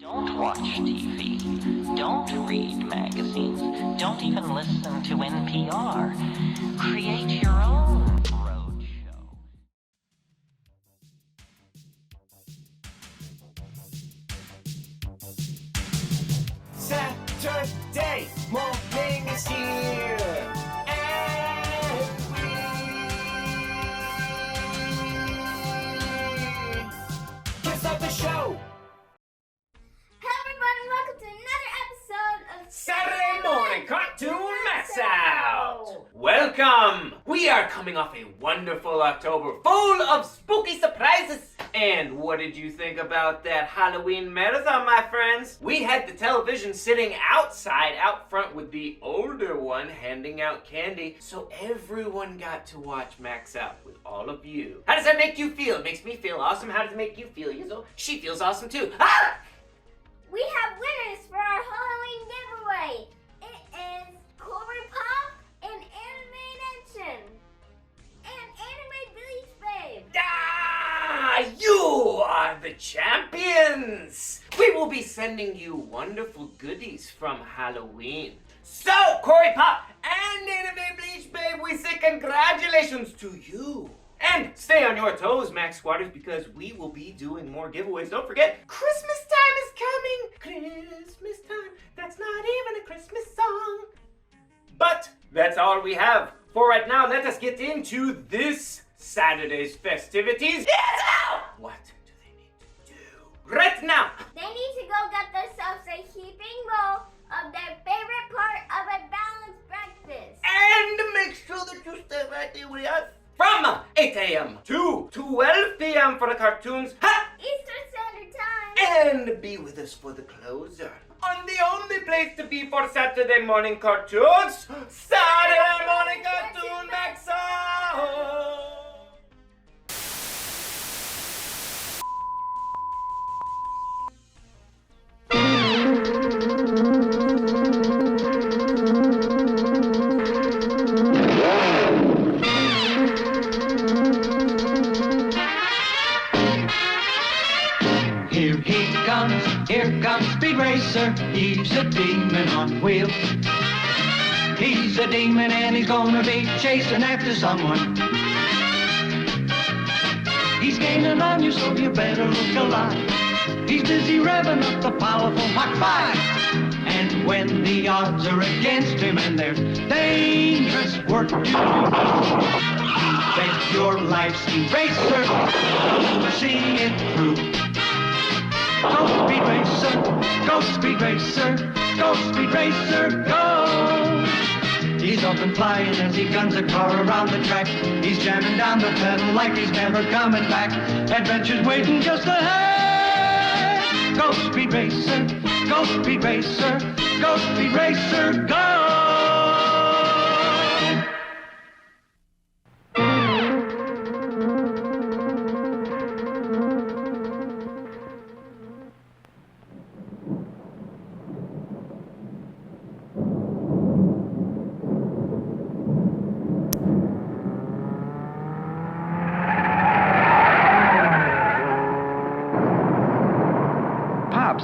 Don't watch TV. Don't read magazines. Don't even listen to NPR. Create your own road show. Saturday morning is here. And we kiss off the show. Saturday Morning Cartoon MAXOUT! Welcome! We are coming off a wonderful October full of spooky surprises! And what did you think about that Halloween marathon, my friends? We had the television sitting outside out front with the older one handing out candy, so everyone got to watch MAXOUT with all of you. How does that make you feel? It makes me feel awesome. How does it make you feel? She feels awesome too. Ah! We have winners for our Halloween giveaway. It is Corey Pop and Anime Nation and Anime Billy's Babe. Ah, you are the champions. We will be sending you wonderful goodies from Halloween. So, Corey Pop and Anime Bleach Babe, we say congratulations to you. And stay on your toes, Max Squatters, because we will be doing more giveaways. Don't forget, Christmas time is coming. Christmas time, that's not even a Christmas song. But that's all we have for right now. Let us get into this Saturday's festivities. Yes! What do they need to do right now? They need to go get themselves a heaping bowl of their favorite part of a balanced breakfast. And make sure that you stay right there with us from 8 a.m. to 12 p.m. for the cartoons. Ha! Eastern Standard Time. And be with us for the closer. On the only place to be for Saturday morning cartoons, Saturday Morning Cartoon MAXOUT! Here comes Speed Racer, he's a demon on wheels. He's a demon and he's gonna be chasing after someone. He's gaining on you, so you better look alive. He's busy revving up the powerful Mach 5. And when the odds are against him and there's dangerous work to do, bet your life, Speed Racer, to see it through. Go Speed Racer, go Speed Racer, go Speed Racer, go! He's up and flying as he guns a car around the track. He's jamming down the pedal like he's never coming back. Adventure's waiting just ahead. Go Speed Racer, go Speed Racer, go Speed Racer, go!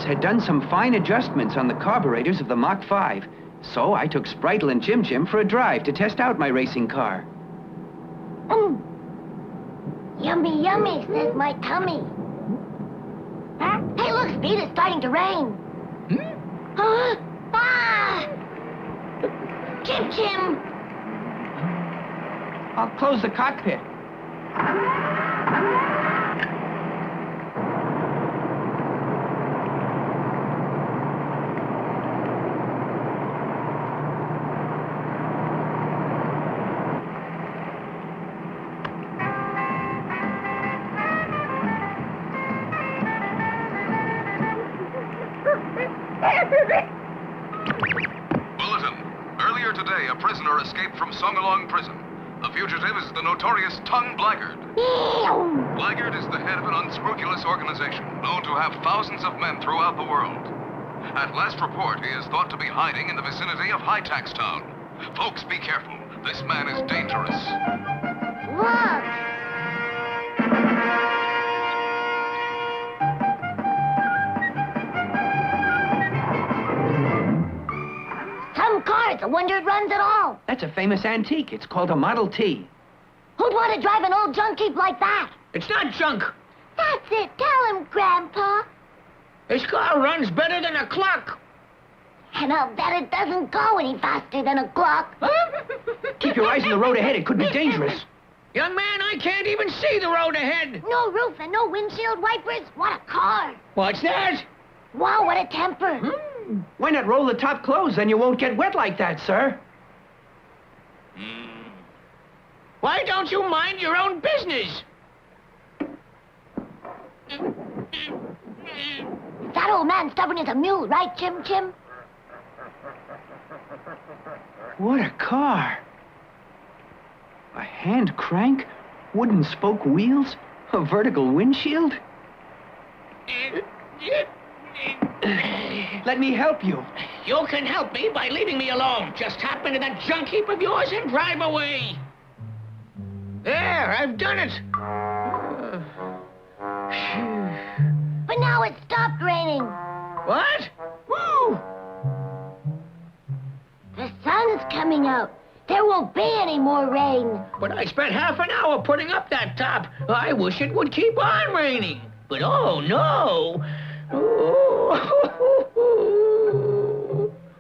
Had done some fine adjustments on the carburetors of the Mach 5, so I took Spritle and Jim Jim for a drive to test out my racing car. Yummy, yummy, says my tummy. Huh? Hey, look, Speed, it's starting to rain. Huh? Ah! Jim Jim! I'll close the cockpit. Bulletin. Earlier today, a prisoner escaped from Song-Along prison. The fugitive is the notorious Tongue Blackguard. Blackguard is the head of an unscrupulous organization known to have thousands of men throughout the world. At last report, he is thought to be hiding in the vicinity of High Tax Town. Folks, be careful. This man is dangerous. Look! It's a wonder it runs at all. That's a famous antique. It's called a Model T. Who'd want to drive an old junk heap like that? It's not junk. That's it. Tell him, Grandpa. This car runs better than a clock. And I'll bet it doesn't go any faster than a clock. Keep your eyes on the road ahead. It could be dangerous. Young man, I can't even see the road ahead. No roof and no windshield wipers. What a car. What's that? Wow, what a temper. Why not roll the top closed? Then you won't get wet like that, sir. Why don't you mind your own business? That old man stubborn as a mule, right, Chim Chim? What a car. A hand crank, wooden spoke wheels, a vertical windshield. Let me help you. You can help me by leaving me alone. Just hop into that junk heap of yours and drive away. There, I've done it. But now it stopped raining. What? Woo! The sun's coming out. There won't be any more rain. But I spent half an hour putting up that top. I wish it would keep on raining. But oh no!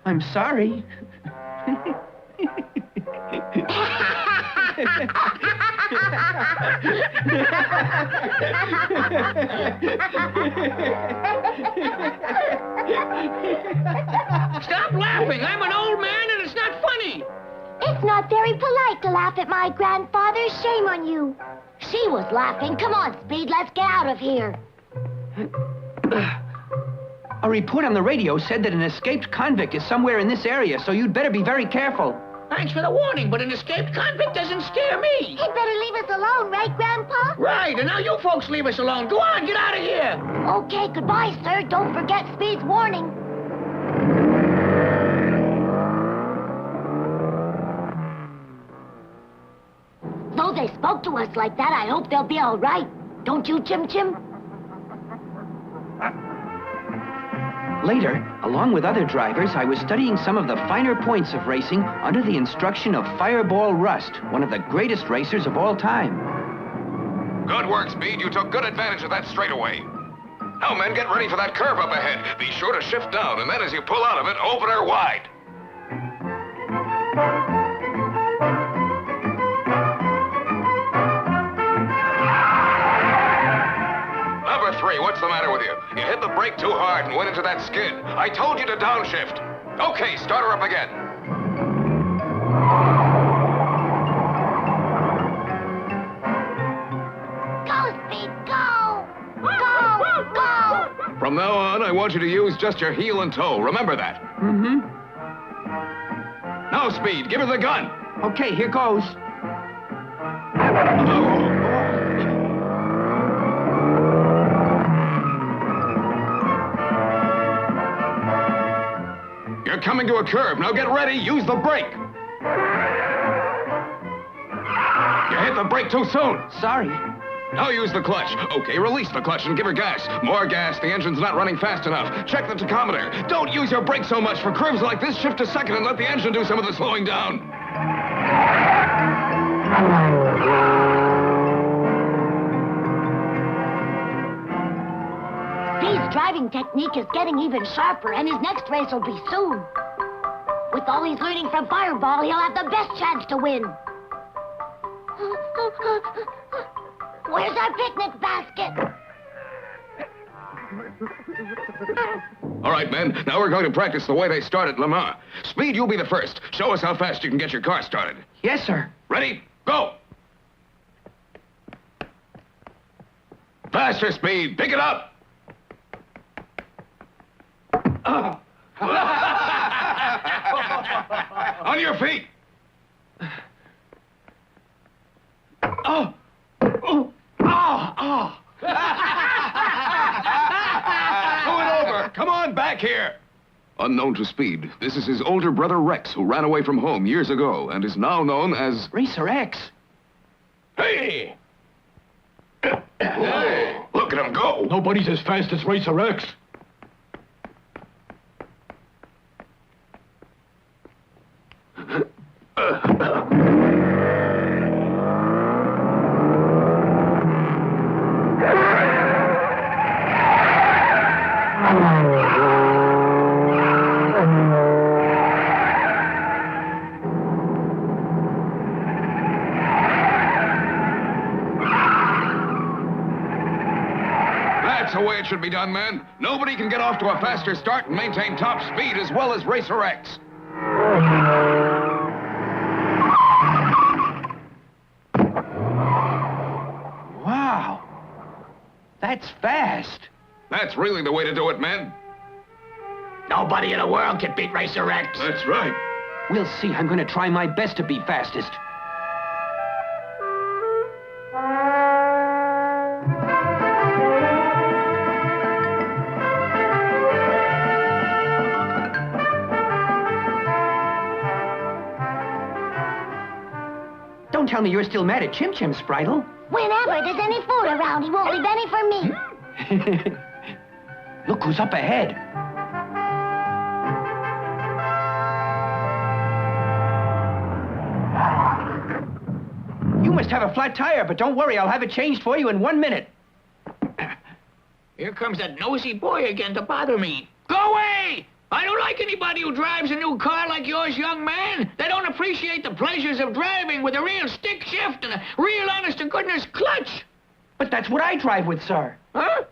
I'm sorry. Stop laughing! I'm an old man and it's not funny! It's not very polite to laugh at my grandfather. Shame on you. She was laughing. Come on, Speed, let's get out of here. A report on the radio said that an escaped convict is somewhere in this area, so you'd better be very careful. Thanks for the warning, but an escaped convict doesn't scare me. He'd better leave us alone, right, Grandpa? Right, and now you folks leave us alone. Go on, get out of here. Okay, goodbye, sir. Don't forget Speed's warning. Though they spoke to us like that, I hope they'll be all right. Don't you, Chim Chim? Later, along with other drivers, I was studying some of the finer points of racing under the instruction of Fireball Rust, one of the greatest racers of all time. Good work, Speed. You took good advantage of that straightaway. Now, men, get ready for that curve up ahead. Be sure to shift down, and then as you pull out of it, open her wide. Number 3, what's the matter with you? You hit the brake too hard and went into that skid. I told you to downshift. Okay, start her up again. Go, Speed, go! Go, go! From now on, I want you to use just your heel and toe. Remember that. Mm-hmm. Now, Speed, give her the gun. Okay, here goes. You're coming to a curve. Now get ready. Use the brake. You hit the brake too soon. Sorry. Now use the clutch. Okay, release the clutch and give her gas. More gas. The engine's not running fast enough. Check the tachometer. Don't use your brake so much. For curves like this, shift to second and let the engine do some of the slowing down. Speed's driving technique is getting even sharper, and his next race will be soon. With all he's learning from Fireball, he'll have the best chance to win. Where's our picnic basket? All right, men. Now we're going to practice the way they start at Le Mans. Speed, you'll be the first. Show us how fast you can get your car started. Yes, sir. Ready? Go! Faster, Speed. Pick it up. On your feet. Oh! Oh! Oh! Oh! Pull it over. Come on back here. Unknown to Speed, this is his older brother Rex, who ran away from home years ago and is now known as... Racer X. Hey! Hey! Look at him go. Nobody's as fast as Racer X. That's the way it should be done, men. Nobody can get off to a faster start and maintain top speed as well as Racer X. Wow. That's fast. That's really the way to do it, men. Nobody in the world can beat Racer X. That's right. We'll see. I'm going to try my best to be fastest. Don't tell me you're still mad at Chim Chim, Spritle. Whenever there's any food around, he won't leave any for me. Look who's up ahead. You must have a flat tire, but don't worry, I'll have it changed for you in 1 minute. Here comes that nosy boy again to bother me. Go away! I don't like anybody who drives a new car like yours, young man. They don't appreciate the pleasures of driving with a real stick shift and a real honest-to-goodness clutch. But that's what I drive with, sir. Huh?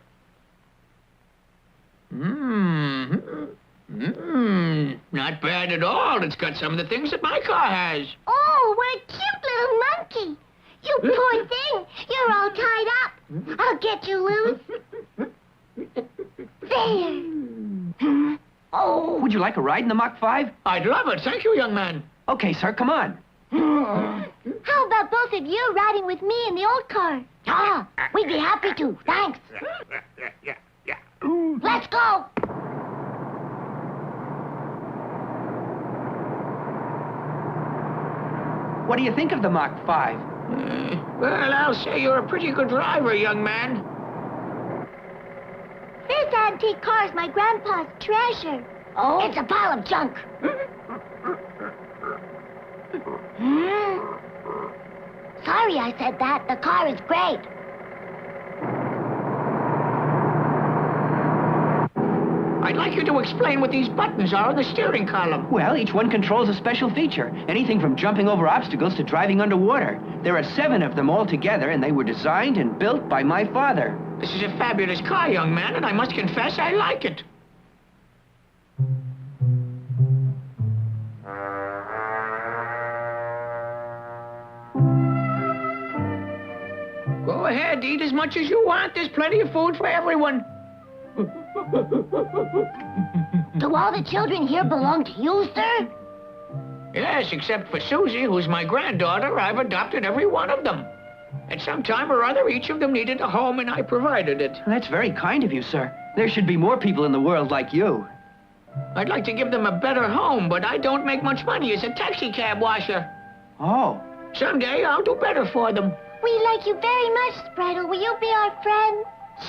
Not bad at all. It's got some of the things that my car has. Oh, what a cute little monkey. You poor thing. You're all tied up. I'll get you loose. There. Oh, would you like a ride in the Mach 5? I'd love it. Thank you, young man. Okay, sir, come on. How about both of you riding with me in the old car? Ah, we'd be happy to. Thanks. Let's go. What do you think of the Mach 5? Well, I'll say you're a pretty good driver, young man. This antique car's my grandpa's treasure. Oh? It's a pile of junk. Sorry I said that. The car is great. I'd like you to explain what these buttons are on the steering column. Well, each one controls a special feature. Anything from jumping over obstacles to driving underwater. There are 7 of them all together, and they were designed and built by my father. This is a fabulous car, young man, and I must confess I like it. Go ahead, eat as much as you want. There's plenty of food for everyone. Do all the children here belong to you, sir? Yes, except for Susie, who's my granddaughter. I've adopted every one of them. At some time or other, each of them needed a home, and I provided it. That's very kind of you, sir. There should be more people in the world like you. I'd like to give them a better home, but I don't make much money as a taxi cab washer. Oh. Someday, I'll do better for them. We like you very much, Spritle. Will you be our friend?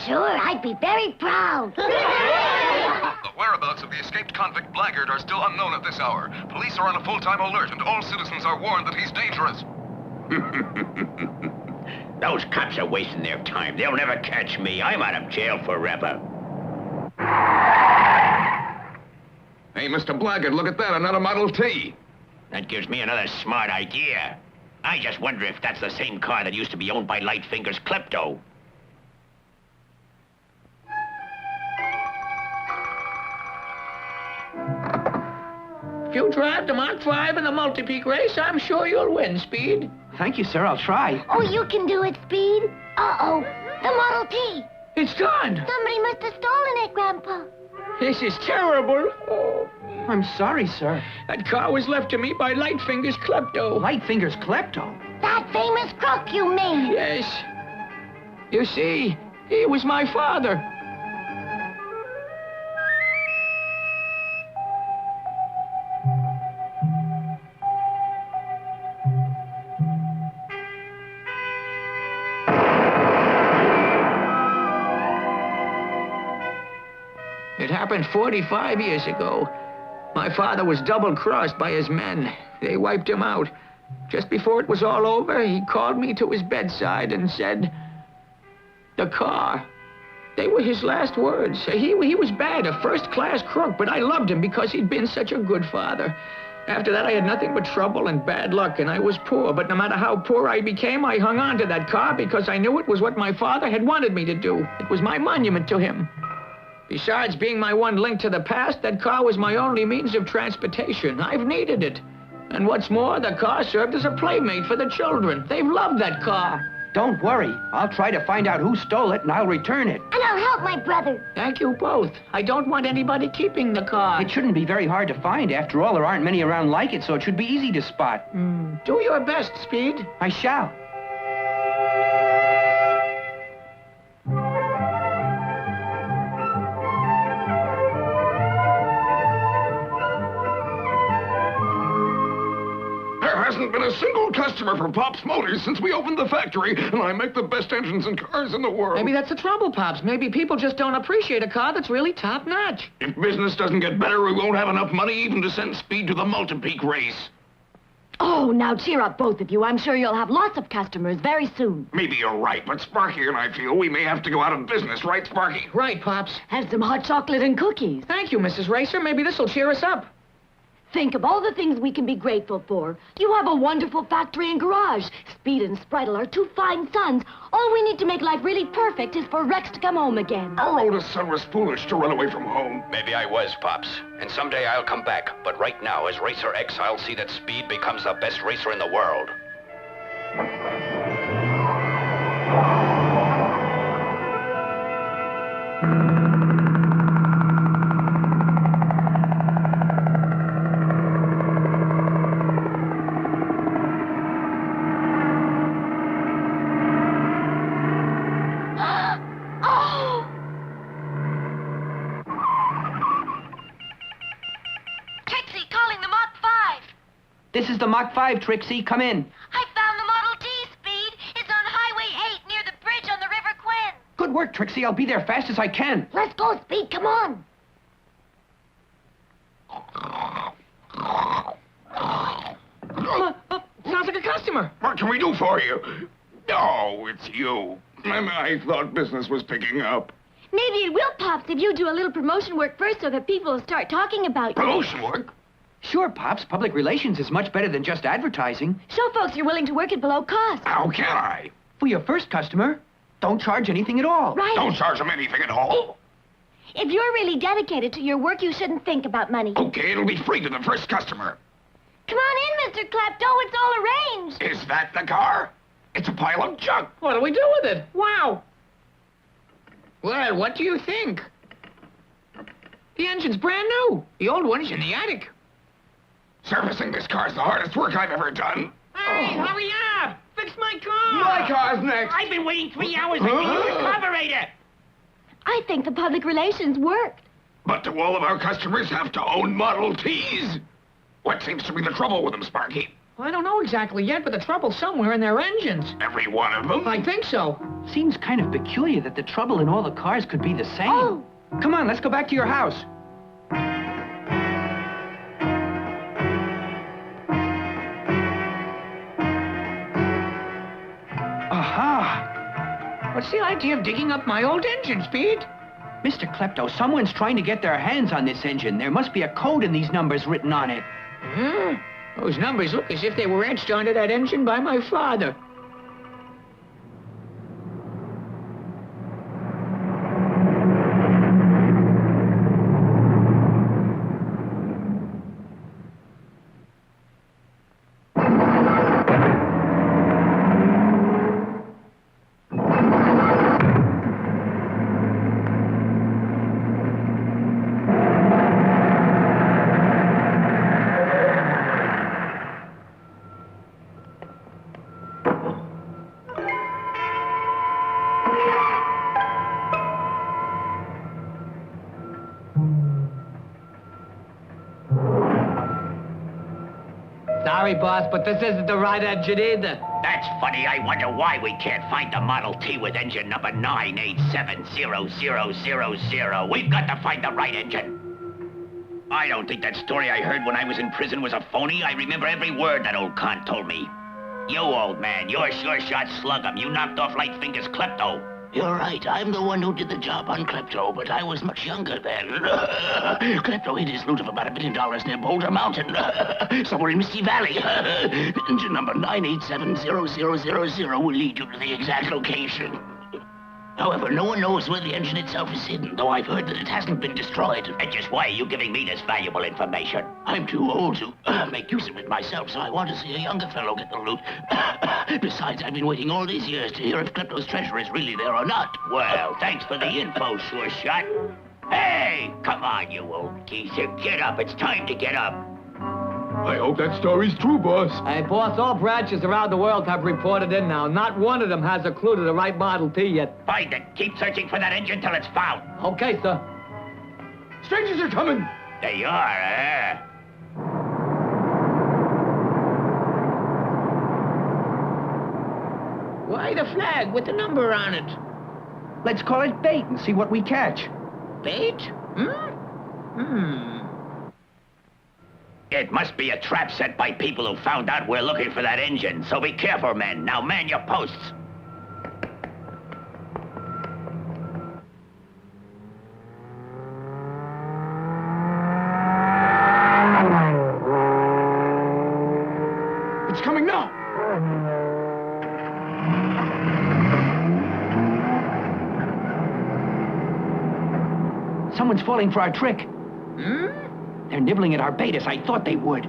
Sure, I'd be very proud. The whereabouts of the escaped convict Blackguard are still unknown at this hour. Police are on a full-time alert, and all citizens are warned that he's dangerous. Those cops are wasting their time. They'll never catch me. I'm out of jail forever. Hey, Mr. Blackguard, look at that, another Model T. That gives me another smart idea. I just wonder if that's the same car that used to be owned by Lightfinger's klepto. If you drive the Mach 5 in the multi-peak race, I'm sure you'll win, Speed. Thank you, sir. I'll try. Oh, you can do it, Speed. Uh-oh, the Model T. It's gone. Somebody must have stolen it, Grandpa. This is terrible. Oh, I'm sorry, sir. that car was left to me by Lightfinger's klepto. Lightfinger's klepto? That famous crook, you mean? Yes. You see, he was my father. It happened 45 years ago. My father was double-crossed by his men. They wiped him out. Just before it was all over, he called me to his bedside and said, "The car. They were his last words. He was bad, a first-class crook, but I loved him because he'd been such a good father. After that, I had nothing but trouble and bad luck, and I was poor. But no matter how poor I became, I hung on to that car because I knew it was what my father had wanted me to do. It was my monument to him. Besides being my one link to the past, that car was my only means of transportation. I've needed it. And what's more, the car served as a playmate for the children. They've loved that car. Don't worry. I'll try to find out who stole it, and I'll return it. And I'll help my brother. Thank you both. I don't want anybody keeping the car. It shouldn't be very hard to find. After all, there aren't many around like it, so it should be easy to spot. Do your best, Speed. I shall. There hasn't been a single customer for Pop's Motors since we opened the factory, and I make the best engines and cars in the world. Maybe that's the trouble, Pops. Maybe people just don't appreciate a car that's really top-notch. If business doesn't get better, we won't have enough money even to send Speed to the multi-peak race. Oh, now cheer up, both of you. I'm sure you'll have lots of customers very soon. Maybe you're right, but Sparky and I feel we may have to go out of business, right, Sparky? Right, Pops. Have some hot chocolate and cookies. Thank you, Mrs. Racer. Maybe this'll cheer us up. Think of all the things we can be grateful for. You have a wonderful factory and garage. Speed and Spritle are two fine sons. All we need to make life really perfect is for Rex to come home again. Our oldest son was foolish to run away from home. Maybe I was, Pops. And someday I'll come back. But right now, as Racer X, I'll see that Speed becomes the best racer in the world. This is the Mach 5, Trixie. Come in. I found the Model T, Speed. It's on Highway 8 near the bridge on the River Quinn. Good work, Trixie. I'll be there fast as I can. Let's go, Speed. Come on. Sounds like a customer. What can we do for you? Oh, it's you. I thought business was picking up. Maybe it will, Pops, if you do a little promotion work first so that people will start talking about you. Promotion work? Sure, Pops. Public relations is much better than just advertising. Show folks you're willing to work at below cost. How can I? For your first customer, don't charge anything at all. Right. Don't charge them anything at all. If you're really dedicated to your work, you shouldn't think about money. Okay, it'll be free to the first customer. Come on in, Mr. Klepto. It's all arranged. Is that the car? It's a pile of junk. What do we do with it? Wow. Well, what do you think? The engine's brand new. The old one is in the attic. Servicing this car's the hardest work I've ever done. Hey, hurry up! Fix my car! My car's next. I've been waiting 3 hours to use the carburetor. I think the public relations worked. But do all of our customers have to own Model Ts? What seems to be the trouble with them, Sparky? I don't know exactly yet, but the trouble's somewhere in their engines. Every one of them? I think so. Seems kind of peculiar that the trouble in all the cars could be the same. Oh. Come on, let's go back to your house. Aha! What's the idea of digging up my old engine, Speed? Mr. Klepto, someone's trying to get their hands on this engine. There must be a code in these numbers written on it. Huh? Those numbers look as if they were etched onto that engine by my father. Sorry, boss, but this isn't the right engine either. That's funny. I wonder why we can't find the Model T with engine number 9870000. We've got to find the right engine. I don't think that story I heard when I was in prison was a phony. I remember every word that old cunt told me. You, old man, you're sure shot slug 'em. You knocked off Lightfinger's Klepto. You're right. I'm the one who did the job on Klepto, but I was much younger then. Klepto hid his loot of about $1 billion near Boulder Mountain, somewhere in Misty Valley. Engine number 9870000 will lead you to the exact location. However, no one knows where the engine itself is hidden, though I've heard that it hasn't been destroyed. And just why are you giving me this valuable information? I'm too old to make use of it myself, so I want to see a younger fellow get the loot. Besides, I've been waiting all these years to hear if Klepto's treasure is really there or not. Well, thanks for the info, sure shot. Hey, come on, you old geezer. Get up. It's time to get up. I hope that story's true, boss. Hey, boss, all branches around the world have reported in now. Not one of them has a clue to the right Model T yet. Find it. Keep searching for that engine till it's found. Okay, sir. Strangers are coming. They are, eh? Why the flag with the number on it? Let's call it bait and see what we catch. Bait? It must be a trap set by people who found out we're looking for that engine. So be careful, men. Now man your posts. It's coming now. Someone's falling for our trick. They're nibbling at our bait as I thought they would.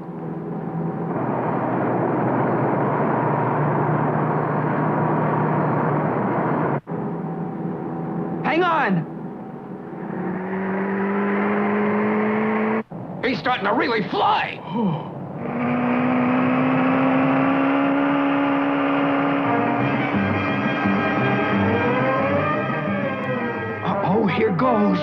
Hang on! He's starting to really fly. Uh-oh, here goes.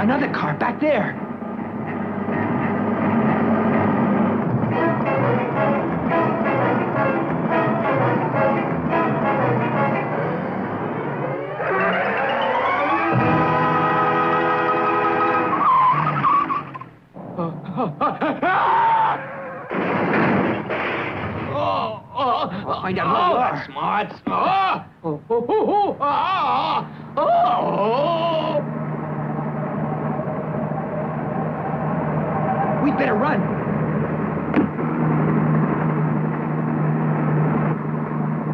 Another car back there. Find out who you are. Smart. We better run.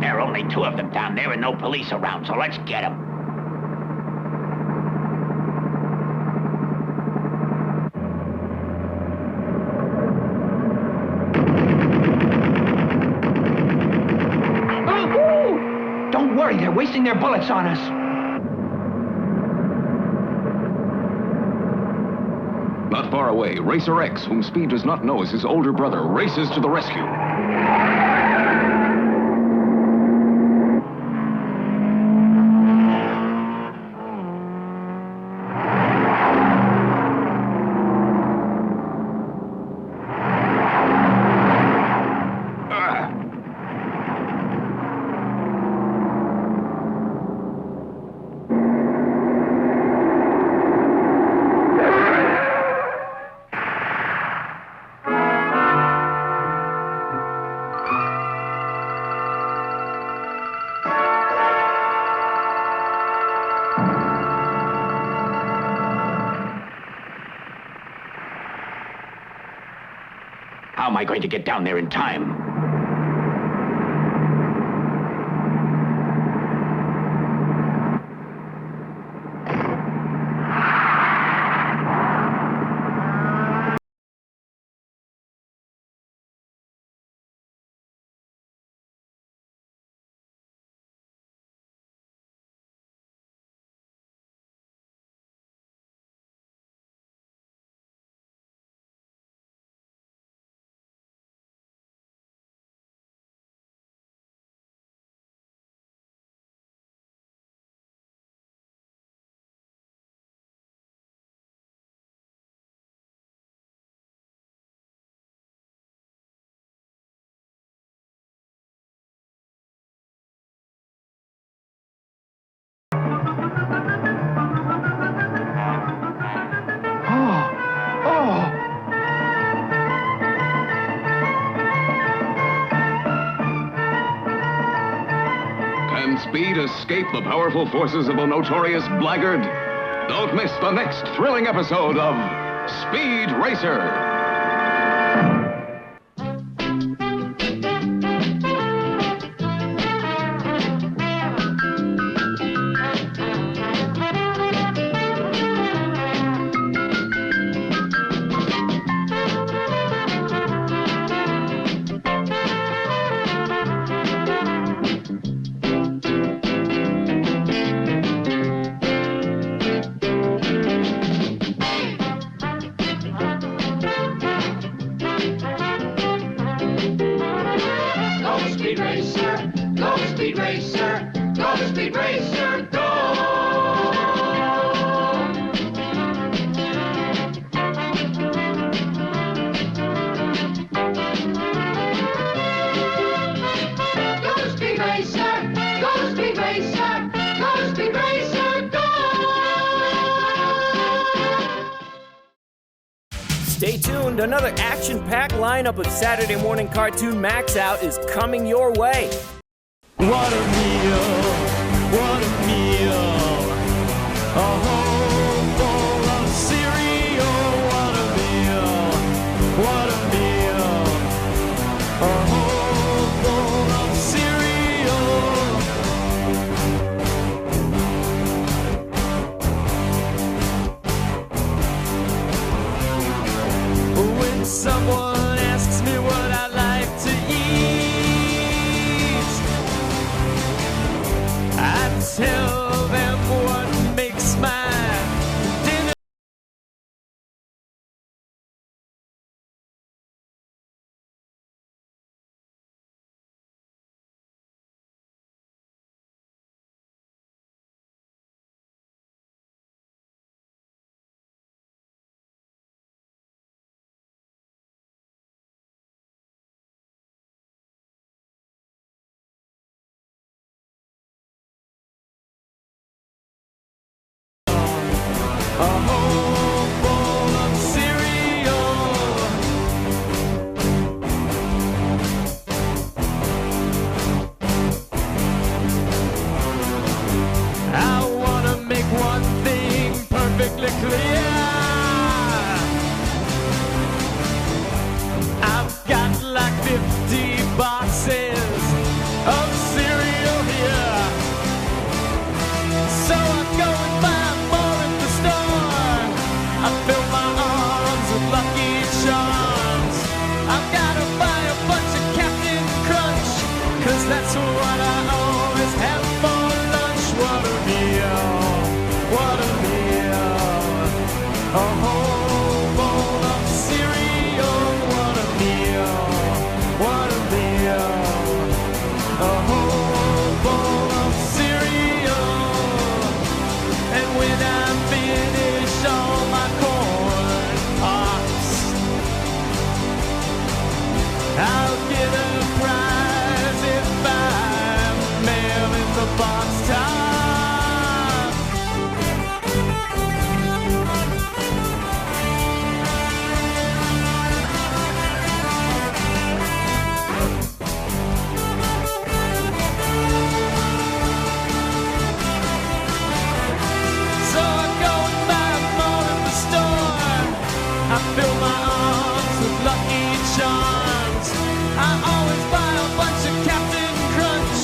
There are only two of them down there and no police around, so let's get them. Don't worry, they're wasting their bullets on us. Not far away, Racer X, whom Speed does not know is his older brother, races to the rescue. How am I going to get down there in time? Speed escape the powerful forces of the notorious blackguard? Don't miss the next thrilling episode of Speed Racer. Stay tuned, another action-packed lineup of Saturday Morning Cartoon MAXOUT is coming your way. What a meal, what a meal. A whole bowl of cereal, what a meal, what a meal. A whole bowl of cereal. When someone asks me what I like to eat, I tell them what makes my dinner. A whole bowl of cereal. I wanna make one thing perfectly clear. I've got like 50 boxes of cereal here, so I go and buy more at the store. I fill my arms with Lucky Charms. I've gotta buy a bunch of Captain Crunch, 'cause that's what I always have for lunch. What a meal, what a meal. A whole bowl of cereal. What a meal, what a meal. A whole bowl of cereal. And when I finish all my corn pops, I'll get a prize if I'm mail in the box top. So I go and buy more at the store. I fill my arms with Lucky Charms. I always buy a bunch of Captain Crunch,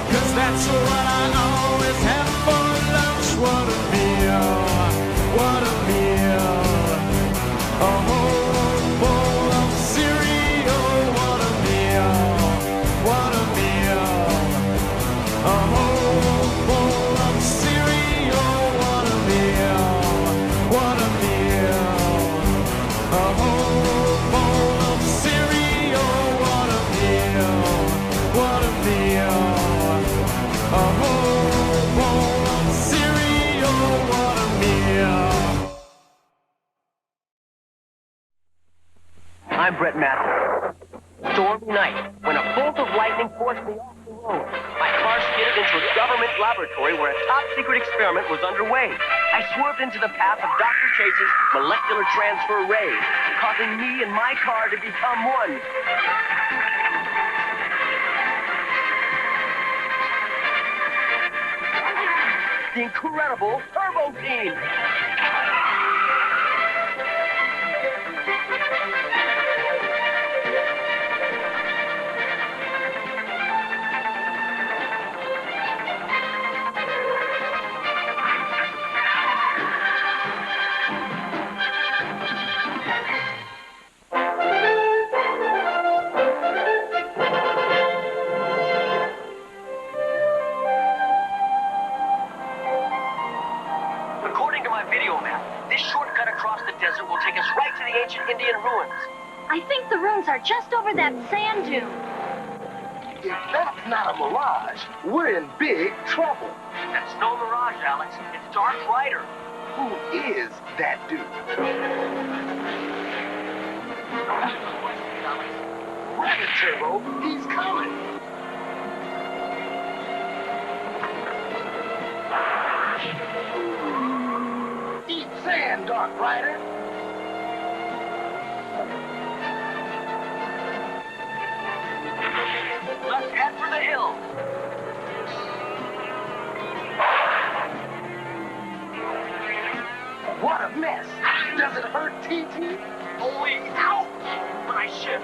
'cause that's what I always have for lunch. What a meal, what a meal. A whole bowl of cereal. What a meal, what a meal. A whole bowl of cereal. What a meal, what a meal. A whole bowl of cereal. What a meal, what a meal. A whole bowl of cereal. What a meal. I'm Brett Matthews. Stormy night, when a bolt of lightning forced me off the road. My car skidded into a government laboratory where a top-secret experiment was underway. I swerved into the path of Dr. Chase's molecular transfer ray, causing me and my car to become one. the incredible Turbo Team. According to my video map, this shortcut across the desert will take us right to the ancient Indian ruins. I think the ruins are just over that sand dune. If that's not a mirage, we're in big trouble. That's no mirage, Alex. It's Dark Rider. Who is that dude? Grab it, Turbo. He's coming. Eat sand, Dark Rider. Let's head for the hills. What a mess. Does it hurt, TT? Only out my ship.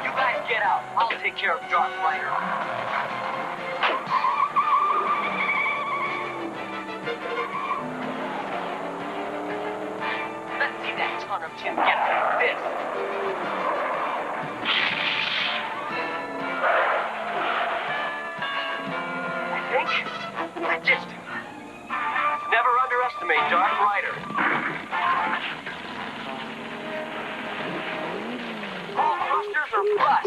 You guys get out. I'll take care of Dark Rider. Let's see that ton of tin get like this. I ditched him. Never underestimate Dark Rider. All thrusters are bust.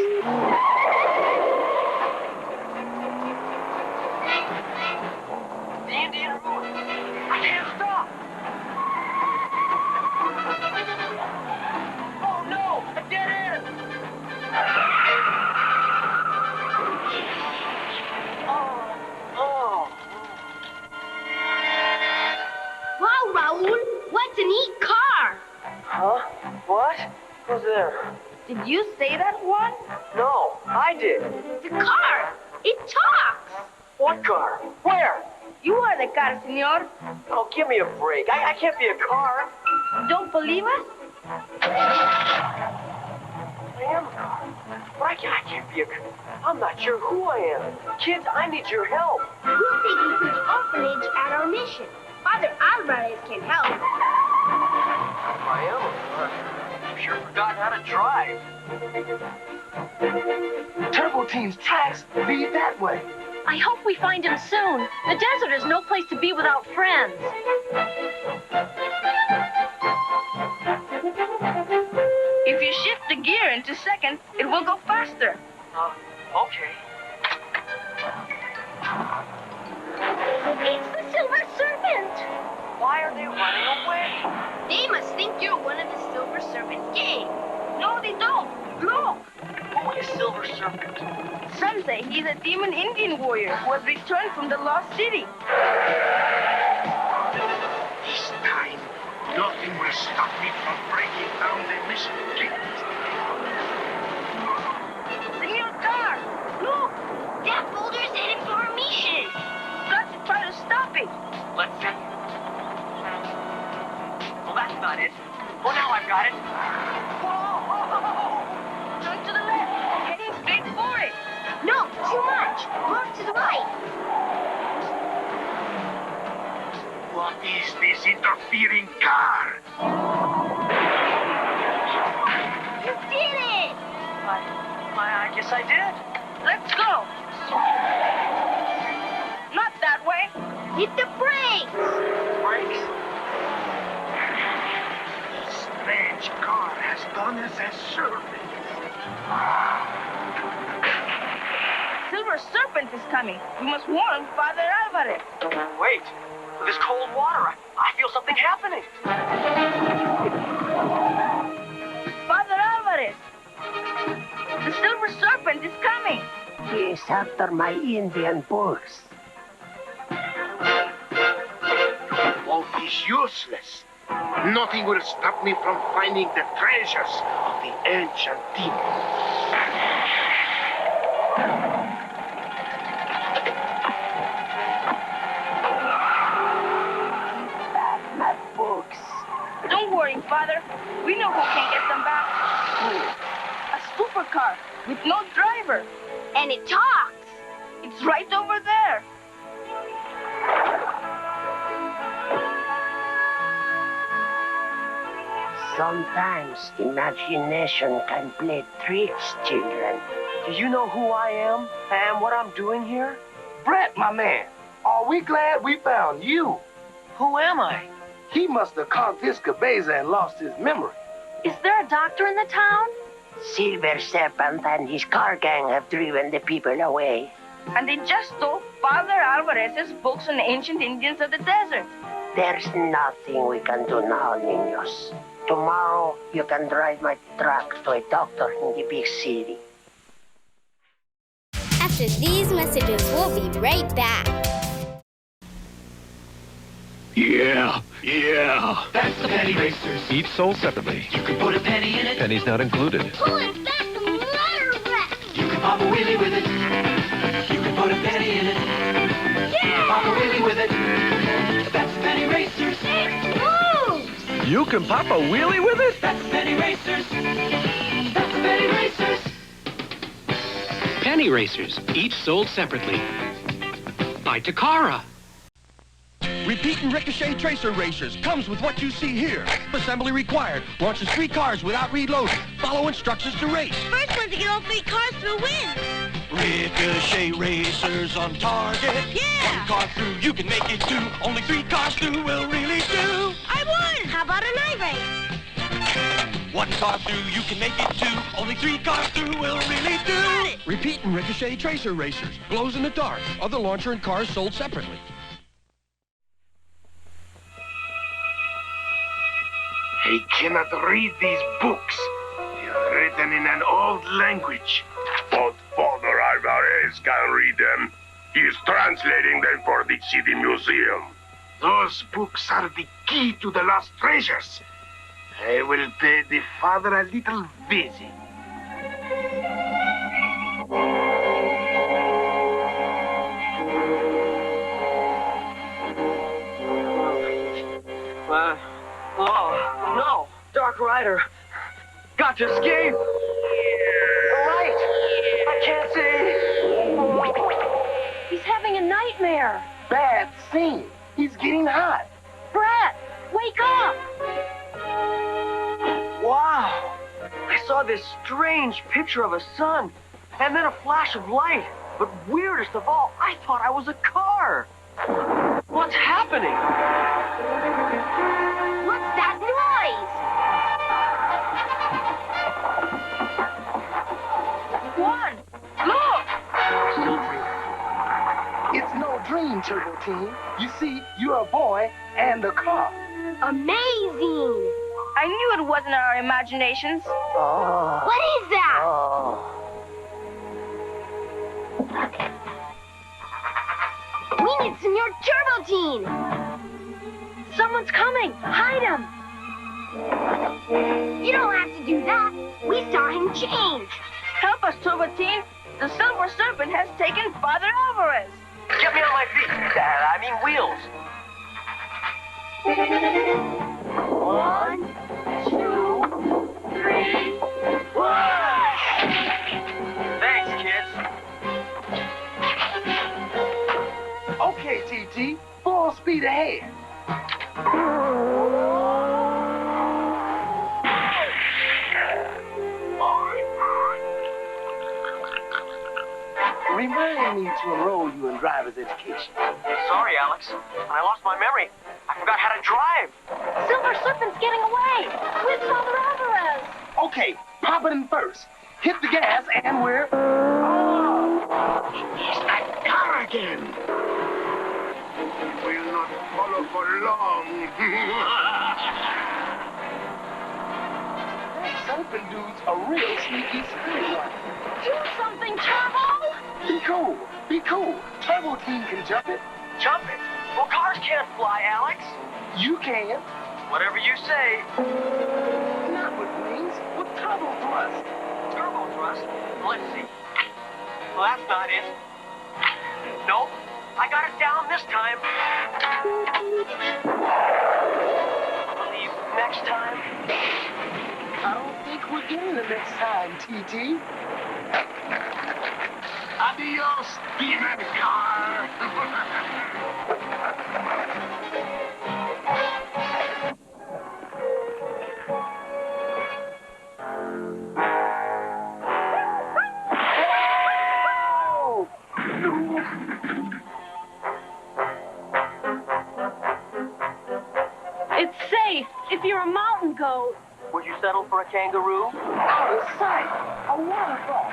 The Indian ruins. I can't stop. Oh no, a dead end. Wow, Raoul, what a neat car. Huh? What? Who's there? Did you say that one? No, I did. The car. It talks. What car? Where? You are the car, senor. Oh, give me a break. I can't be a car. Don't believe us? I am a car. But I can't be a car. I'm not sure who I am. Kids, I need your help. We'll take you to the orphanage at our mission. Father Alvarez can help. I am a car. I've sure forgotten how to drive. Turbo Team's tracks lead that way. I hope we find him soon. The desert is no place to be without friends. If you shift the gear into second, it will go faster. Okay. It's the Silver Serpent. Why are they running away? They must think you're one of the Silver Serpent's gang. No, they don't. Look. Who is Silver Serpent? Some say he's a demon Indian warrior who has returned from the lost city. This time, nothing will stop me from breaking down the mission gate. Senor Car, look. That boulder's heading for our mission. Got to try to stop it. Let's see. Well, that's not it. Oh, now I've got it. Whoa! Turn to the left. Heading straight for it. No, too much. More to the right. What is this interfering car? You did it. I guess I did. Let's go. Not that way. Hit the brakes. Brakes? Strange car has done us a service. Silver Serpent is coming. We must warn Father Alvarez. Wait. This cold water. I feel something happening. Father Alvarez. The Silver Serpent is coming. He is after my Indian bulls. Both is useless. Nothing will stop me from finding the treasures of the ancient demons. Father. We know who can get them back. A supercar with no driver. And it talks. It's right over there. Sometimes imagination can play tricks, children. Do you know who I am and what I'm doing here? Brett, my man, are we glad we found you? Who am I? He must have caught his cabeza and lost his memory. Is there a doctor in the town? Silver Serpent and his car gang have driven the people away. And they just stole Father Alvarez's books on the ancient Indians of the desert. There's nothing we can do now, niños. Tomorrow, you can drive my truck to a doctor in the big city. After these messages, we'll be right back. Yeah. That's the penny racers. Each sold separately. You can put a penny in it. Pennies not included. Pull it back the motor wreck. You can pop a wheelie with it. You can put a penny in it. Yeah! Pop a wheelie with it. That's penny racers. Woo! You can pop a wheelie with it? That's penny racers. That's penny racers. Penny racers, each sold separately. By Takara. Repeat and Ricochet Tracer Racers comes with what you see here. Assembly required. Launches 3 cars without reloading. Follow instructions to race. First one to get all 3 cars through wins. Ricochet Racers on target. Yeah! 1 car through, you can make it 2. Only 3 cars through will really do. I won! How about a night race? 1 car through, you can make it 2. Only 3 cars through will really do. Got it! Repeat and Ricochet Tracer Racers. Glows in the dark. Other launcher and cars sold separately. He cannot read these books. They are written in an old language. But Father Alvarez can read them. He is translating them for the city museum. Those books are the key to the lost treasures. I will pay the father a little visit. No! Dark Rider! Got to escape! Right! I can't see! He's having a nightmare. Bad scene. He's getting hot. Brett, wake up! Wow! I saw this strange picture of a sun, and then a flash of light. But weirdest of all, I thought I was a car. What's happening? What's that noise? Juan, look! It's no dream, Turbo Team. You see, you're a boy and a car. Amazing! I knew it wasn't our imaginations. Oh. What is that? Oh. We need Senor Turbo Team! Someone's coming! Hide him! You don't have to do that. We saw him change. Help us, Turboteen. The Silver Serpent has taken Father Alvarez. Get me on my feet. I mean wheels. 1, 2, 3, push! Thanks, kids. Okay, TT. Full speed ahead. Remind me to enroll you in driver's education. Sorry, Alex. When I lost my memory, I forgot how to drive. Silver Serpent's getting away! With Father Alvarez! Okay, pop it in first. Hit the gas and we're... Oh! It's that car again. Will not follow for long. That Serpent dude's a real sneaky spirit one. Do something, Turbo! Be cool. Be cool. Turbo Team can jump it. Jump it? Well, cars can't fly, Alex. You can. Whatever you say. Not with wings, with turbo thrust. Turbo thrust? Let's see. Well, that's not it. Nope. I got it down this time. Believe next time. again the next time, TT. Adios, demon car. It's safe if you're a mountain goat. Would you settle for a kangaroo? Out of sight. A waterfall.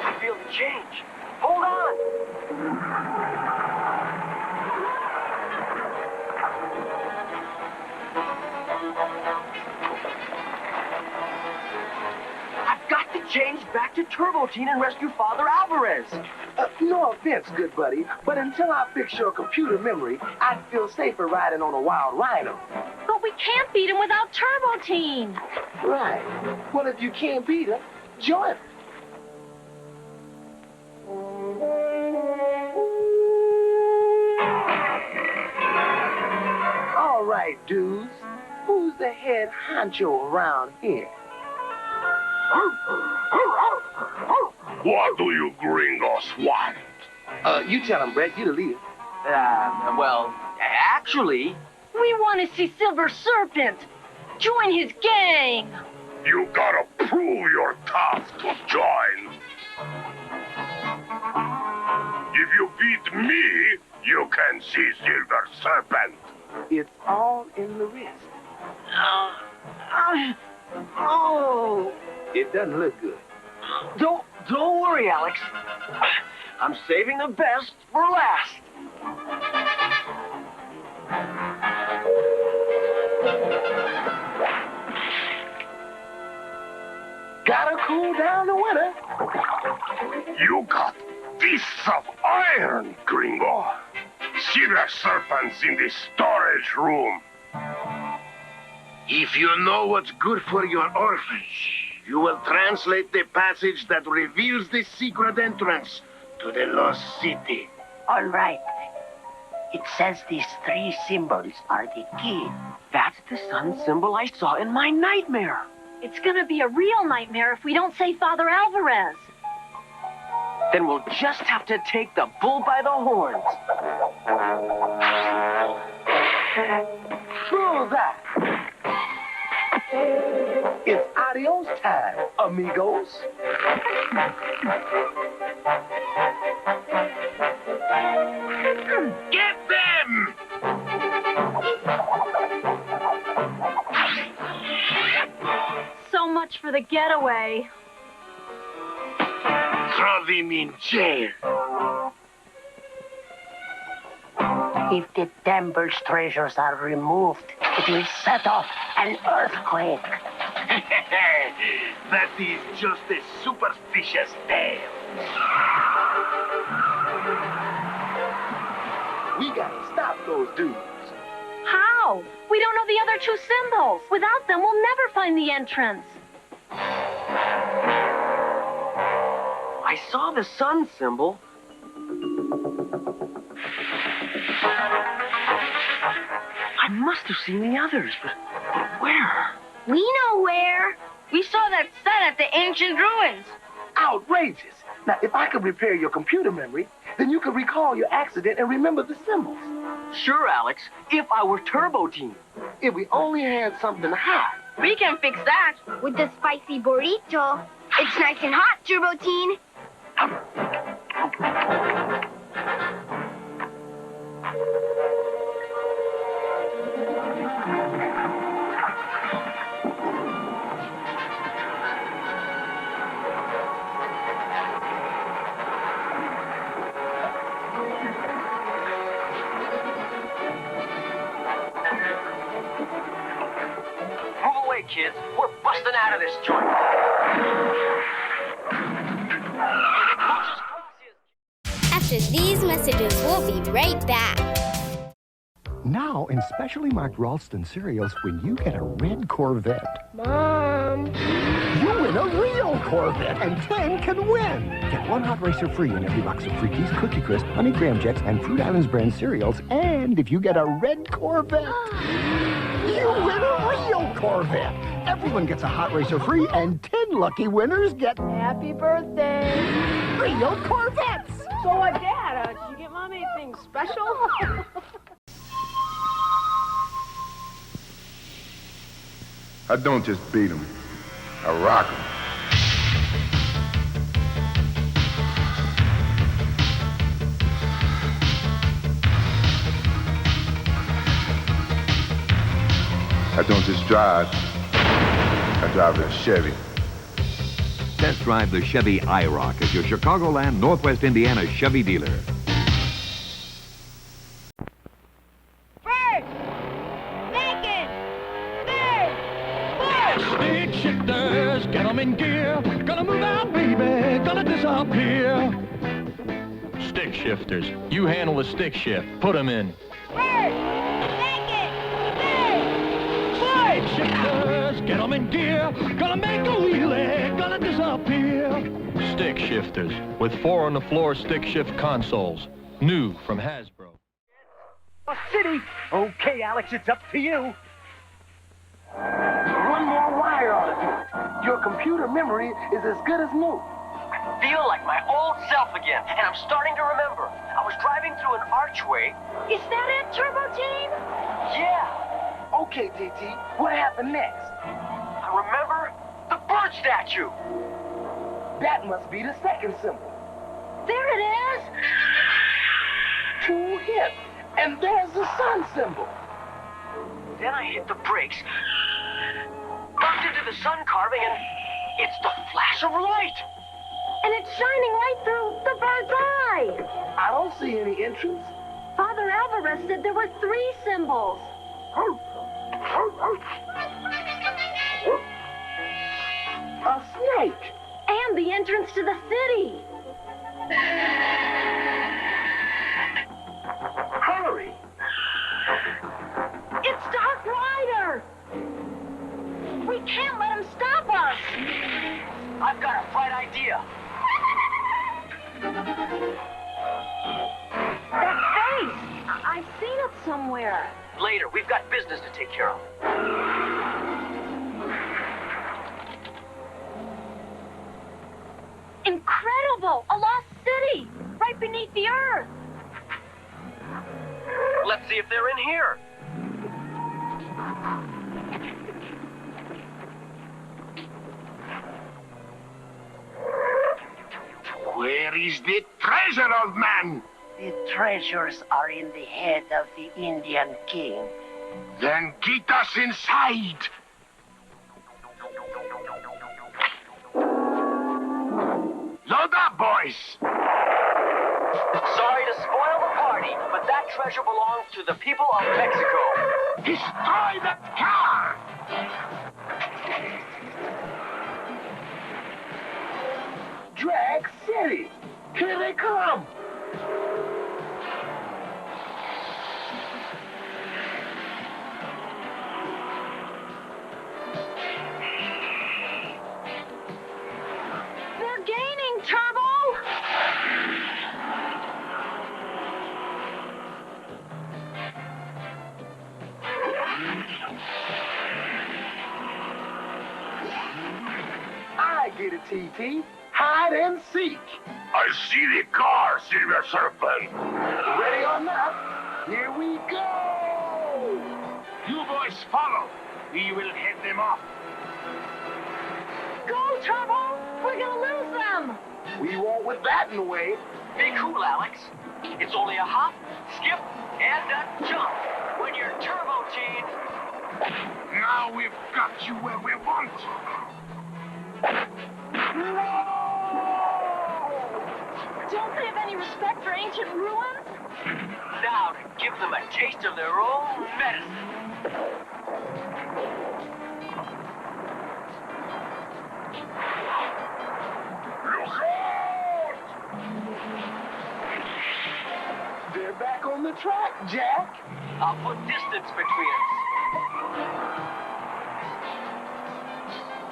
I feel the change. Hold on. I've got to change back to Turbo Teen and rescue Father Alvarez. No offense, good buddy, but until I fix your computer memory, I'd feel safer riding on a wild rhino. But we can't beat him without Turbo Teen. Right. Well, if you can't beat her, join her. All right, dudes. Who's the head honcho around here? What do you gringos want? You tell him, Brett. You the leader. Well, actually... We want to see Silver Serpent. Join his gang. You gotta prove you're tough to join. If you beat me, you can see Silver Serpent. It's all in the wrist. Oh! It doesn't look good. Don't worry, Alex. I'm saving the best for last. Gotta cool down the winter. You got fists of iron, gringo. Silver Serpent's in the storage room. If you know what's good for your orphanage, you will translate the passage that reveals the secret entrance to the lost city. All right. It says these three symbols are the key. That's the sun symbol I saw in my nightmare. It's gonna be a real nightmare if we don't save Father Alvarez. Then we'll just have to take the bull by the horns. Bullseye! It's adios time, amigos. Get them! So much for the getaway. Throw them in jail. If the Denver's treasures are removed, it will set off an earthquake. That is just a superstitious tale. We gotta stop those dudes. How? We don't know the other two symbols. Without them, we'll never find the entrance. I saw the sun symbol. I must have seen the others, but where? We know where. We saw that sun at the ancient ruins. Outrageous. Now, if I could repair your computer memory, then you could recall your accident and remember the symbols. Sure, Alex, if I were Turbo Teen. If we only had something hot. We can fix that. With the spicy burrito. It's nice and hot, Turbo Teen. Move away, kids. We're busting out of this joint. After these messages, we'll be right back. Now, in specially marked Ralston cereals, when you get a red Corvette, Mom. you win a real Corvette, and 10 can win. Get one hot racer free in every box of Freakies, Cookie Crisp, Honey Graham Jacks, and Fruit Islands brand cereals. And if you get a red Corvette, you win a real Corvette. everyone gets a hot racer free, and 10 lucky winners get Happy birthday. real Corvettes. So, Dad, did you get Mom anything special? I don't just beat them, I rock them. I don't just drive, I drive a Chevy. Test drive the Chevy IROC at your Chicagoland, Northwest Indiana Chevy dealer. First, second, third, fourth. Stick shifters, get 'em in gear. Gonna move out, baby, gonna disappear. Stick shifters, you handle the stick shift. Put 'em in. First, second, third, fourth. Stick shifters, get 'em in gear. Gonna make a wheelie, gonna disappear. Stick shifters, with 4 on-the-floor stick shift consoles. New from Hasbro. City. Okay, Alex, it's up to you. One more wire on it. Your computer memory is as good as new. I feel like my old self again, and I'm starting to remember. I was driving through an archway. Is that it, Turbo Team? Yeah. Okay, TT, what happened next? I remember the bird statue. That must be the second symbol. There it is. 2 hits, and there's the sun symbol. Then I hit the brakes, bumped into the sun carving, and it's the flash of light. And it's shining right through the bird's eye. I don't see any entrance. Father Alvarez said there were 3 symbols. A snake. And the entrance to the city. Hurry. It's Dark Rider. We can't let him stop us. I've got a bright idea. That face. I've seen it somewhere. Later, we've got business to take care of. Incredible! A lost city! Right beneath the earth! Let's see if they're in here. Where is the treasure, old man? The treasures are in the head of the Indian king. Then get us inside. Load up, boys. Sorry to spoil the party, but that treasure belongs to the people of Mexico. Destroy that car! Drag City. Here they come. They're gaining, Turbo! I get it, TT. Hide and seek. I see the car, Silver Serpent. Ready or not, here we go. You boys follow. We will head them off. Go, Turbo! We're gonna lose them! We won't with that in the way. Be cool, Alex. It's only a hop, skip, and a jump when you're Turbo Teen. Now we've got you where we want. Don't they have any respect for ancient ruins? Now to give them a taste of their own medicine. Look out! They're back on the track, Jack. I'll put distance between us.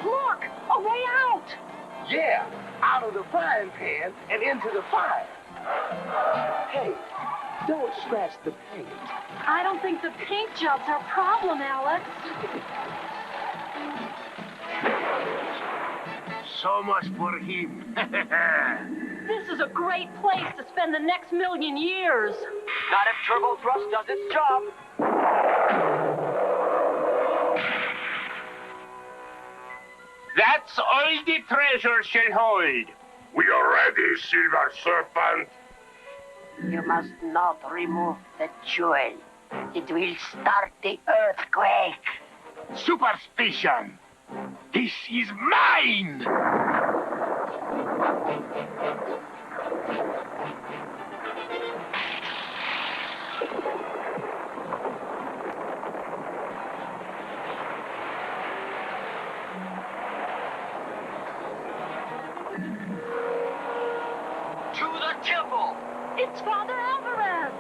Look! A way out! Yeah, out of the frying pan and into the fire. Hey, don't scratch the paint. I don't think the paint job's our problem, Alex. So much for him. This is a great place to spend the next million years. Not if turbo thrust does its job. That's all the treasure shall hold. We are ready, Silver Serpent. You must not remove the jewel. It will start the earthquake. Superstition. This is mine! To the temple! It's Father Alvarez.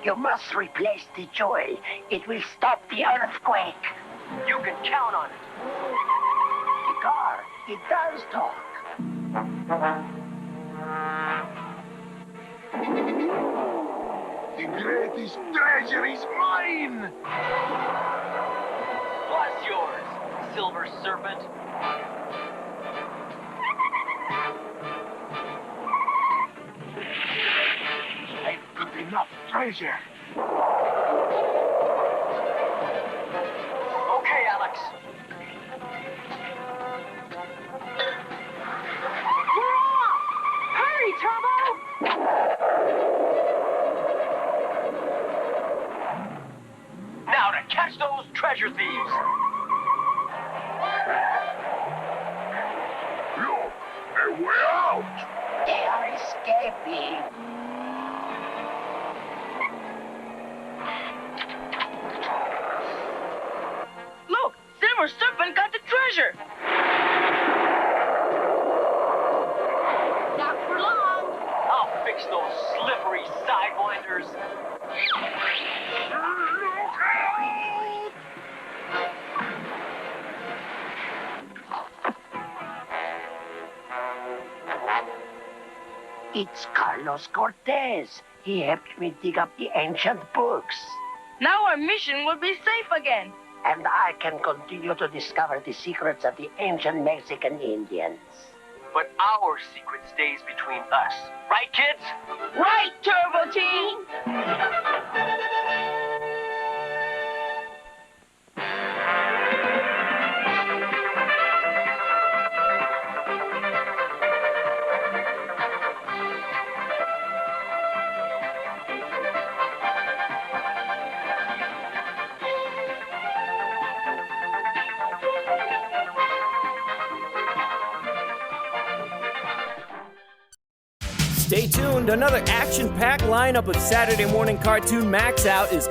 You must replace the jewel. It will stop the earthquake. You can count on it. The car, it does talk. The greatest treasure is mine! What's yours, Silver Serpent? I've got enough treasure. Okay, Alex. We're off! Hurry, Turbo! Now to catch those treasure thieves. Look, a way out. They are escaping. Look, Silver Serpent got the treasure. Not for long. I'll fix those slippery sidewinders. It's Carlos Cortez. He helped me dig up the ancient books. Now our mission will be safe again. And I can continue to discover the secrets of the ancient Mexican Indians. But our secret stays between us. Right, kids? Right, Turbo Team! Stay tuned, another action-packed lineup of Saturday Morning Cartoon MAXOUT is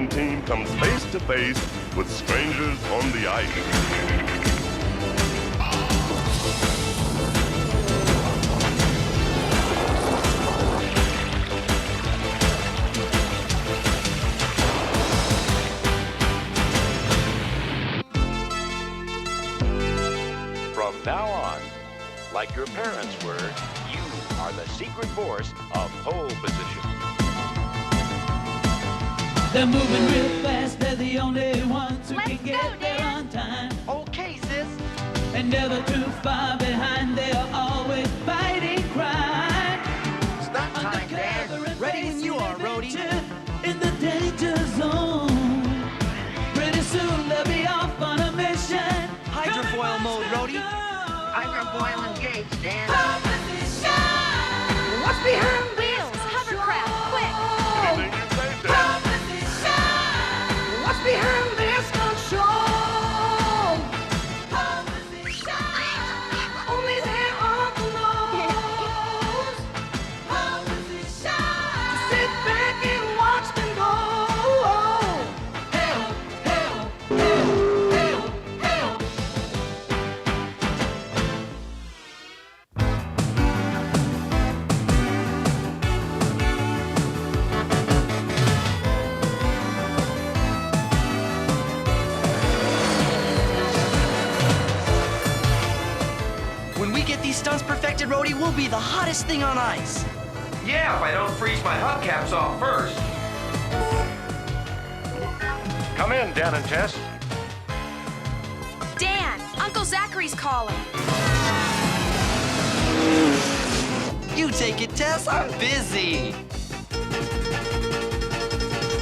action team comes face to face with strangers on the ice. From now on, like your parents were, you are the secret force of pole position. They're moving real fast, they're the only ones who can get there on time. Okay, sis. And never too far behind, they are always fighting crime. Stop time, Dan. Ready when you are, Rhodey. In the danger zone. Pretty soon they'll be off on a mission. Hydrofoil mode, Rhodey. Hydrofoil engaged, Dan. What's behind wheels? Hovercraft, quick! What's behind this control? Only there are the laws. Just sit back and watch them go. Help, help, help, help, help. When we get these stunts perfected, Rhodey, we'll be the hottest thing on ice. Yeah, if I don't freeze my hubcaps off first. Come in, Dan and Tess. Dan, Uncle Zachary's calling. You take it, Tess. I'm busy.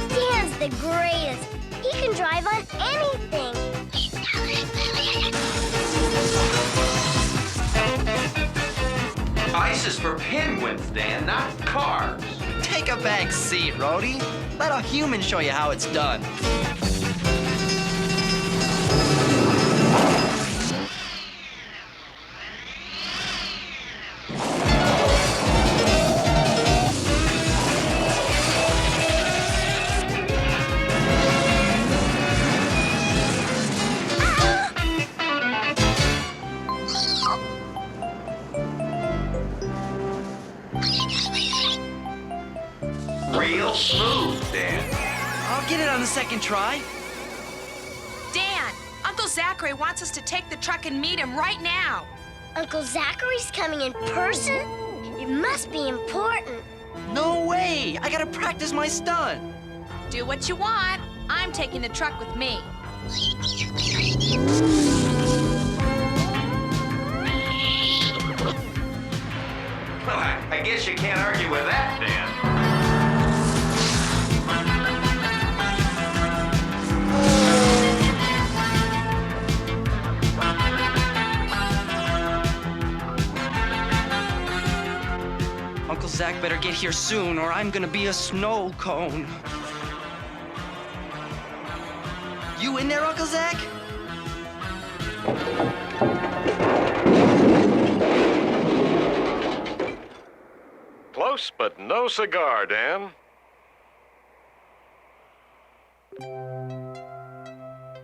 Dan's the greatest. He can drive on anything. Ice is for penguins, Dan, not cars. Take a back seat, Rhodey. Let a human show you how it's done. Real smooth, Dan. I'll get it on the second try. Dan, Uncle Zachary wants us to take the truck and meet him right now. Uncle Zachary's coming in person? It must be important. No way! I gotta practice my stunt. Do what you want. I'm taking the truck with me. Well, I guess you can't argue with that, Dan. Uncle Zach better get here soon, or I'm gonna be a snow cone. You in there, Uncle Zach? Close, but no cigar, Dan.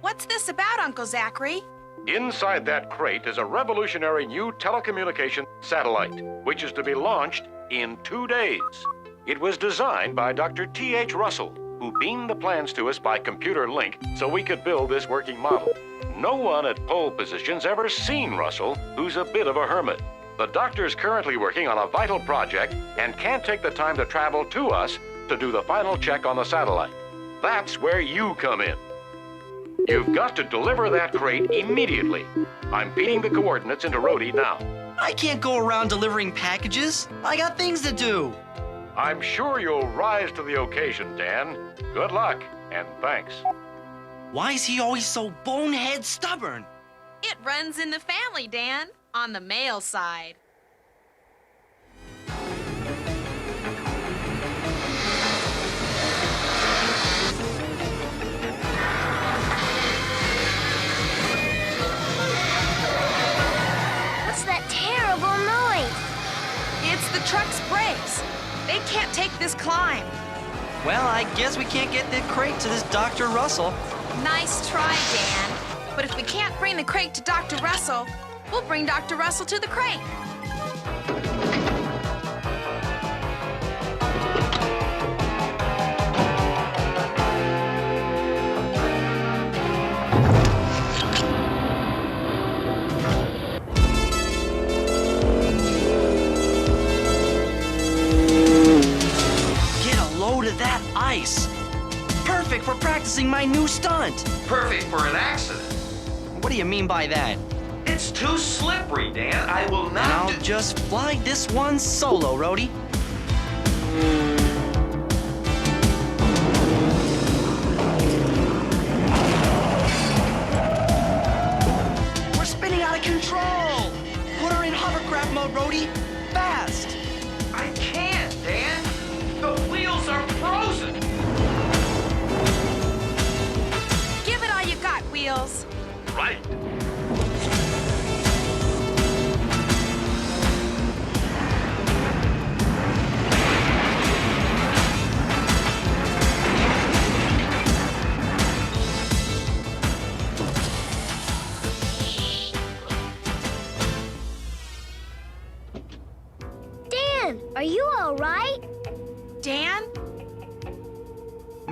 What's this about, Uncle Zachary? Inside that crate is a revolutionary new telecommunication satellite, which is to be launched in 2 days. It was designed by Dr. T.H. Russell, who beamed the plans to us by computer link so we could build this working model. No one at pole position's ever seen Russell, who's a bit of a hermit. The doctor's currently working on a vital project and can't take the time to travel to us to do the final check on the satellite. That's where you come in. You've got to deliver that crate immediately. I'm feeding the coordinates into Rhodey now. I can't go around delivering packages. I got things to do. I'm sure you'll rise to the occasion, Dan. Good luck, and thanks. Why is he always so bonehead stubborn? It runs in the family, Dan, on the male side. What's that terrible noise? It's the truck's brakes. They can't take this climb. Well, I guess we can't get the crate to this Dr. Russell. Nice try, Dan. But if we can't bring the crate to Dr. Russell, we'll bring Dr. Russell to the crate. Get a load of that ice. Perfect for practicing my new stunt. Perfect for an accident. What do you mean by that? It's too slippery, Dan. I will not. And I'll just fly this one solo, Rhodey. We're spinning out of control. Put her in hovercraft mode, Rhodey. Fast. I can't, Dan. The wheels are frozen. Give it all you got, Wheels. Right. Dan, are you all right? Dan?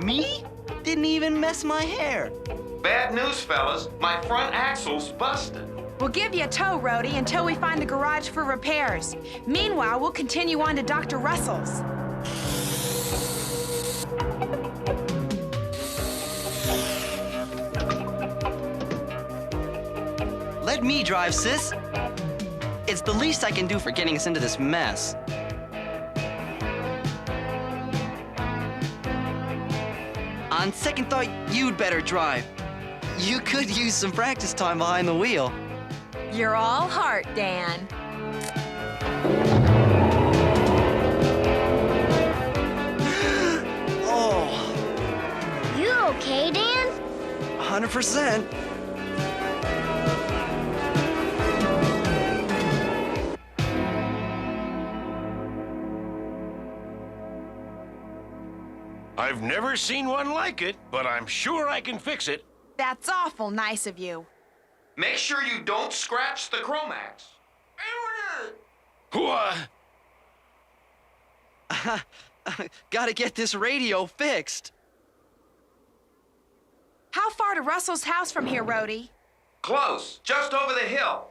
Me? Didn't even mess my hair. Bad news, fellas. My front axle's busted. We'll give you a tow, Rhodey, until we find the garage for repairs. Meanwhile, we'll continue on to Dr. Russell's. Let me drive, sis. It's the least I can do for getting us into this mess. On second thought, you'd better drive. You could use some practice time behind the wheel. You're all heart, Dan. Oh. You okay, Dan? 100%. I've never seen one like it, but I'm sure I can fix it. That's awful nice of you. Make sure you don't scratch the Chromax. Gotta get this radio fixed. How far to Russell's house from here, Rhodey? Close. Just over the hill.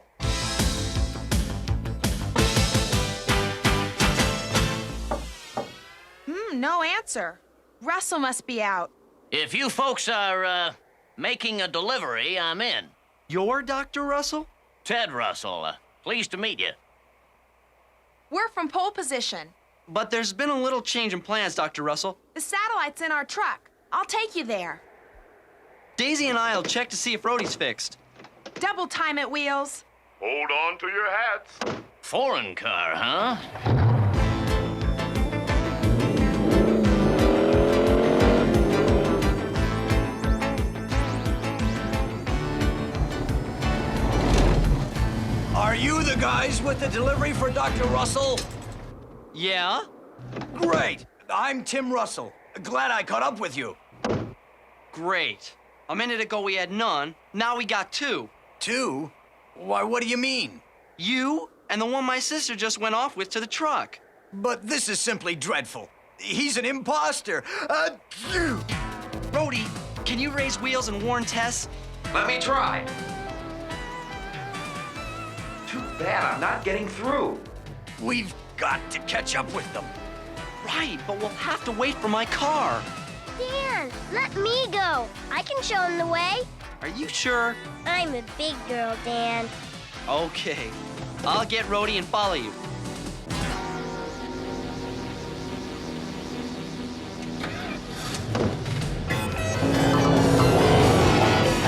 No answer. Russell must be out. If you folks are, making a delivery, I'm in. You're Dr. Russell? Ted Russell. Pleased to meet you. We're from pole position. But there's been a little change in plans, Dr. Russell. The satellite's in our truck. I'll take you there. Daisy and I'll check to see if Rhodey's fixed. Double time it, Wheels. Hold on to your hats. Foreign car, huh? Are you the guys with the delivery for Dr. Russell? Yeah? Great. I'm Tim Russell. Glad I caught up with you. Great. A minute ago we had none. Now we got two. Two? Why, what do you mean? You and the one my sister just went off with to the truck. But this is simply dreadful. He's an imposter. Rhodey, can you raise Wheels and warn Tess? Let me try. Too bad I'm not getting through. We've got to catch up with them. Right, but we'll have to wait for my car. Dan, let me go. I can show him the way. Are you sure? I'm a big girl, Dan. Okay. I'll get Rhodey and follow you.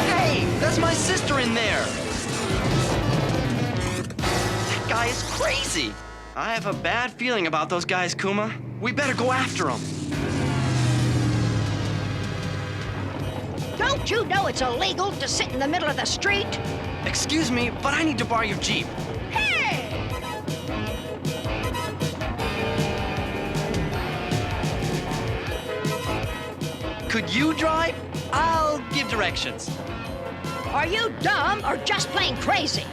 Hey, that's my sister in there. That guy is crazy. I have a bad feeling about those guys, Kuma. We better go after them. Don't you know it's illegal to sit in the middle of the street? Excuse me, but I need to borrow your Jeep. Hey! Could you drive? I'll give directions. Are you dumb or just plain crazy?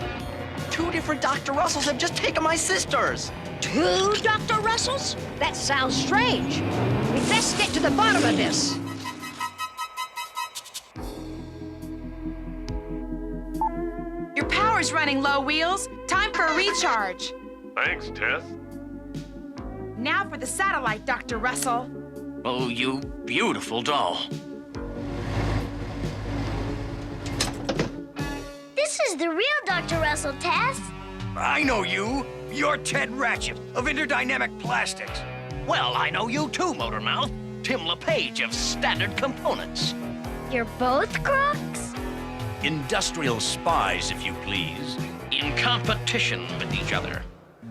2 different Dr. Russells have just taken my sisters. 2 Dr. Russells? That sounds strange. We'd best get to the bottom of this. Your power's running low, Wheels. Time for a recharge. Thanks, Tess. Now for the satellite, Dr. Russell. Oh, you beautiful doll. This is the real Dr. Russell, Tess. I know you. You're Ted Ratchet of Interdynamic Plastics. Well, I know you too, Motormouth. Tim LePage of Standard Components. You're both crooks? Industrial spies, if you please. In competition with each other.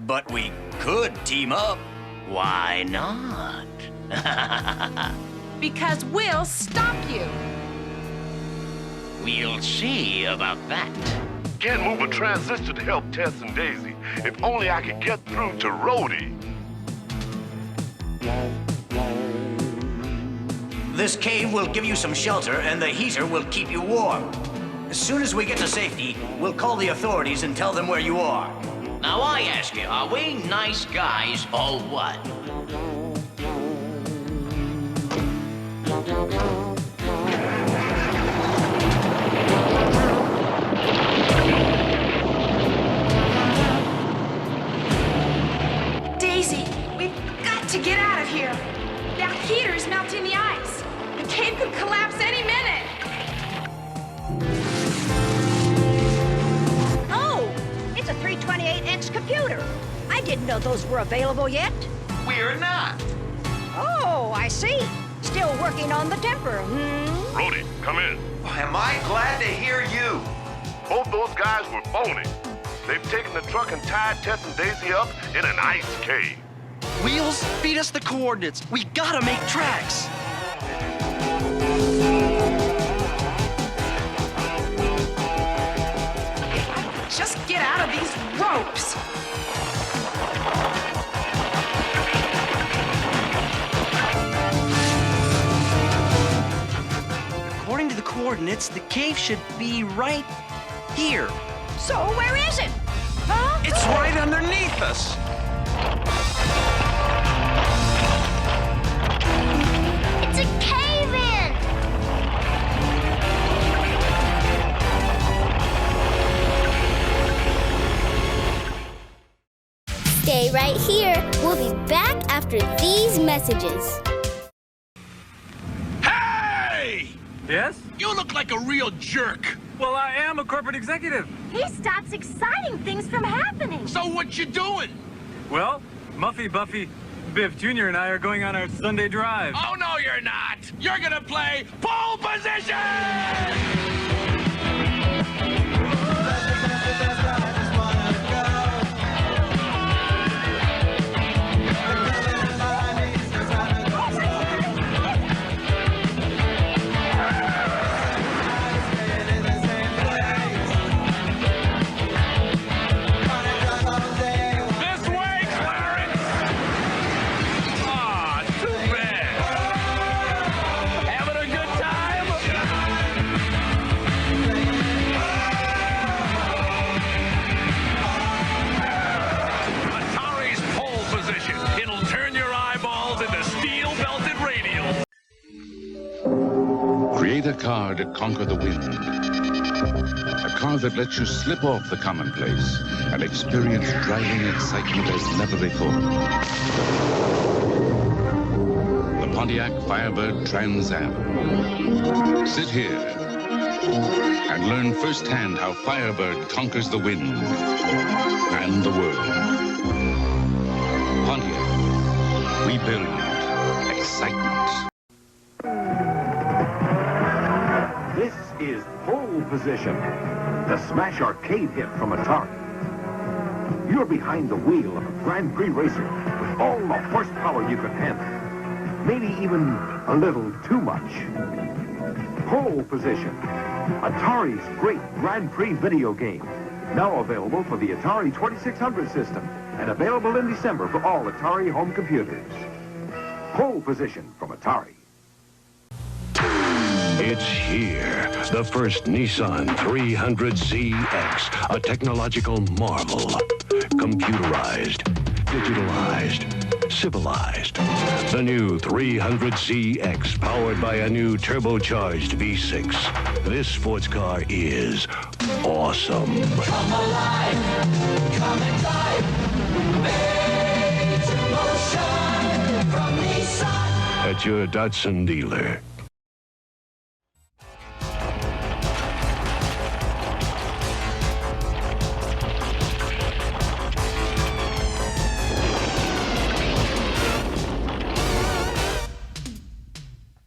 But we could team up. Why not? Because we'll stop you. We'll see about that. Can't move a transistor to help Tess and Daisy. If only I could get through to Rhodey. This cave will give you some shelter, and the heater will keep you warm. As soon as we get to safety, we'll call the authorities and tell them where you are. Now I ask you, are we nice guys or what? Daisy, we've got to get out of here. That heater's melting the ice. The cave could collapse any minute. Oh, it's a 328X computer. I didn't know those were available yet. We're not. Oh, I see. Still working on the temper, Rhodey, come in. Am I glad to hear you? Both those guys were phony. They've taken the truck and tied Tess and Daisy up in an ice cave. Wheels, feed us the coordinates. We gotta make tracks. Just get out of these ropes. According to the coordinates, the cave should be right here. So where is it? Huh? It's right underneath us. It's a cave-in! Stay right here. We'll be back after these messages. Hey! Yes? You look like a real jerk. Well, I am a corporate executive. He stops exciting things from happening. So what you doing? Well, Muffy, Buffy, Biff Jr. and I are going on our Sunday drive. Oh, no, you're not. You're gonna play pole position! Create a car to conquer the wind. A car that lets you slip off the commonplace and experience driving excitement as never before. The Pontiac Firebird Trans Am. Sit here and learn firsthand how Firebird conquers the wind and the world. Pontiac, we build excitement. This is Pole Position, the smash arcade hit from Atari. You're behind the wheel of a Grand Prix racer with all the horsepower you can handle. Maybe even a little too much. Pole Position, Atari's great Grand Prix video game. Now available for the Atari 2600 system and available in December for all Atari home computers. Pole Position from Atari. It's here, the first Nissan 300ZX, a technological marvel. Computerized, digitalized, civilized. The new 300ZX, powered by a new turbocharged V6. This sports car is awesome. Come alive, come and drive. Made to motion from Nissan. At your Datsun dealer.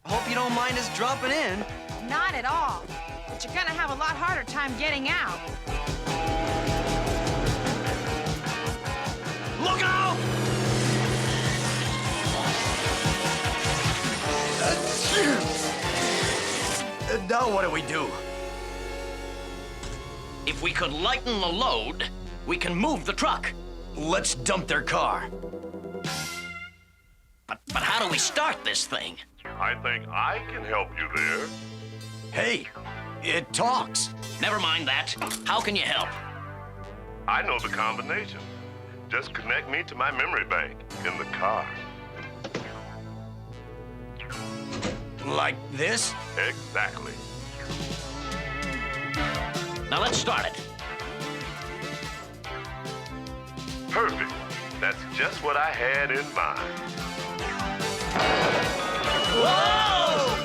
Hope you don't mind us dropping in. Not at all. But you're gonna have a lot harder time getting out. Look out! Now what do we do? If we could lighten the load, we can move the truck. Let's dump their car. But how do we start this thing? I think I can help you there. Hey, it talks. Never mind that. How can you help? I know the combination. Just connect me to my memory bank in the car. Like this? Exactly. Now let's start it. Perfect. That's just what I had in mind. Whoa!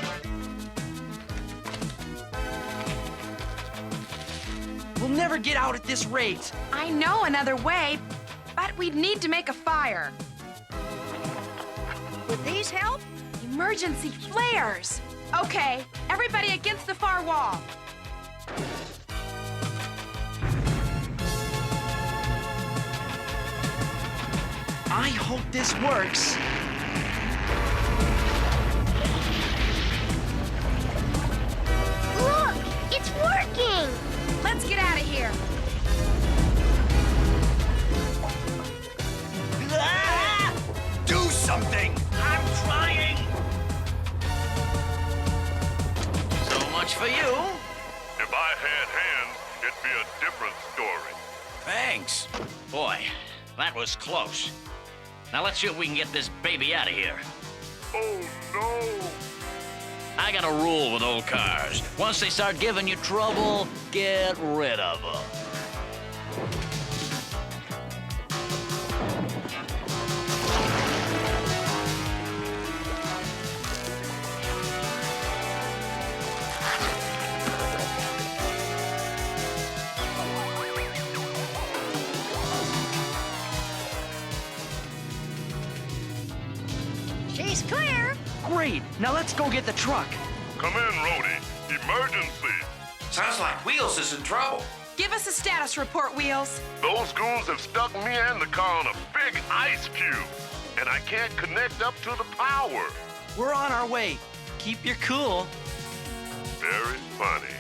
We'll never get out at this rate. I know another way, but we'd need to make a fire. Would these help? Emergency flares. Okay, everybody against the far wall. I hope this works. Look, it's working. Let's get out of here. Ah! Do something! I'm trying. So much for you. If I had hands, it'd be a different story. Thanks. Boy, that was close. Now let's see if we can get this baby out of here. Oh, no. I got a rule with old cars. Once they start giving you trouble, get rid of them. She's clear. Great. Now let's go get the truck. Come in, Rhodey. Emergency. Sounds like Wheels is in trouble. Give us a status report, Wheels. Those goons have stuck me and the car on a big ice cube, and I can't connect up to the power. We're on our way. Keep your cool. Very funny.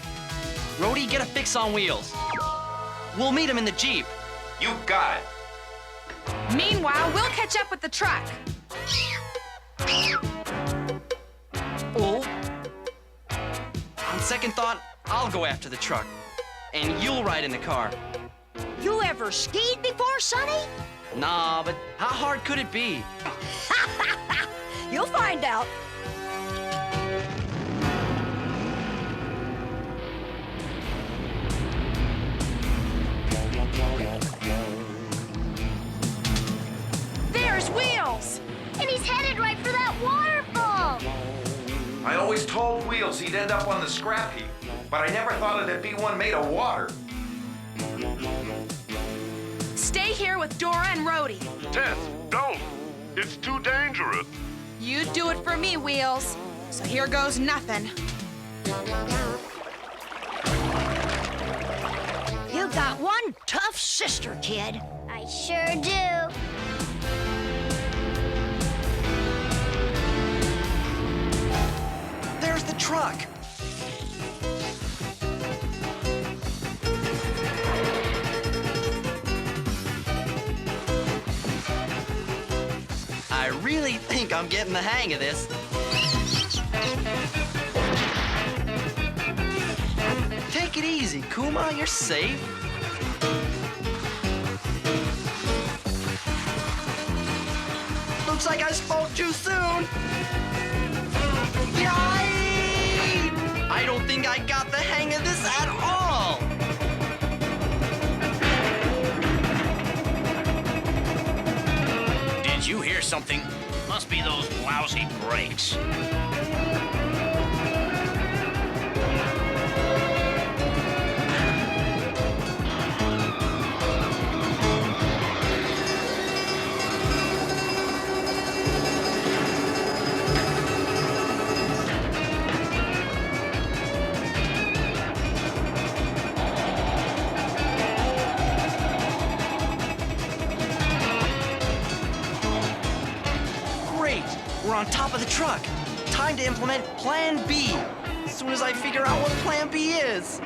Rhodey, get a fix on Wheels. We'll meet him in the Jeep. You got it. Meanwhile, we'll catch up with the truck. Oh. On second thought, I'll go after the truck. And you'll ride in the car. You ever skied before, Sonny? Nah, but how hard could it be? You'll find out. There's Wheels! And he's headed right for that waterfall. I always told Wheels he'd end up on the scrap heap, but I never thought it'd be one made of water. Stay here with Dora and Rhodey. Tess, don't. It's too dangerous. You do it for me, Wheels. So here goes nothing. You got one tough sister, kid. I sure do. There's the truck. I really think I'm getting the hang of this. Take it easy, Kuma. You're safe. Looks like I spoke too soon. Yay! I don't think I got the hang of this at all. Did you hear something? Must be those lousy brakes. We're on top of the truck. Time to implement Plan B. As soon as I figure out what Plan B is.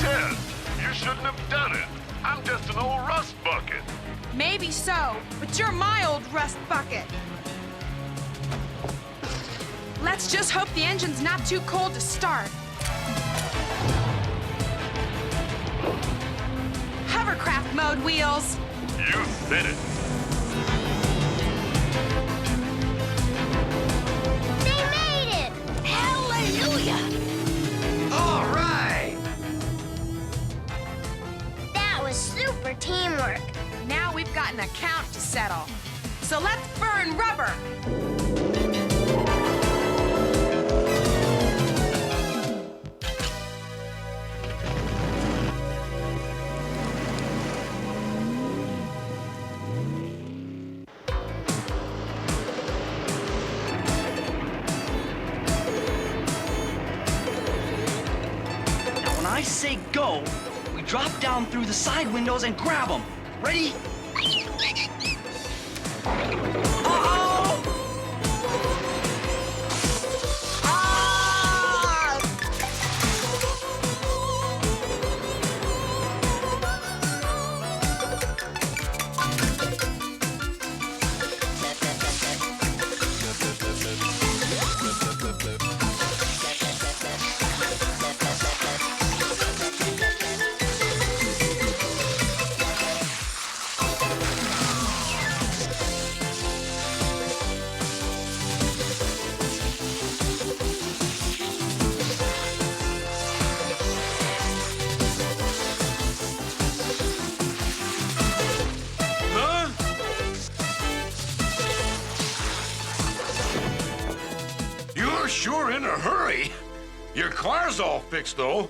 Ted, you shouldn't have done it. I'm just an old rust bucket. Maybe so, but you're my old rust bucket. Let's just hope the engine's not too cold to start. Hovercraft mode, Wheels. You said it. They made it! Hallelujah! All right! That was super teamwork. Now we've got an account to settle. So let's burn rubber. When I say go, we drop down through the side windows and grab them. Ready? Uh-oh! Ah! You're sure in a hurry. Your car's all fixed, though.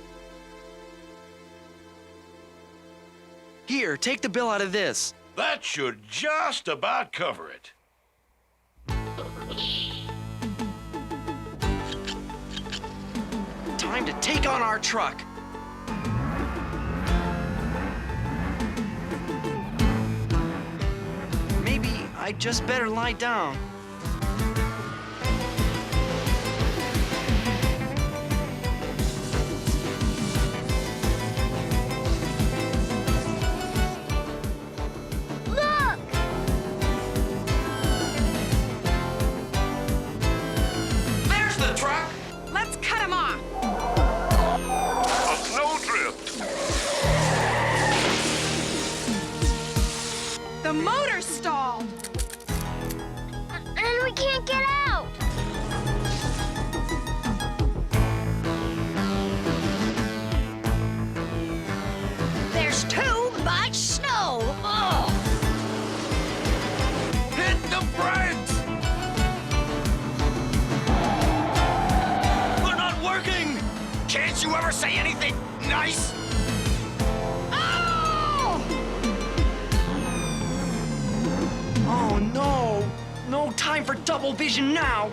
Here, take the bill out of this. That should just about cover it. Time to take on our truck. Maybe I just better lie down. Look! There's the truck! Let's cut him off. A snowdrift. The motor stalled. And we can't get out! There's too much snow. Oh. Hit the brakes! They're not working! Can't you ever say anything nice? Oh no! No time for double vision now!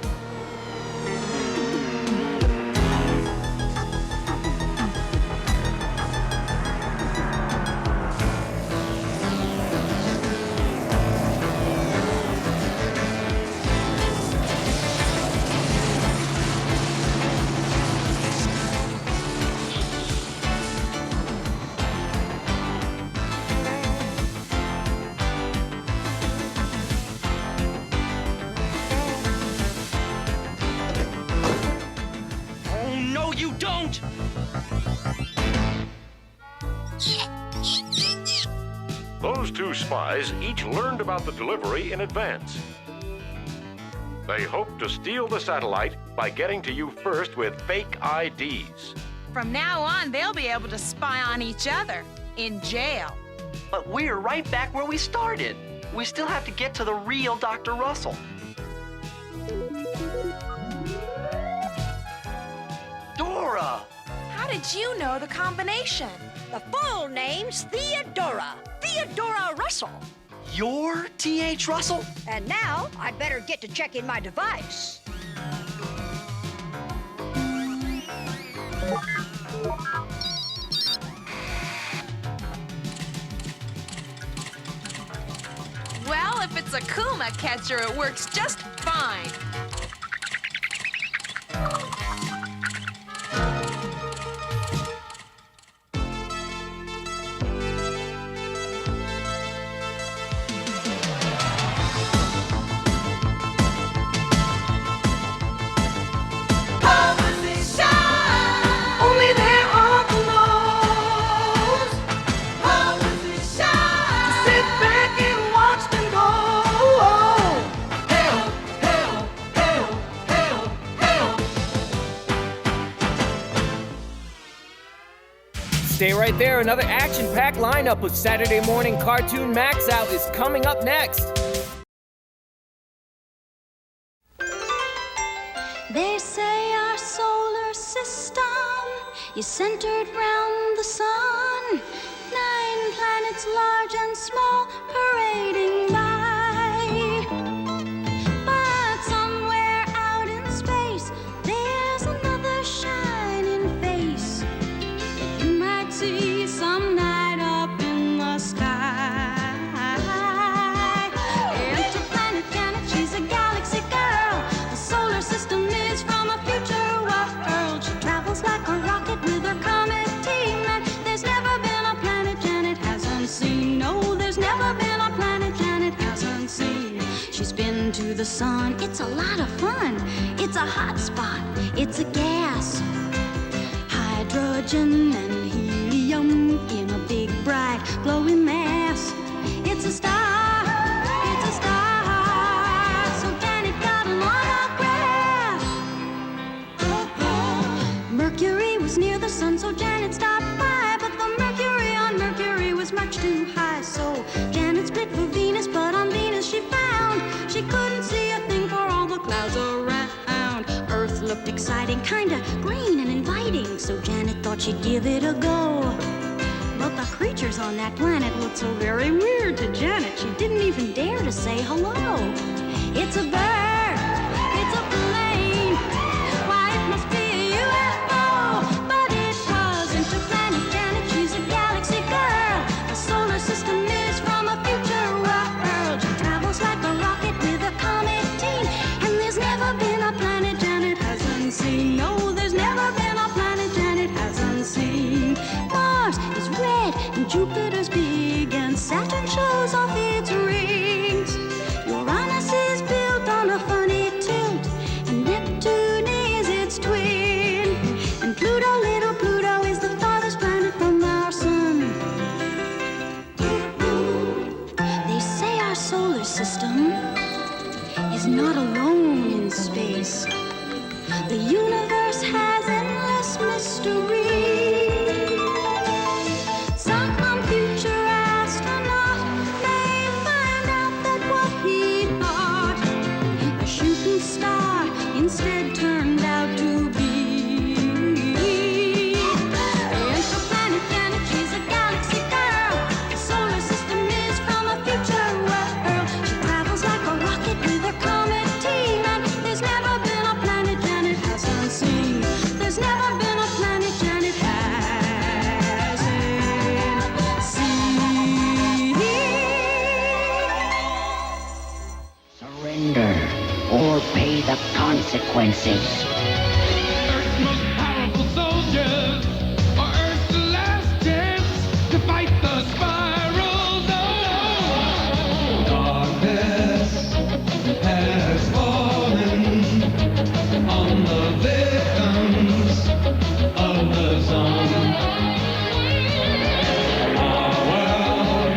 two spies each learned about the delivery in advance. They hoped to steal the satellite by getting to you first with fake IDs. From now on, they'll be able to spy on each other in jail. But we're right back where we started. We still have to get to the real Dr. Russell. Dora! How did you know the combination? The full name's Theodora Russell. You're T.H. Russell? And now, I'd better get to checking my device. Well, if it's a Kuma catcher, it works just fine. Stay right there. Another action-packed lineup of Saturday Morning Cartoon MAXOUT is coming up next. They say our solar system is centered round the sun. 9 planets large and small parading by. But somewhere out in space, there's another shining face that you might see some night up in the sky. Interplanet Janet, she's a galaxy girl. The solar system is from a future world. She travels like a rocket with her comet team, and there's never been a planet Janet hasn't seen. No, there's never been a planet Janet hasn't seen. She's been to the sun. It's a lot of fun. It's a hot spot. It's a gas. Hydrogen and helium in a big, bright, glowing mass. It's a star. It's a star. So Janet got an autograph. Mercury was near the sun, so Janet stopped by. But the mercury on Mercury was much too high. So Janet split for Venus, but on Venus she found she couldn't see a thing for all the clouds around. Earth looked exciting, kinda green and inviting, so Janet thought she'd give it a go. But the creatures on that planet looked so very weird to Janet, she didn't even dare to say hello. It's a bird, it's a plane, why it must be a UFO. But it was Interplanet Janet, she's a galaxy girl. The solar system is from a future world. She travels like a rocket with a comet team, and there's never been a planet Janet hasn't seen. No, there's never been a planet Janet hasn't seen. Mars is red and Jupiter's big, and Saturn shows off its rings. Uranus is built on a funny tilt, and Neptune is its twin. And Pluto, little Pluto, is the farthest planet from our sun. They say our solar system is not alone in space. The universe has endless mystery. Some future astronaut may find out that what he thought a shooting star instead turned out to be. Interplanet Janet, she's a galaxy girl. The solar system is from a future world. She travels like a rocket with her comet team, and there's never been a planet Janet hasn't seen. There's never been a planet Janet hasn't seen. Surrender or pay the consequences. Earth's most powerful soldiers are Earth's last chance to fight the spirals. Oh, darkness has fallen on the victims of the sun. Our world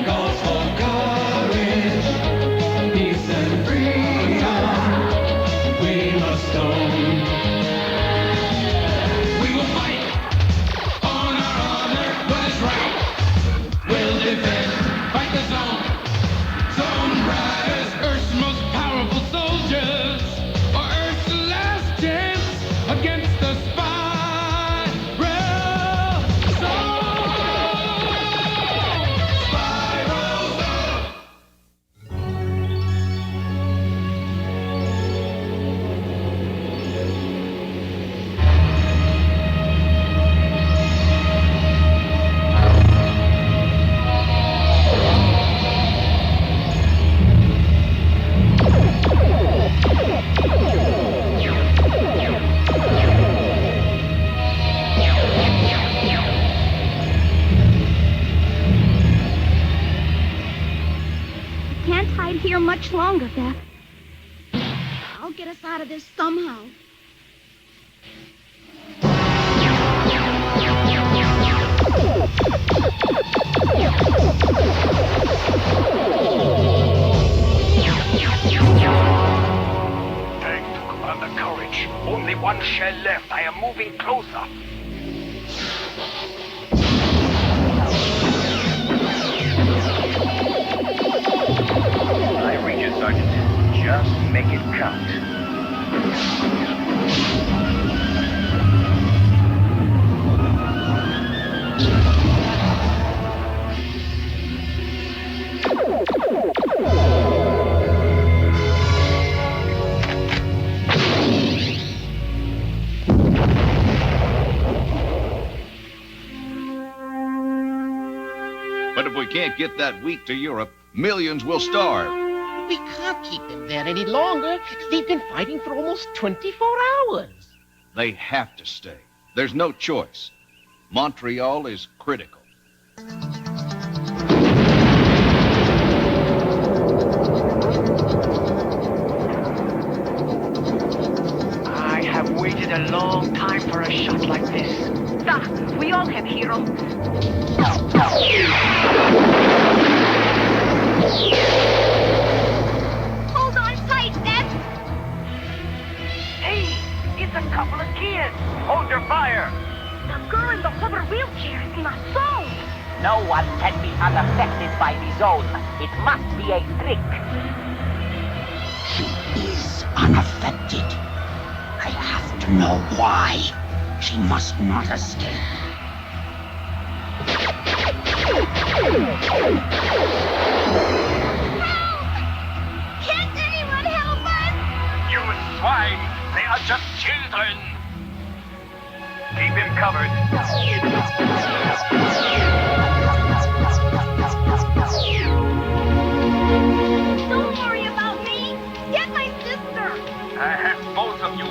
calls much longer, Beth. I'll get us out of this somehow. Thank to Commander Courage. Only one shell left. I am moving closer. I read you, Sergeant. Just make it count. But if we can't get that wheat to Europe, millions will starve. We can't keep them there any longer. They've been fighting for almost 24 hours. They have to stay. There's no choice. Montreal is critical. I have waited a long time for a shot like this. We all have heroes. Hold on tight, Beth. Hey, it's a couple of kids. Hold your fire. The girl in the hover wheelchair is in a zone. No one can be unaffected by the zone. It must be a trick. She is unaffected. I have to know why. She must not escape. Can't anyone help us? You swine! They are just children! Keep him covered. Don't worry about me. Get my sister. I have both of you.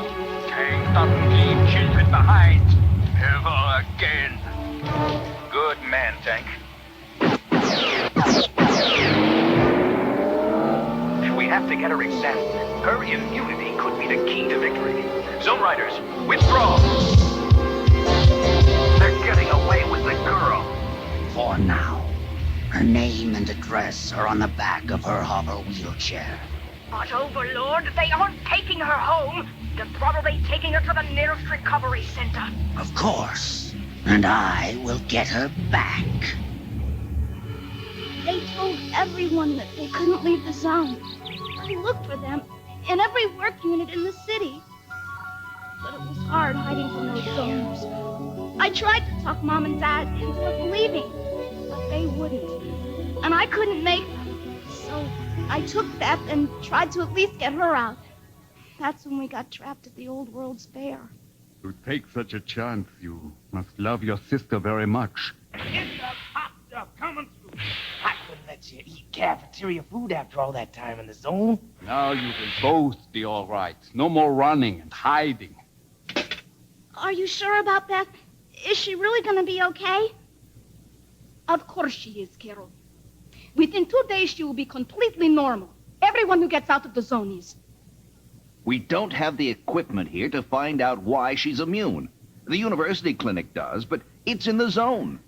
Tank doesn't leave children behind. Ever again. Good man, Tank. We have to get her examined. Her immunity could be the key to victory. Zone Riders, withdraw! They're getting away with the girl. For now. Her name and address are on the back of her hover wheelchair. But Overlord, they aren't taking her home. They're probably taking her to the nearest recovery center. Of course. And I will get her back. They told everyone that they couldn't leave the zone. I looked for them in every work unit in the city. But it was hard hiding from those zones. I tried to talk Mom and Dad into leaving, but they wouldn't. And I couldn't make them. So I took Beth and tried to at least get her out. That's when we got trapped at the Old World's Fair. To take such a chance, you must love your sister very much. It's the hot stuff coming through. I couldn't let you eat cafeteria food after all that time in the zone. Now you will both be all right. No more running and hiding. Are you sure about Beth? Is she really going to be okay? Of course she is, Carol. Within 2 days, she will be completely normal. Everyone who gets out of the zone is. We don't have the equipment here to find out why she's immune. The university clinic does, but it's in the zone.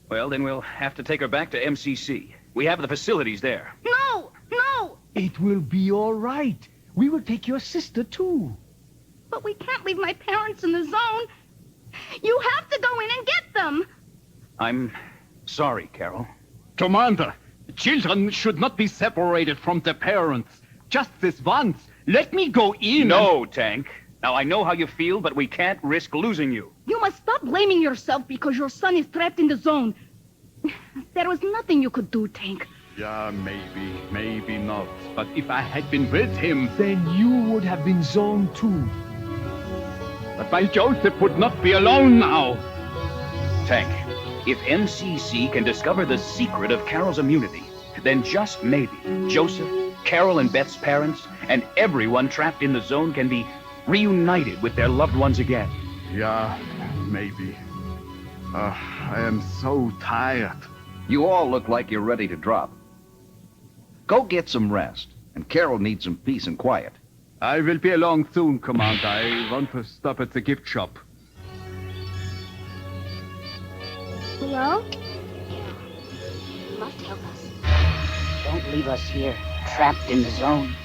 Well, then we'll have to take her back to MCC. We have the facilities there. No! No! It will be all right. We will take your sister, too. But we can't leave my parents in the zone. You have to go in and get them. I'm sorry, Carol. Commander, children should not be separated from their parents. Just this once. Let me go in. No, Tank. Now, I know how you feel, but we can't risk losing you. You must stop blaming yourself because your son is trapped in the zone. There was nothing you could do, Tank. Yeah, maybe not. But if I had been with him... Then you would have been zoned too. But my Joseph would not be alone now. Tank, if MCC can discover the secret of Carol's immunity, then just maybe Joseph, Carol and Beth's parents, and everyone trapped in the zone can be reunited with their loved ones again. Yeah, maybe. I am so tired. You all look like you're ready to drop. Go get some rest, and Carol needs some peace and quiet. I will be along soon, Commander. I want to stop at the gift shop. Hello? You must help us. Don't leave us here, trapped in the zone.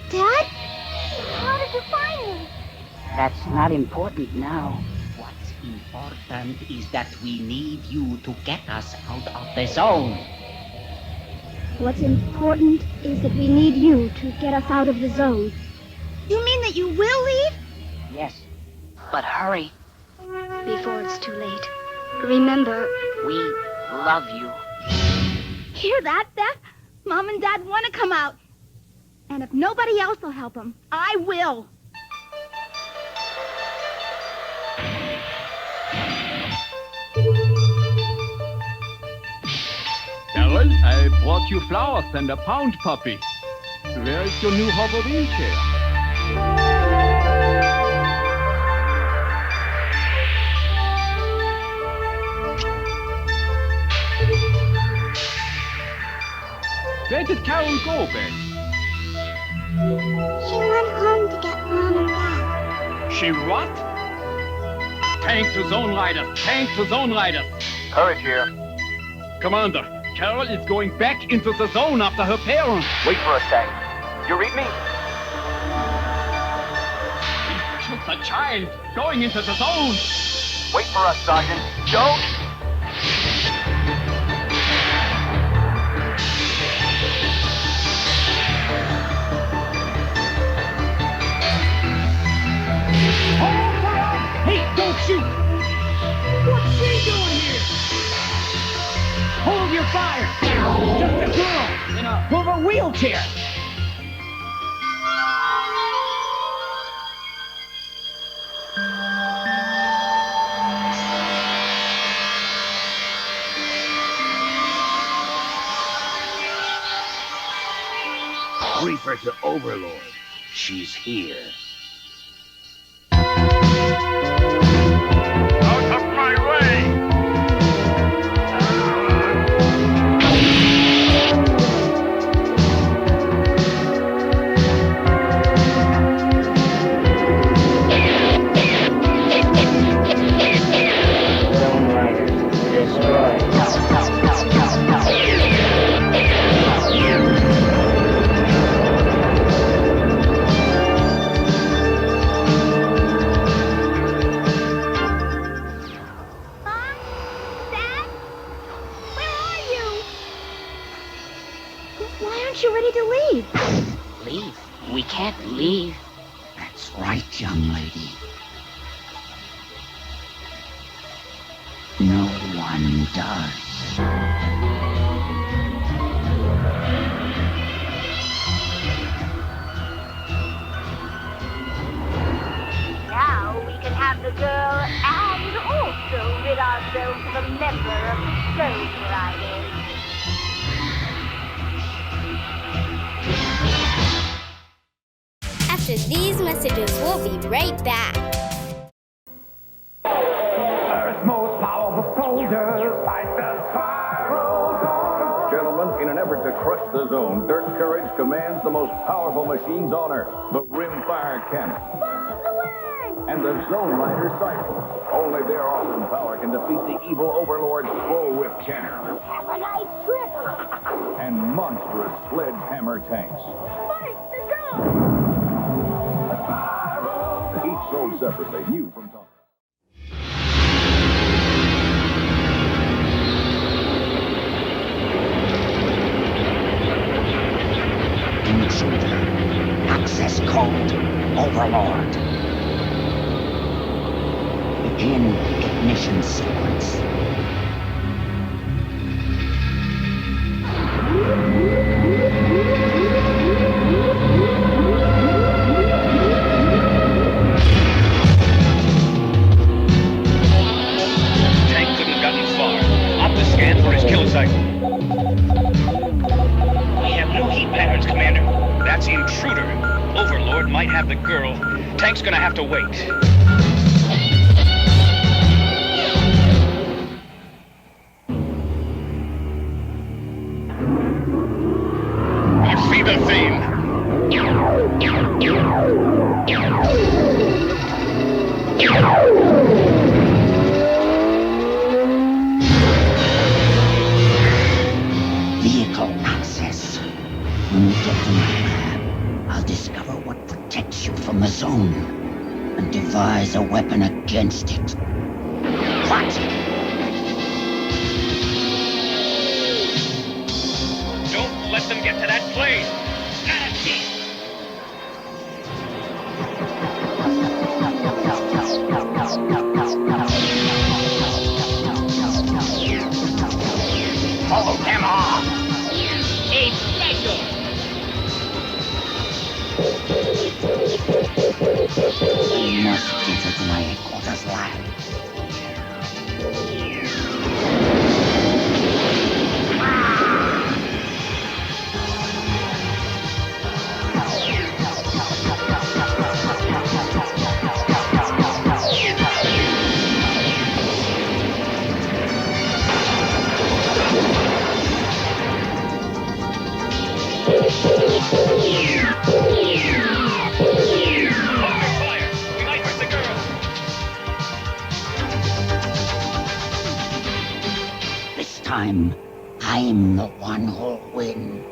Dad? How did you find me? That's not important now. What's important is that we need you to get us out of the zone. What's important is that we need you to get us out of the zone. You mean that you will leave? Yes, but hurry. Before it's too late. Remember... We love you. Hear that, Beth? Mom and Dad want to come out. And if nobody else will help them, I will. Carol, I brought you flowers and a pound puppy. Where is your new hovering chair? Where did Carol go, Beth? She went home to get Mom and Dad. She what? Tank to Zone Riders! Tank to Zone Riders! Courage here. Commander, Carol is going back into the zone after her parents. Wait for us, Tank. You read me? She's just a child going into the zone. Wait for us, Sergeant. Don't! Hey, don't shoot! What's she doing here? Hold your fire! Just a girl in a wheelchair! Brief her to Overlord. She's here. Out of my way! Zone Riders destroyed. Why aren't you ready to leave? Leave? We can't leave. That's right, young lady. No one does. Now we can have the girl and also rid ourselves of a member of the Zone Riders. After these messages, we'll be right back. Earth's most powerful soldiers fight the spiral. Gentlemen, in an effort to crush the zone, Dirt Courage commands the most powerful machines on Earth, the Rimfire Cannon. And the Zone Rider Cycle. Only their awesome power can defeat the evil Overlord's Bullwhip Cannon. Have a nice trip. And monstrous sledgehammer tanks. Fight the zone. Each sold separately, new from Tom. Intruder. Access code. Overlord. Begin ignition sequence. Tank couldn't have gotten far. Optus scan for his kill cycle. We have no heat patterns, Commander. That's the intruder. Overlord might have the girl. Tank's gonna have to wait. the same. Vehicle access. When we get to my lab, I'll discover what protects you from the zone and devise a weapon against it. What? Don't let them get to that plane. Follow them off! Hey, special! We must get her to my headquarters lab. This time, I'm the one who'll win.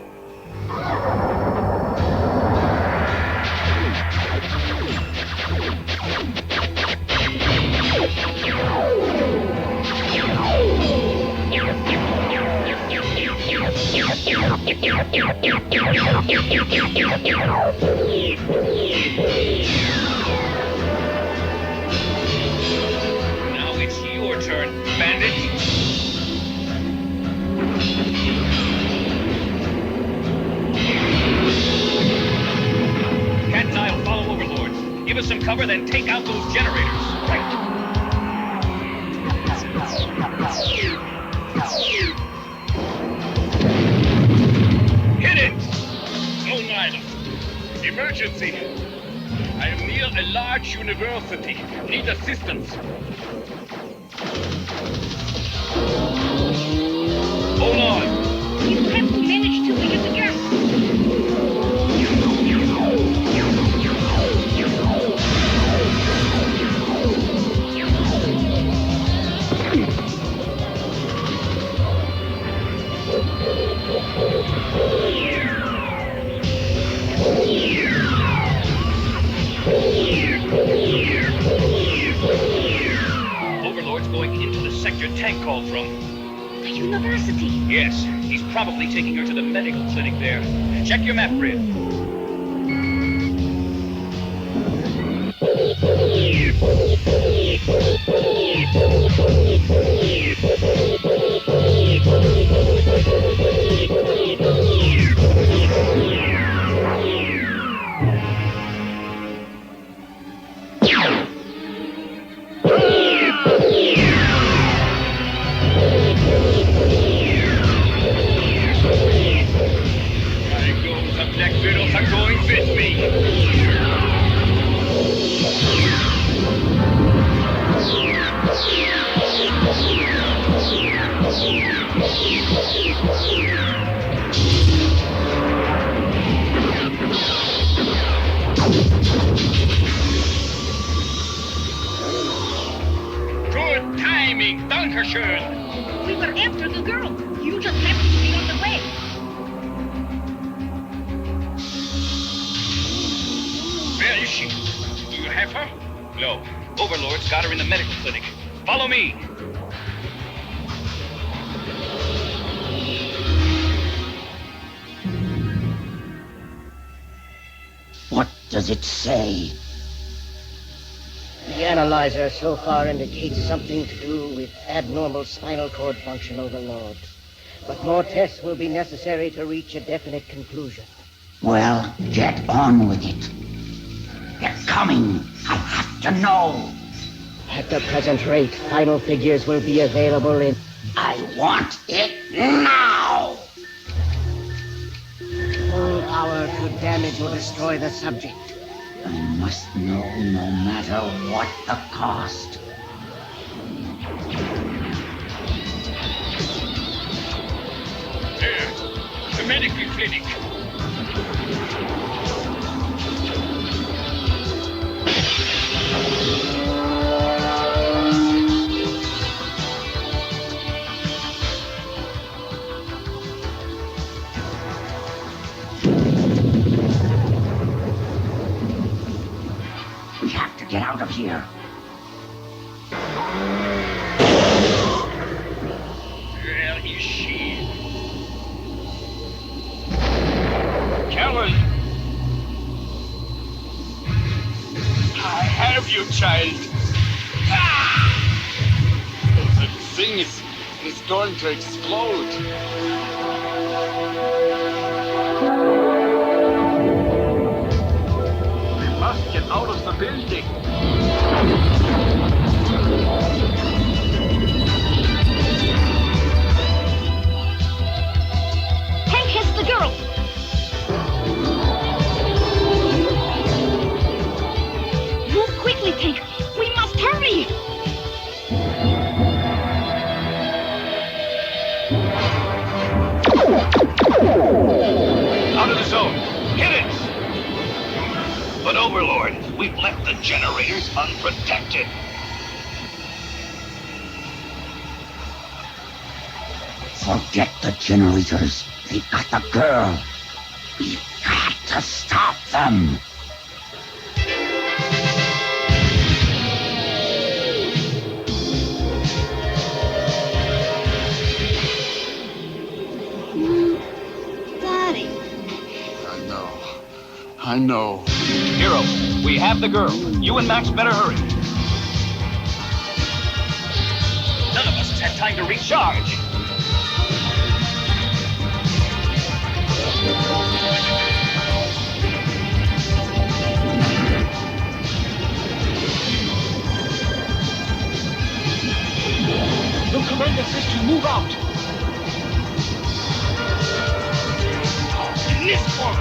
Now it's your turn, bandit. Cat and I'll follow Overlord. Give us some cover, then take out those generators. Hit it! No, neither. Emergency! I am near a large university. Need assistance. Hold on. You have to manage to use the gas. Overlord's going into the sector tank called from. The university. Yes, he's probably taking her to the medical clinic there. Check your map grid. Good timing, Dankeschön. We were after the girl. You just happened to be on the way. Where is she? Do you have her? No. Overlord's got her in the medical clinic. Follow me. What does it say? The analyzer so far indicates something to do with abnormal spinal cord function, Overlord. But more tests will be necessary to reach a definite conclusion. Well, get on with it. They're coming. I have to know. At the present rate, final figures will be available in... I want it now! Full power to damage or destroy the subject. I must know no matter what the cost. There. The medical clinic. get out of here. Where is she? Carol! I have you, child. Ah! The thing is going to explode. We must get out of the building. Hank has the girl. Move quickly, Tank. We must hurry. Out of the zone. Hit it! But Overlord, we've left the generators unprotected. Forget the generators. They've got the girl. We've got to stop them. Daddy. I know. Hero, we have the girl. You and Max better hurry. None of us has had time to recharge. The commander says to move out. In this one.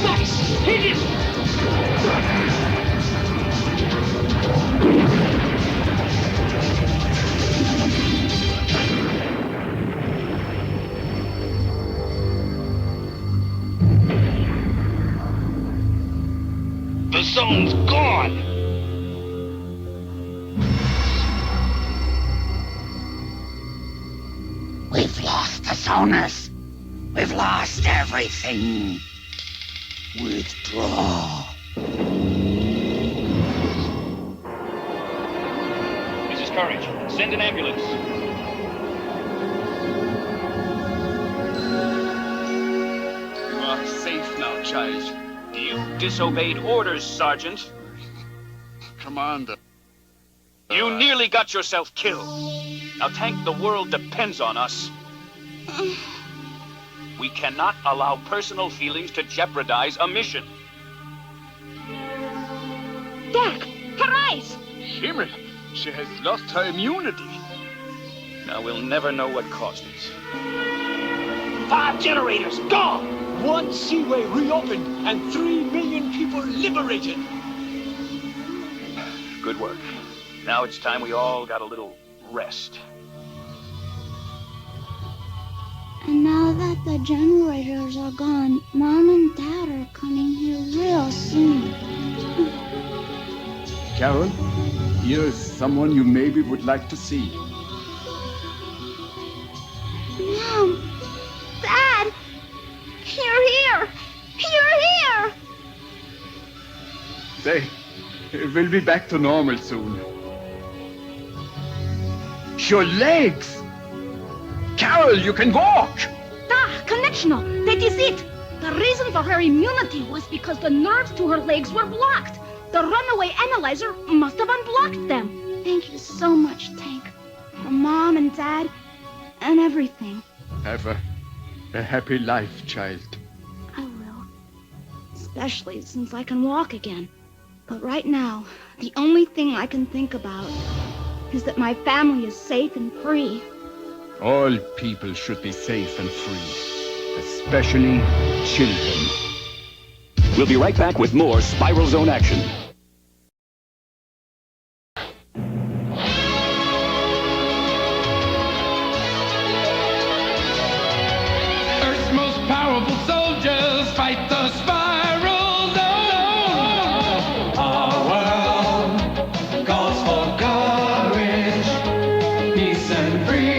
Max, hit him! The zone's gone. We've lost the zoners. We've lost everything. Withdraw. Mrs. Courage, send an ambulance. You are safe now, child. You disobeyed orders, Sergeant. Commander. You nearly got yourself killed. Now, Tank, the world depends on us. We cannot allow personal feelings to jeopardize a mission. Doc, her eyes! Himmel, she has lost her immunity. Now, we'll never know what caused it. 5 generators, gone! 1 seaway reopened and 3 million people liberated. Good work. Now it's time we all got a little rest. And now that the generators are gone, Mom and Dad are coming here real soon. Carol, here is someone you maybe would like to see. Mom! Dad! You're here! You're here! We'll be back to normal soon. Your legs! Carol, you can walk! Connectional! That is it! The reason for her immunity was because the nerves to her legs were blocked. The runaway analyzer must have unblocked them. Thank you so much, Tank. For Mom and Dad and everything. Have a happy life, child. I will. Especially since I can walk again. But right now, the only thing I can think about is that my family is safe and free. All people should be safe and free, especially children. We'll be right back with more Spiral Zone action. Earth's most powerful soldiers fight the Spiral Zone. Our world calls for courage, peace and freedom.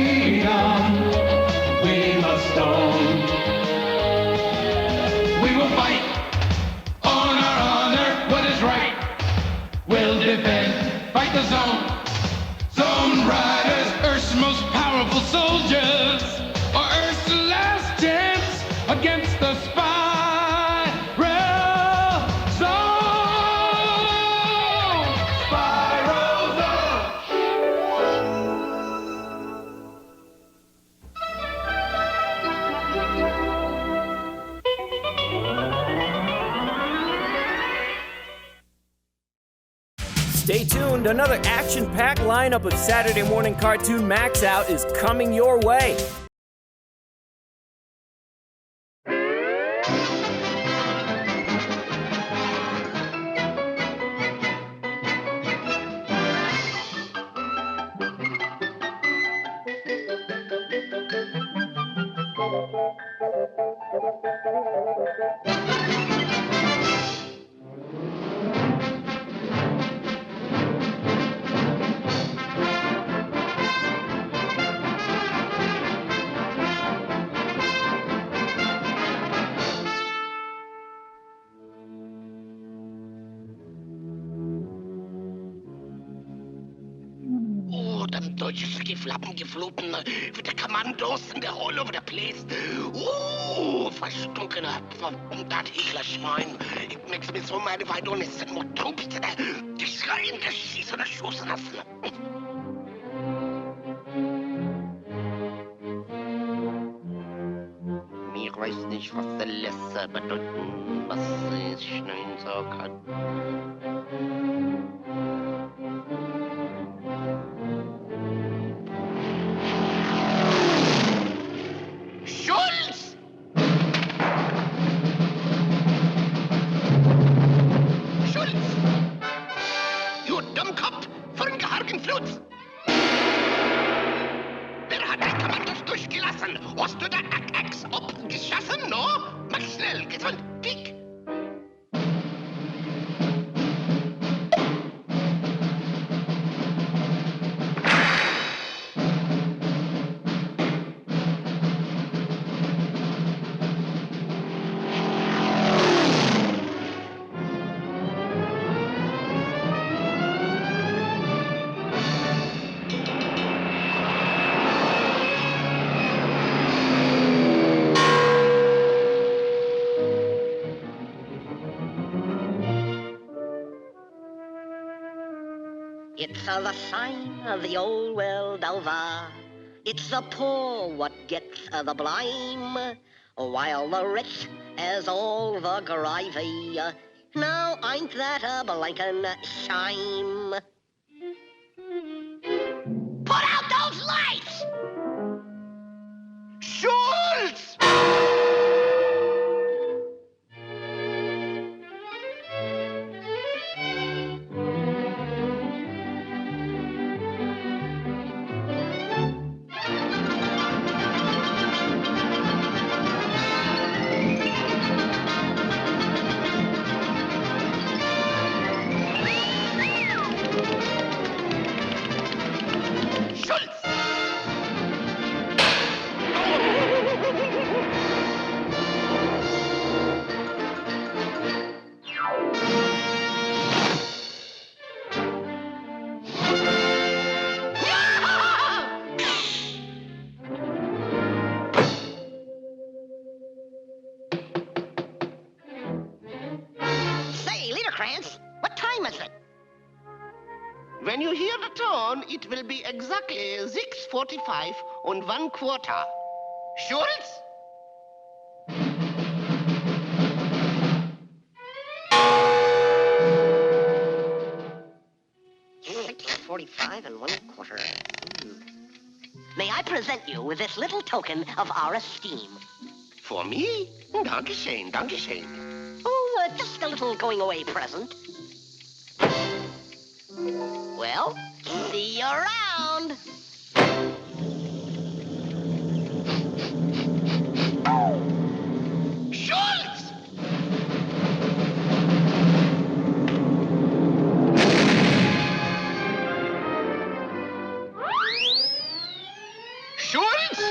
fight the zone. Zone riders, Earth's most powerful soldiers, or Earth's last chance against the spiral zone. Spiral zone. Stay tuned, another action-packed lineup of Saturday Morning Cartoon MAXOUT is coming your way. Oh, them Deutsches geflappen, geflogen, with the commandos and they're all over the place. Oh, verstunken, that Hitler-Schwein. It makes me so mad if I don't listen more troops to the schreien, geschießen oder schossen lassen. Ich weiß nicht, was der Lässe bedeuten, was ich schnell so kann. Schulz! Schulz! Du Dummkopf, von geharken Flutz! Wer hat dein Kommandos durchgelassen? Hast du da Ack-Acks abgeschossen, no? Mach schnell, gesund, dick! It's the sign of the old world over. It's the poor what gets the blame, while the rich has all the gravy. Now ain't that a blinkin' shame? Put out those lights! Schultz! What time is it? When you hear the tone, it will be exactly 6:45 and 1/4. Schultz? $6:45 and 1/4. May I present you with this little token of our esteem? For me? Dankeschön, dankeschön. Oh, just a little going-away present. Well, see you around. Schultz! Schultz!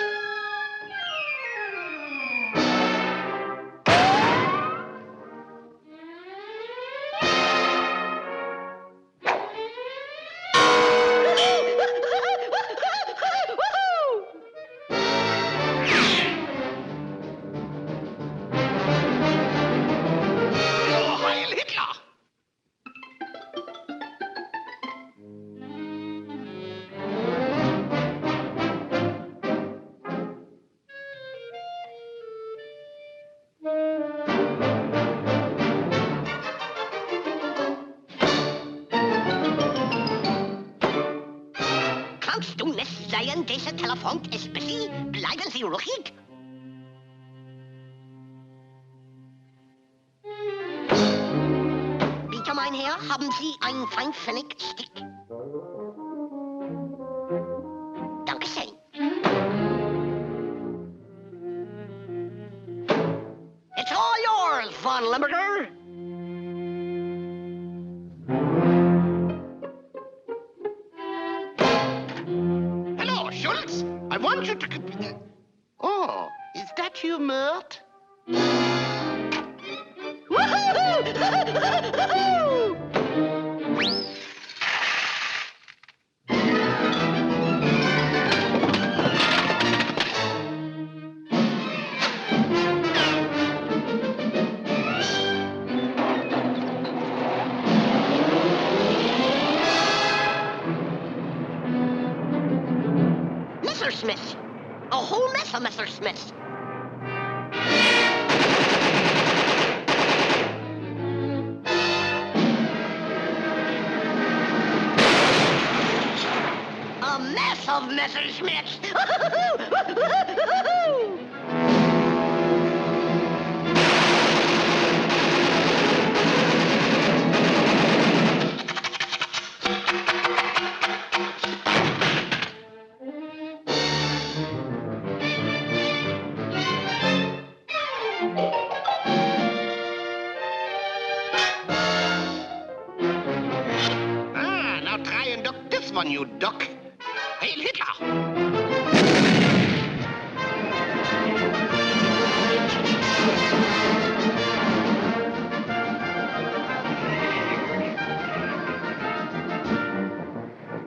wenn diese Telefon ist busy, bleiben Sie ruhig. Bitte, mein Herr, haben Sie ein 5-Pfennig-Stick? Dankeschön. It's all yours, Von Limburger. Hello, Schultz. I want you to... Oh, is that you, Mert? Messerschmitt. A whole mess of Messerschmitt. A mess of Messerschmitt. Now try and duck this one, you duck. Hail Hitler!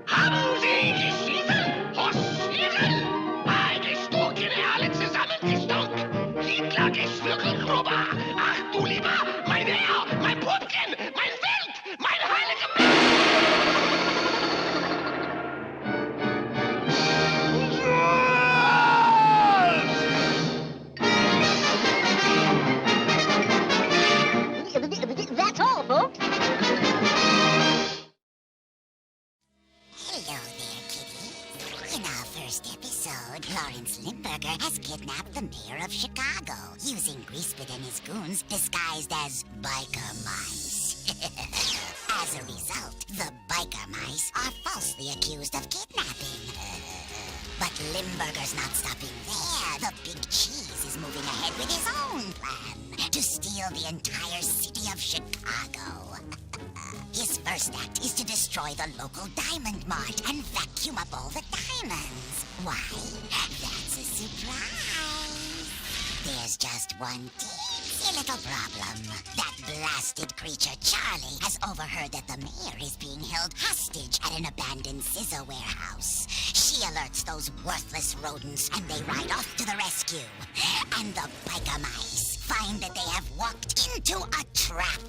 Haben Sie geschieden? Hossieren! Eigentlich Stückchen alle zusammengestunken. Hitler geschwürgelt rüber. Ach du lieber, mein Herr, mein Pumpkin, mein Wild, mein heiliger That's all, folks. Hello there, kitty. In our first episode, Lawrence Limburger has kidnapped the mayor of Chicago, using Greasebit and his goons disguised as biker mice. As a result, the biker mice are falsely accused of kidnapping. But Limburger's not stopping there. The big cheese is moving ahead with his own plan to steal the entire city of Chicago. His first act is to destroy the local diamond mart and vacuum up all the diamonds. Why? That's a surprise. There's just one teensy little problem. That blasted creature Charlie has overheard that the mayor is being held hostage at an abandoned scissor warehouse. She alerts those worthless rodents and they ride off to the rescue. And the biker mice find that they have walked into a trap.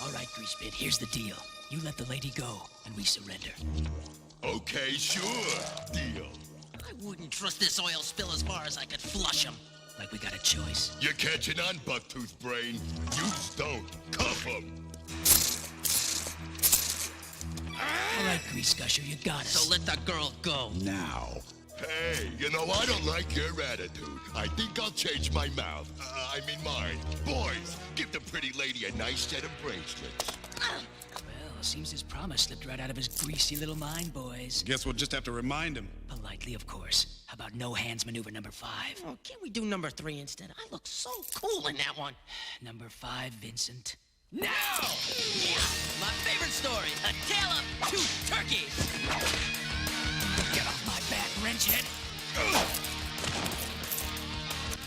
All right, Greasebit, here's the deal. You let the lady go, and we surrender. Okay, sure. Deal. I wouldn't trust this oil spill as far as I could flush him. Like we got a choice. You're catching on, Bucktooth Brain. You don't. Cuff him. All right, Grease Gusher, you got us. So let that girl go. Now. Hey, you know, I don't like your attitude. I think I'll change my mouth. Mind. Boys, give the pretty lady a nice set of bracelets. Well, seems his promise slipped right out of his greasy little mind, boys. Guess we'll just have to remind him. Politely, of course. How about no hands maneuver number 5? Oh, can't we do number 3 instead? I look so cool in that one. Number 5, Vincent. Now! Yeah, my favorite story, A Tale of Two Turkeys. Get off my back, wrenchhead.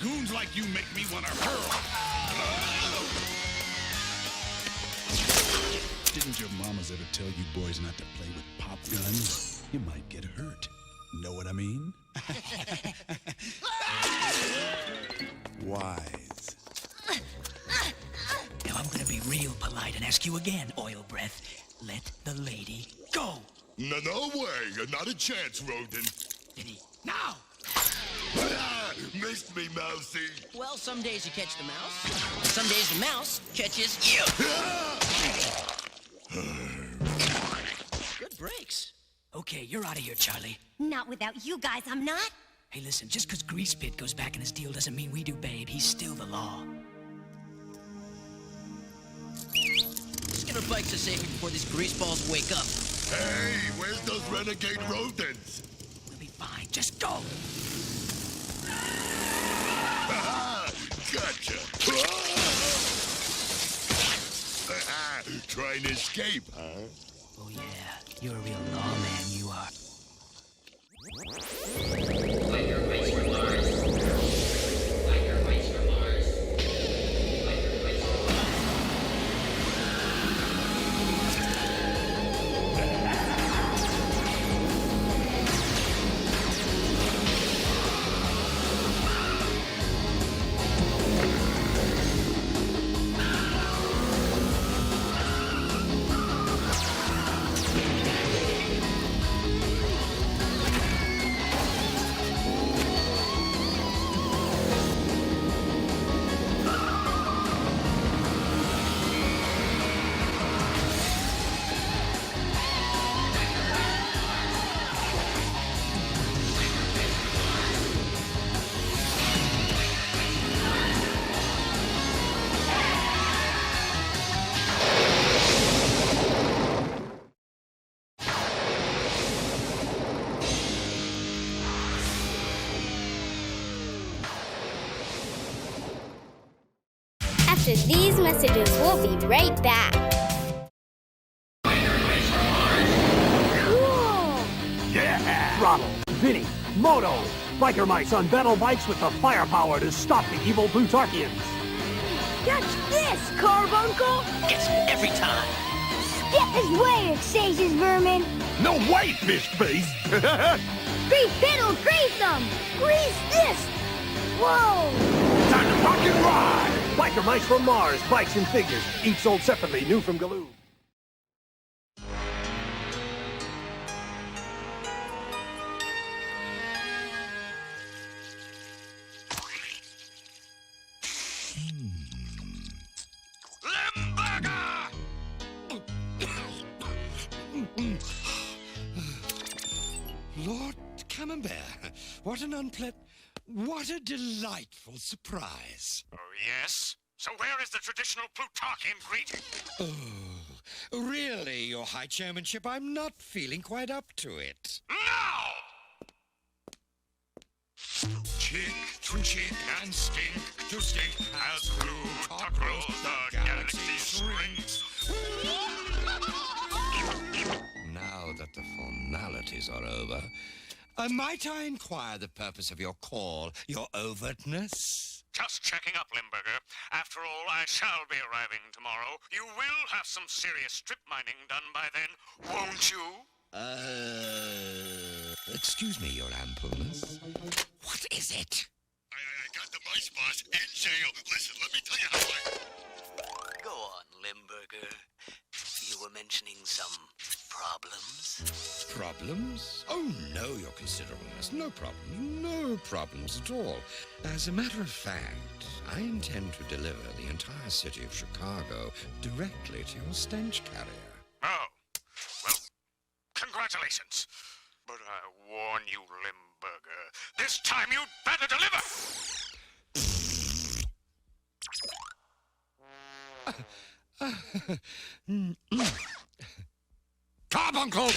Goons like you make me want to hurl. Didn't your mamas ever tell you boys not to play with pop guns? You might get hurt. Know what I mean? Wise. Now I'm gonna be real polite and ask you again, Oil Breath. Let the lady go. No way. You're not a chance, Rodent. Diddy, now! Missed me, Mousy. Well, some days you catch the mouse. Some days the mouse catches you. brakes. Okay, you're out of here, Charlie. Not without you guys, I'm not. Hey, listen, just because Grease Pit goes back in his deal doesn't mean we do, babe. He's still the law. Let's get our bikes to safety before these greaseballs wake up. Hey, where's those renegade rodents? We'll be fine. Just go. Gotcha. Trying to escape, huh? Oh, yeah. You're a real lawman, you are. After these messages, we'll be right back. Cool! Yeah! Throttle, Vinny, Moto, biker mice on battle bikes with the firepower to stop the evil Plutarchians. Catch this, Carbuncle! Gets me every time. Get his way, Exages vermin! No way, fish face! Grease Pit'll grease them! Grease this! Whoa! Time to rock and ride! Biker mice from Mars, bikes and figures, each sold separately, new from Galoob. Lord Camembert, what a delightful surprise. Oh, yes? So where is the traditional Plutarchian greeting? Oh, really, Your High Chairmanship, I'm not feeling quite up to it. Now! Cheek to cheek and stink to stink as Plutarch grows, the galaxy shrinks. Now that the formalities are over, might I inquire the purpose of your call, your overtness? Just checking up, Limburger. After all, I shall be arriving tomorrow. You will have some serious strip mining done by then, won't you? Excuse me, Your Ampleness. What is it? I got the mice boss in jail. Listen, let me tell you how I... Go on, Limburger. You were mentioning some problems? Problems? Oh, no, Your Considerableness. No problem. No problems at all. As a matter of fact, I intend to deliver the entire city of Chicago directly to your stench carrier. Oh, well, congratulations. But I warn you, Limburger, this time you'd better deliver! Carbuncle!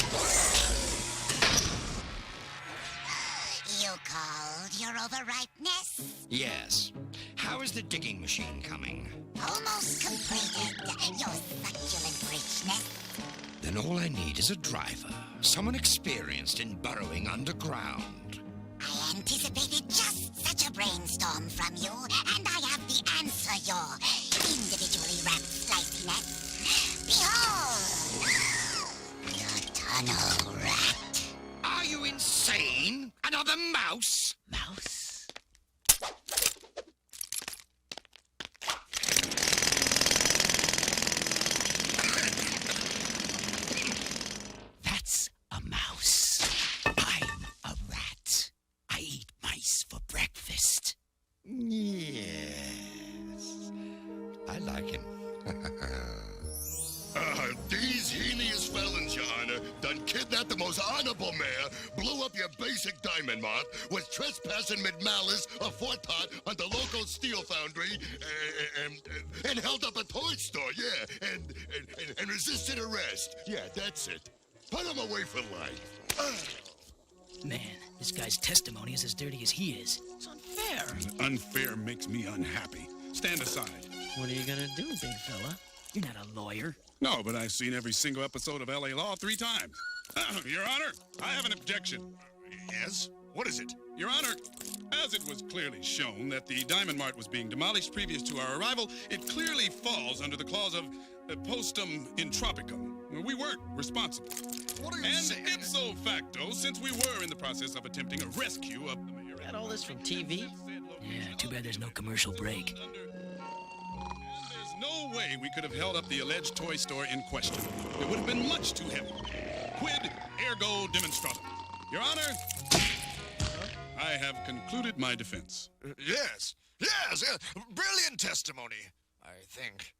You called your overripeness? Yes. How is the digging machine coming? Almost completed, your succulent richness. Then all I need is a driver. Someone experienced in burrowing underground. I anticipated just such a brainstorm from you, and I have the answer, your individually wrapped sliciness. Behold! Your tunnel rat. Are you insane? Another mouse? Mouse? That's a mouse. I'm a rat. I eat mice for breakfast. Yes. I like him. These heinous felons, Your Honor, done kidnapped the most honorable mayor, blew up your basic diamond moth, was trespassing mid malice aforethought on the local steel foundry, and held up a toy store, yeah, and resisted arrest. Yeah, that's it. Put him away for life. Man, this guy's testimony is as dirty as he is. It's unfair. Unfair makes me unhappy. Stand aside. What are you gonna do, big fella? You're not a lawyer. No, but I've seen every single episode of L.A. Law 3 times. Your Honor, I have an objection. Yes? What is it? Your Honor, as it was clearly shown that the Diamond Mart was being demolished previous to our arrival, it clearly falls under the clause of postum in tropicum. We weren't responsible. What are you saying? And ipso facto, since we were in the process of attempting a rescue of the mayor... Got all this from TV? Yeah, too bad there's no commercial break. There's no way we could have held up the alleged toy store in question. It would have been much too heavy. Quid ergo demonstratum. Your Honor, I have concluded my defense. Yes. Brilliant testimony, I think.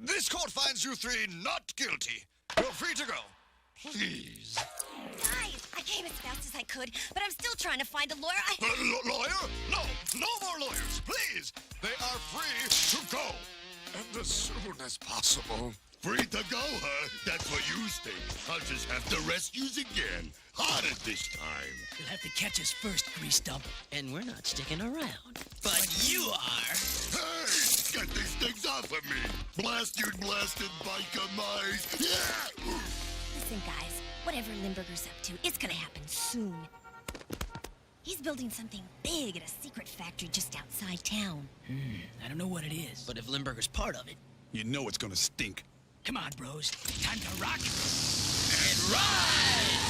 This court finds you three not guilty. You're free to go. Please. Guys, I came as fast as I could, but I'm still trying to find a lawyer. Lawyer? No more lawyers, please. They are free to go. And as soon as possible. Free to go, huh? That's what you think. I'll just have to arrest yous again. Harder this time. You'll have to catch us first, grease dump. And we're not sticking around. But you are. Hey, get these things off of me. Blast you blasted biker mice. Yeah! Listen, guys, whatever Limburger's up to, it's gonna happen soon. He's building something big at a secret factory just outside town. I don't know what it is. But if Limburger's part of it... You know it's gonna stink. Come on, bros. Time to rock and ride!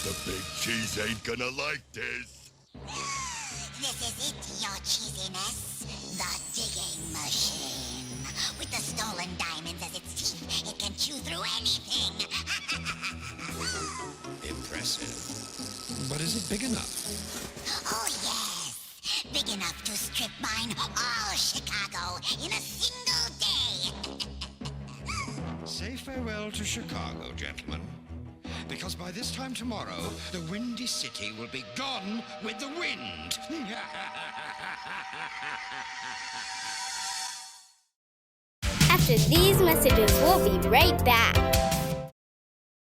The big cheese ain't gonna like this. This is it, your cheesiness. The digging machine. With the stolen diamonds as its teeth, it can chew through anything. Impressive. But is it big enough? Oh, yes. Big enough to strip mine all Chicago in a single day. Say farewell to Chicago, gentlemen. Because by this time tomorrow, the Windy City will be gone with the wind. After these messages, we'll be right back.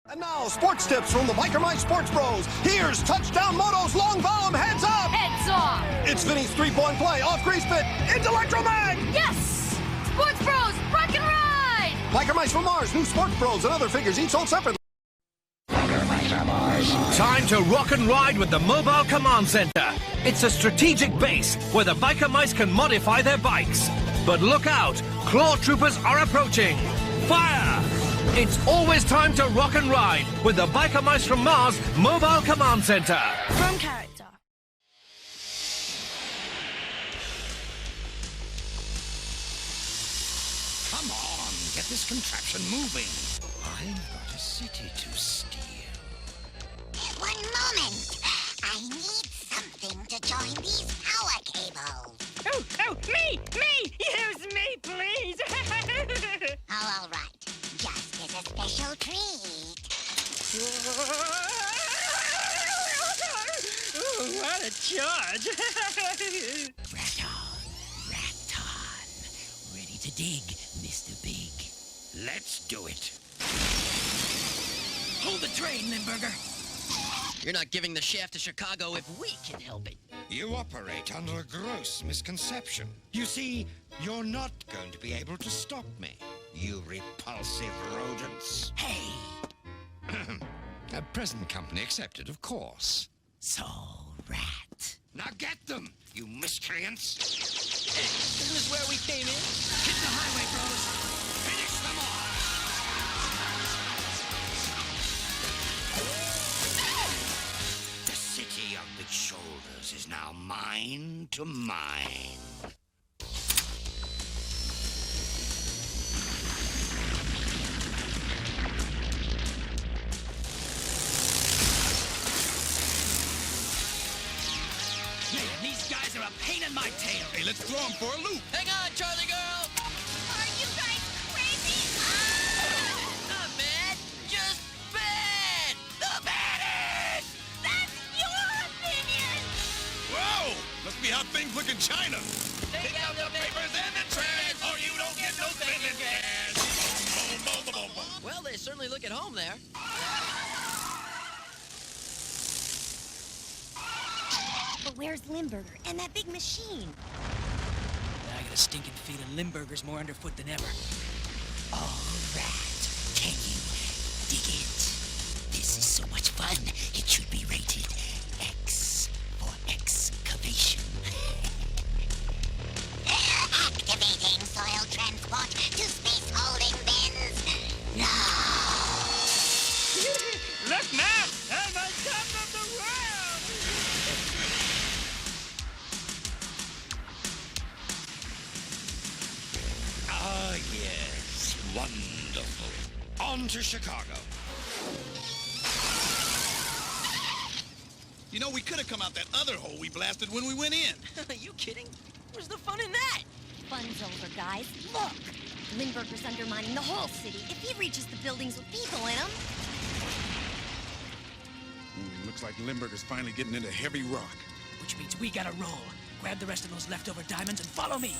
And now, sports tips from the Biker Mice Sports Bros. Here's Touchdown Moto's long bomb. Heads up! Heads off! It's Vinny's three-point play off grease pit into NITRO MAX! Yes! Sports Bros, rock and ride! Biker Mice from Mars, new Sports Bros and other figures each sold separately. Biker Mice from Mars. Time to rock and ride with the Mobile Command Center. It's a strategic base where the Biker Mice can modify their bikes. But look out! Claw Troopers are approaching! Fire! It's always time to rock and ride with the Biker Mice from Mars Mobile Command Center. From character. Come on, get this contraption moving. I've got a city to steal. One moment. I need something to join these power cables. Oh, me! Use me, please! Oh, all right. Just as a special treat. Ooh, what a charge! Rat on. Ready to dig, Mr. Big. Let's do it. Hold the train, Limburger. You're not giving the shaft to Chicago if we can help it. You operate under a gross misconception. You see, you're not going to be able to stop me, you repulsive rodents. Hey! A present company accepted, of course. So, rat. Now get them, you miscreants! Isn't this where we came in? Hit the highway, bros! Finish them all! The city on big shoulders is now mine to mine. Man, these guys are a pain in my tail. Hey, let's throw them for a loop. Hang on, Charlie girl! Are you guys crazy? certainly look at home there. But where's Limburger and that big machine? I got a stinking feeling Limburger's more underfoot than ever. All right. Can you dig it? This is so much fun. It should be rated X for excavation. Activating soil transport to space holding bins. Now. Look, Matt! I'm on top of the world! Ah, yes. Wonderful. On to Chicago. You know, we could have come out that other hole we blasted when we went in. You kidding? Where's the fun in that? Fun's over, guys. Look! Limburger's undermining the whole city. If he reaches the buildings with people in them... Looks like Limburger's finally getting into heavy rock. Which means we gotta roll. Grab the rest of those leftover diamonds and follow me.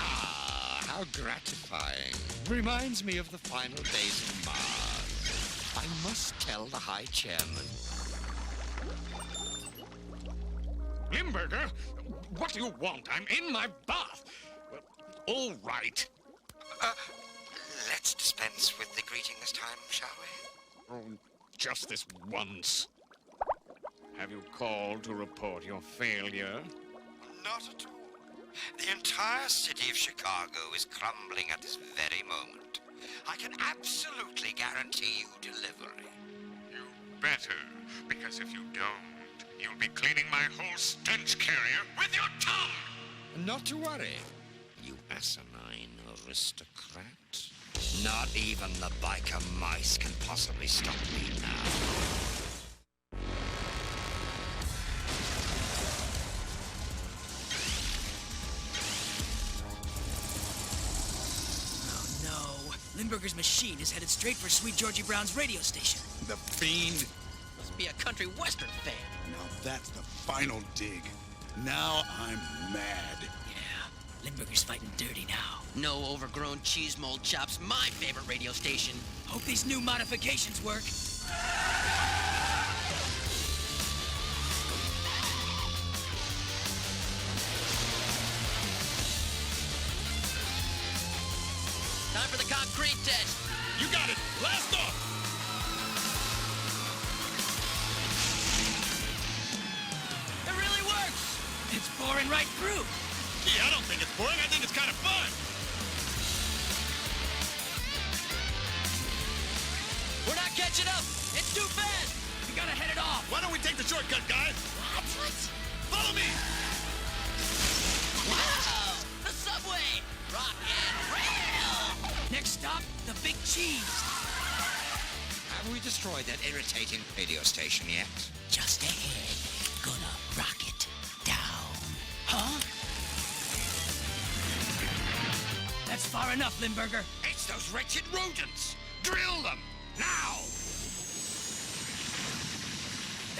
Ah, how gratifying. Reminds me of the final days of Mars. I must tell the High Chairman. Limburger, what do you want? I'm in my bath. Well, all right. Let's dispense with the greeting this time, shall we? Oh, just this once. Have you called to report your failure? Not at all. The entire city of Chicago is crumbling at this very moment. I can absolutely guarantee you delivery. You better, because if you don't, you'll be cleaning my whole stench carrier with your tongue! Not to worry, you asinine aristocrat. Not even the biker mice can possibly stop me now. Limburger's machine is headed straight for Sweet Georgie Brown's radio station. The fiend. Must be a country western fan. Now that's the final dig. Now I'm mad. Yeah, Limburger's fighting dirty now. No overgrown cheese mold chops my favorite radio station. Hope these new modifications work. Time for the concrete test. You got it. Blast off. It really works. It's boring right through. Gee, I don't think it's boring. I think it's kind of fun. We're not catching up. It's too fast. We gotta head it off. Why don't we take the shortcut, guys? What? Follow me. Wow! The subway. Rock and rail. Next stop, the Big Cheese. Have we destroyed that irritating radio station yet? Just ahead. Gonna rock it down. Huh? That's far enough, Limburger. It's those wretched rodents! Drill them! Now!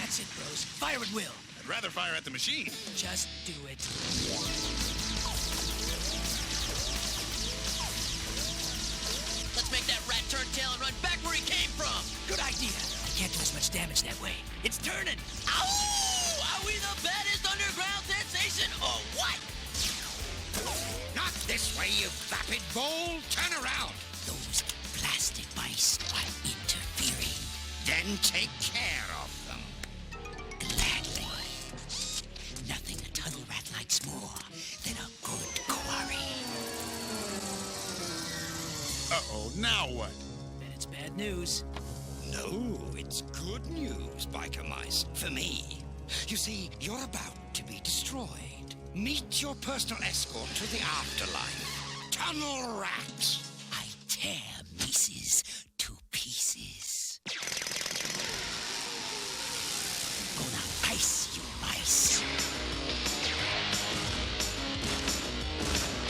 That's it, bros. Fire at will. I'd rather fire at the machine. Just do it. Let's make that rat turn tail and run back where he came from. Good idea. I can't do as much damage that way. It's turning. Ow! Are we the baddest underground sensation or what? Not this way, you vapid bowl! Turn around! Those plastic mice are interfering. Then take care of them. Gladly. Nothing a tunnel rat likes more than a good quarry. Uh-oh, now what? Then it's bad news. No, it's good news, biker mice, for me. You see, you're about to be destroyed. Meet your personal escort to the afterlife. Tunnel rat. I tear Mises to pieces. Gonna ice you mice.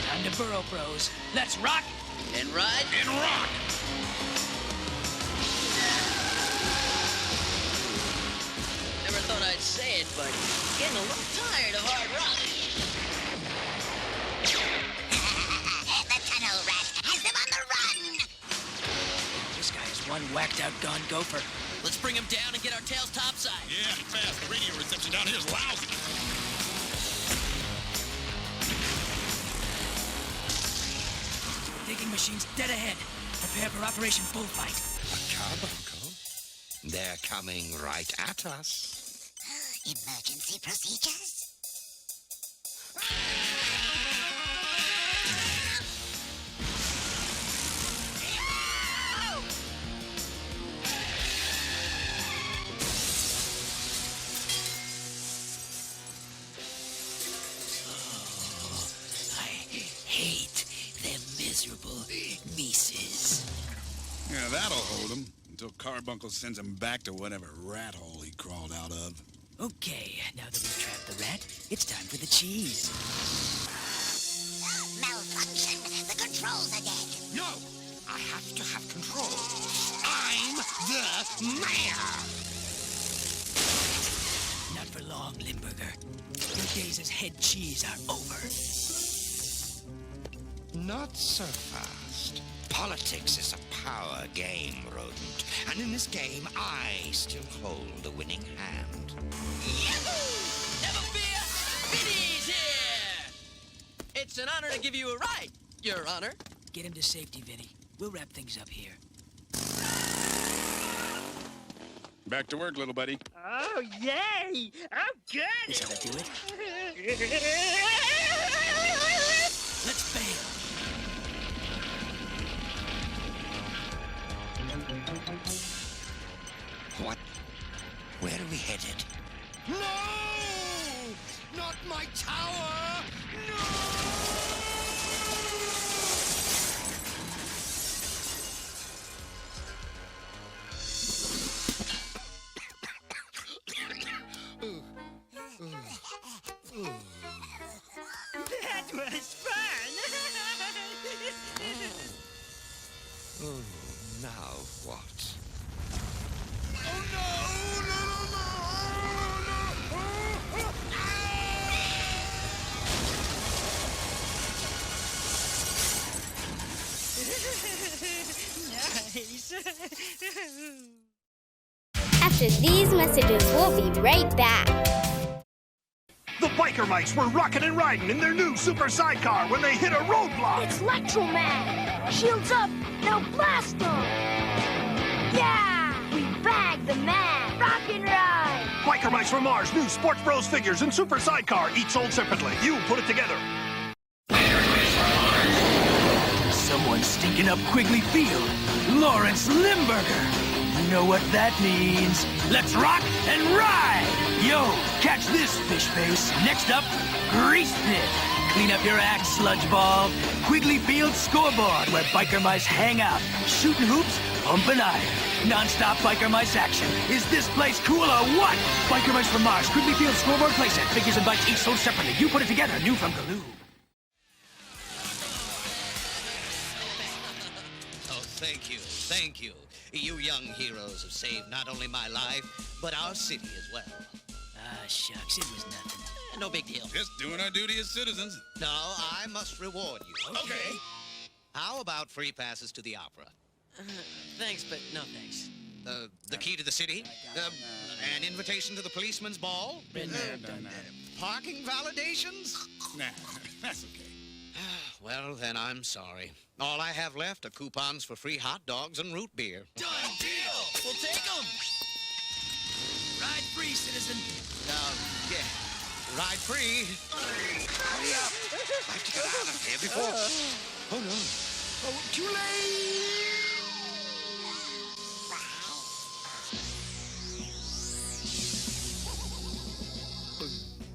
Time to burrow, bros. Let's rock and ride and rock. Never thought I'd say it, but getting a little tired of hard rock. one gopher. Let's bring him down and get our tails topside. Yeah, fast. The radio reception down here is lousy. Digging machines dead ahead. Prepare for Operation Bullfight. A carbuncle? They're coming right at us. Emergency procedures? Hate them miserable nieces. Yeah, that'll hold him until Carbuncle sends him back to whatever rat hole he crawled out of. Okay, now that we've trapped the rat, it's time for the cheese. Malfunction. The controls are dead. No! I have to have control. I'm the mayor! Not for long, Limburger. Your days as head cheese are over. Not so fast. Politics is a power game, rodent. And in this game, I still hold the winning hand. Yahoo! Never fear, Vinny's here! It's an honor to give you a ride, Your Honor. Get him to safety, Vinny. We'll wrap things up here. Back to work, little buddy. Oh, yay! Oh, good! Is how to do it? Let's bail. What? Where are we headed? No! Not my tower! No! That was fun! Oh, now what? Oh no! No, no, no! Nice! After these messages, we'll be right back. The biker mice were rocking and riding in their new super sidecar when they hit a roadblock. It's NITRO MAX! Shields up, now blast them! Yeah! We bagged the man! Rock and ride! Biker Mice from Mars, new Sports Bros figures and super sidecar, each sold separately. You put it together. Someone's stinking up Quigley Field. Lawrence Limburger. You know what that means. Let's rock and ride! Yo, catch this, fish face. Next up, Grease Pit. Clean up your act, sludge ball. Quigley Field scoreboard, where biker mice hang out. Shooting hoops, pumping iron. Non-stop biker mice action. Is this place cool or what? Biker Mice from Mars, Quigley Field scoreboard playset. Figures and bikes each sold separately. You put it together, new from Galoo. Oh, thank you, thank you. You young heroes have saved not only my life, but our city as well. Ah, shucks, it was nothing. No big deal. Just doing our duty as citizens. No, I must reward you. Okay. How about free passes to the opera? Thanks, but no thanks. The key to the city? An invitation to the policeman's ball? Parking validations? Nah, that's okay. Well, then I'm sorry. All I have left are coupons for free hot dogs and root beer. Done deal! We'll take them! Ride free, citizen. Yeah. Ride free. Hurry up. I have to get out of here before... Oh, no. Oh, too late!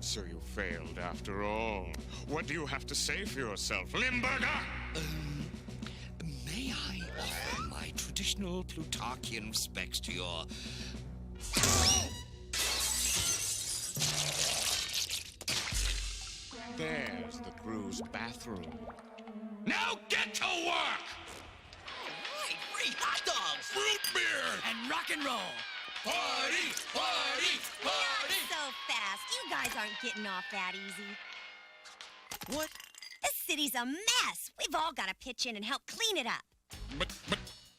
So you failed after all. What do you have to say for yourself, Limburger? May I offer my traditional Plutarchian respects to your... There's the crew's bathroom. Now get to work! Right, free hot dogs! Root beer! And rock and roll. Party! Party! Party! Not so fast. You guys aren't getting off that easy. What? This city's a mess. We've all got to pitch in and help clean it up. But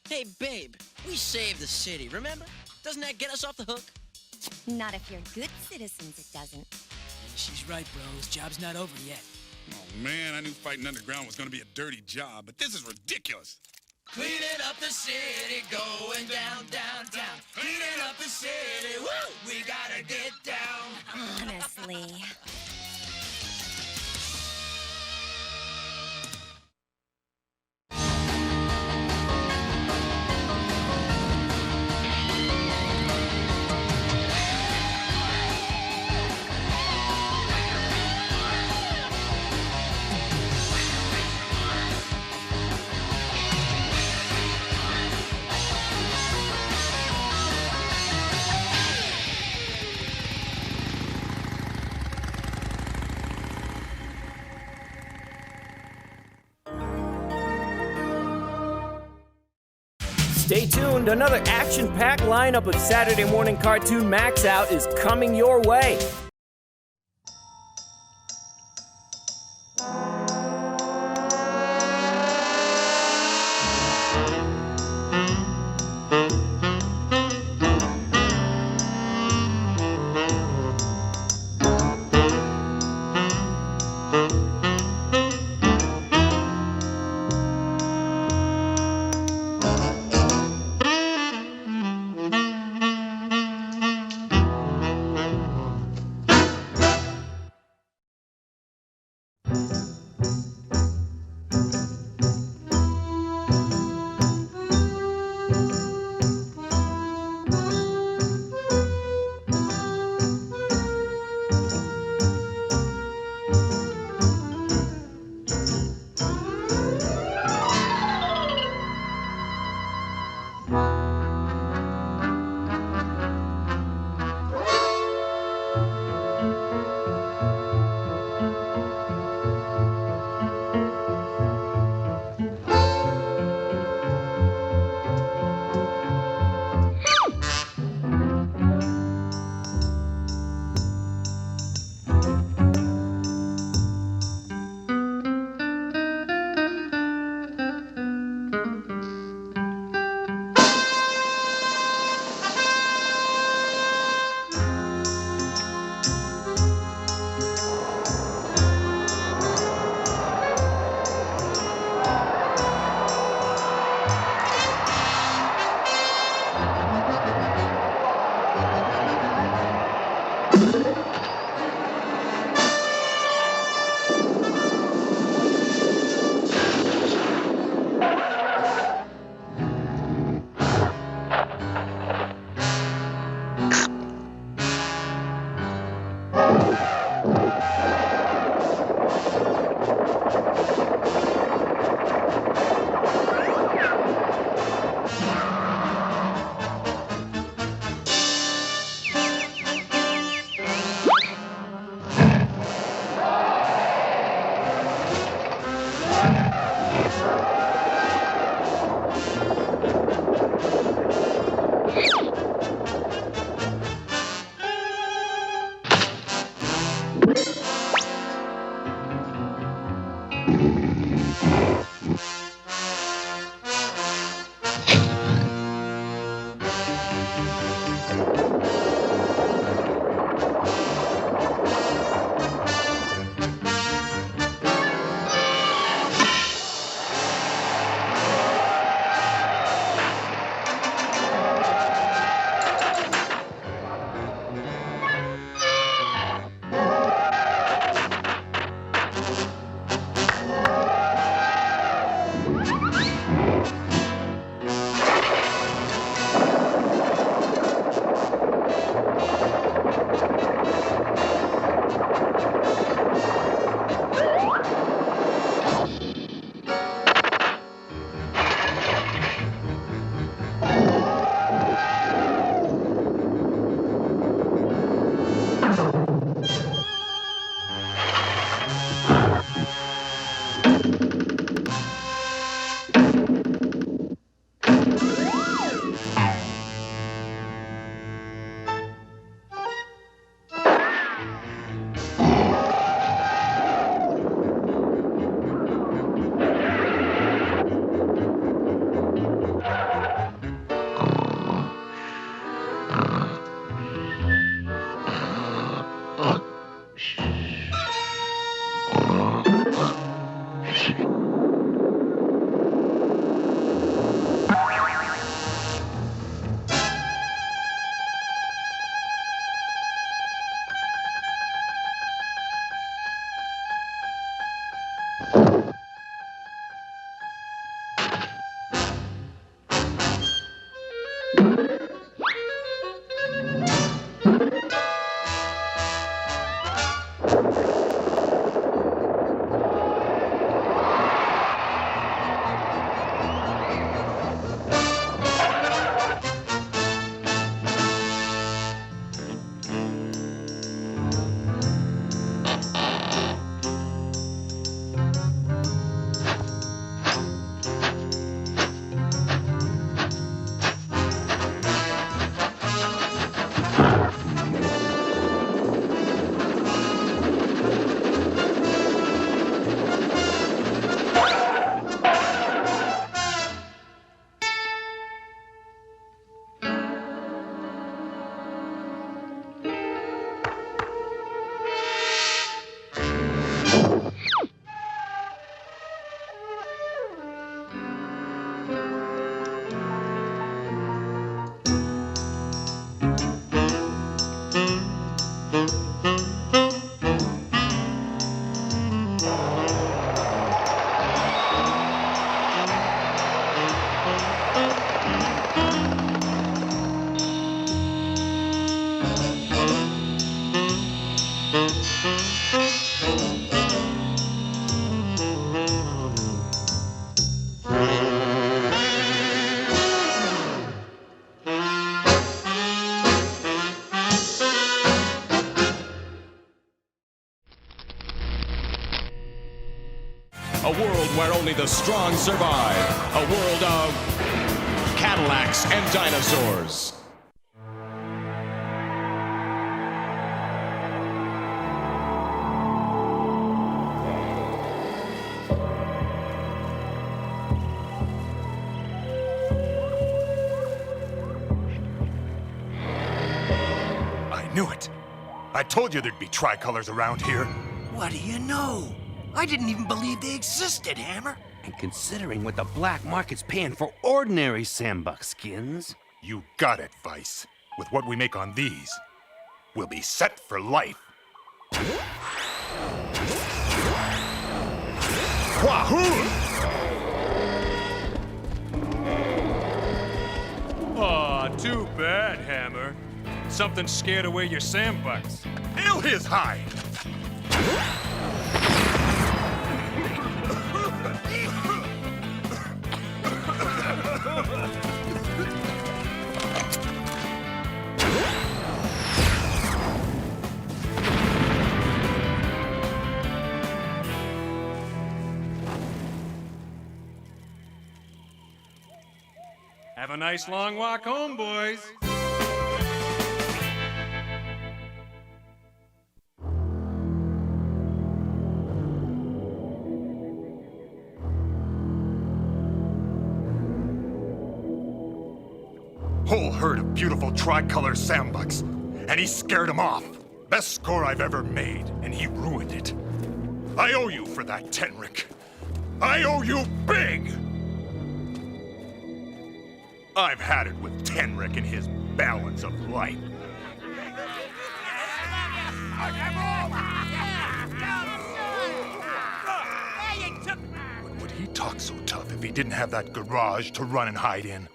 Hey, babe, we saved the city, remember? Doesn't that get us off the hook? Not if you're good citizens, it doesn't. She's right, bro. His job's not over yet. Oh, man, I knew fighting underground was going to be a dirty job, but this is ridiculous. Cleaning up the city, going down, down, down. Cleaning up the city, woo! We gotta get down. Honestly. Stay tuned, another action-packed lineup of Saturday Morning Cartoon Max Out is coming your way. A world where only the strong survive. A world of Cadillacs and dinosaurs. I knew it. I told you there'd be tricolors around here. What do you know? I didn't even believe they existed, Hammer. And considering what the black market's paying for ordinary sandbug skins... You got it, Vice. With what we make on these, we'll be set for life. Wahoo! Aw, too bad, Hammer. Something scared away your sandbugs. Ill his hide! Have a nice long walk home, boys. Whole herd of beautiful tricolor sandbugs, and he scared them off. Best score I've ever made, and he ruined it. I owe you for that, Tenric. I owe you big! I've had it with Tenric and his balance of life. Would he talk so tough if he didn't have that garage to run and hide in?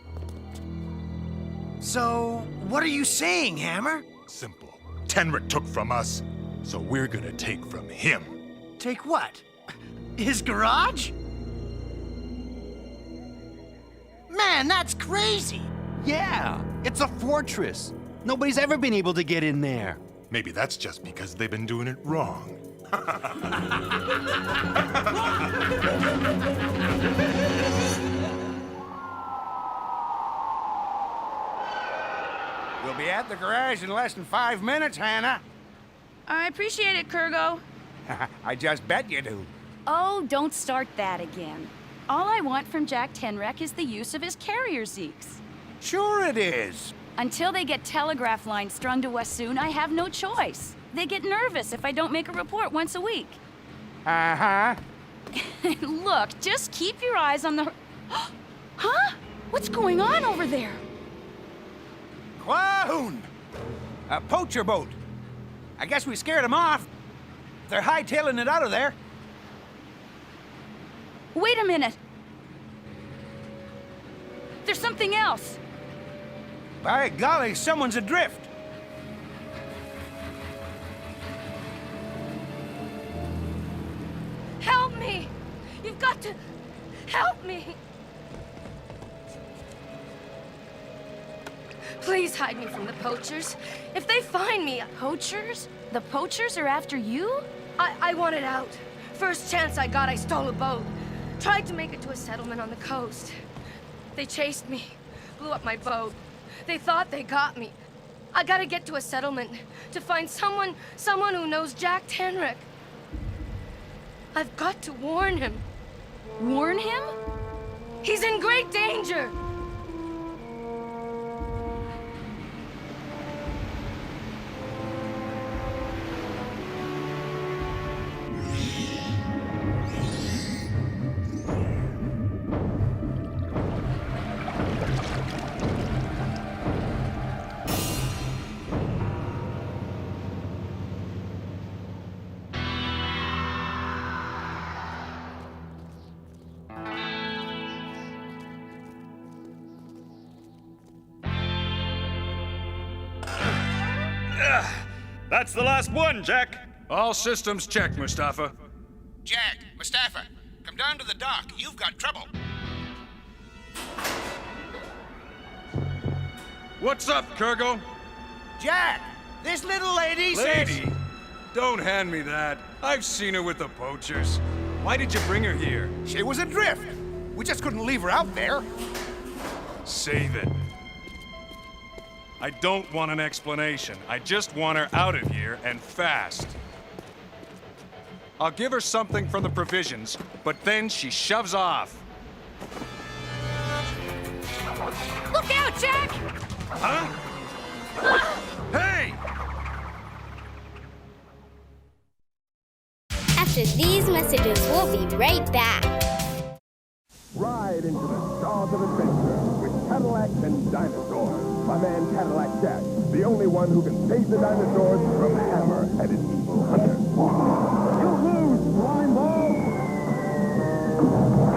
So, what are you saying, Hammer? Simple. Tenric took from us, so we're gonna take from him. Take what? His garage? Man, that's crazy! Yeah, it's a fortress. Nobody's ever been able to get in there. Maybe that's just because they've been doing it wrong. We'll be at the garage in less than 5 minutes, Hannah. I appreciate it, Kurgo. I just bet you do. Oh, don't start that again. All I want from Jack Tenrec is the use of his carrier Zeeks. Sure it is. Until they get telegraph lines strung to us soon, I have no choice. They get nervous if I don't make a report once a week. Uh-huh. Look, just keep your eyes on the... Huh? What's going on over there? Quahoon! A poacher boat. I guess we scared them off. They're hightailing it out of there. Wait a minute. There's something else. By golly, someone's adrift. Help me! You've got to help me! Please hide me from the poachers. If they find me... Poachers? The poachers are after you? I wanted out. First chance I got, I stole a boat. Tried to make it to a settlement on the coast. They chased me, blew up my boat. They thought they got me. I gotta get to a settlement to find someone who knows Jack Tenrec. I've got to warn him. Warn him? He's in great danger! That's the last one, Jack. All systems check, Mustafa. Jack, Mustafa, come down to the dock. You've got trouble. What's up, Kurgo? Jack, this little lady says... Lady? Don't hand me that. I've seen her with the poachers. Why did you bring her here? She was adrift. We just couldn't leave her out there. Save it. I don't want an explanation. I just want her out of here, and fast. I'll give her something from the provisions, but then she shoves off. Look out, Jack! Huh? Hey! After these messages, we'll be right back. Ride into the stars of adventure with Cadillacs and dinosaurs. My man Cadillac Jack, the only one who can save the dinosaurs from Hammer and his evil hunters. You lose, slime ball!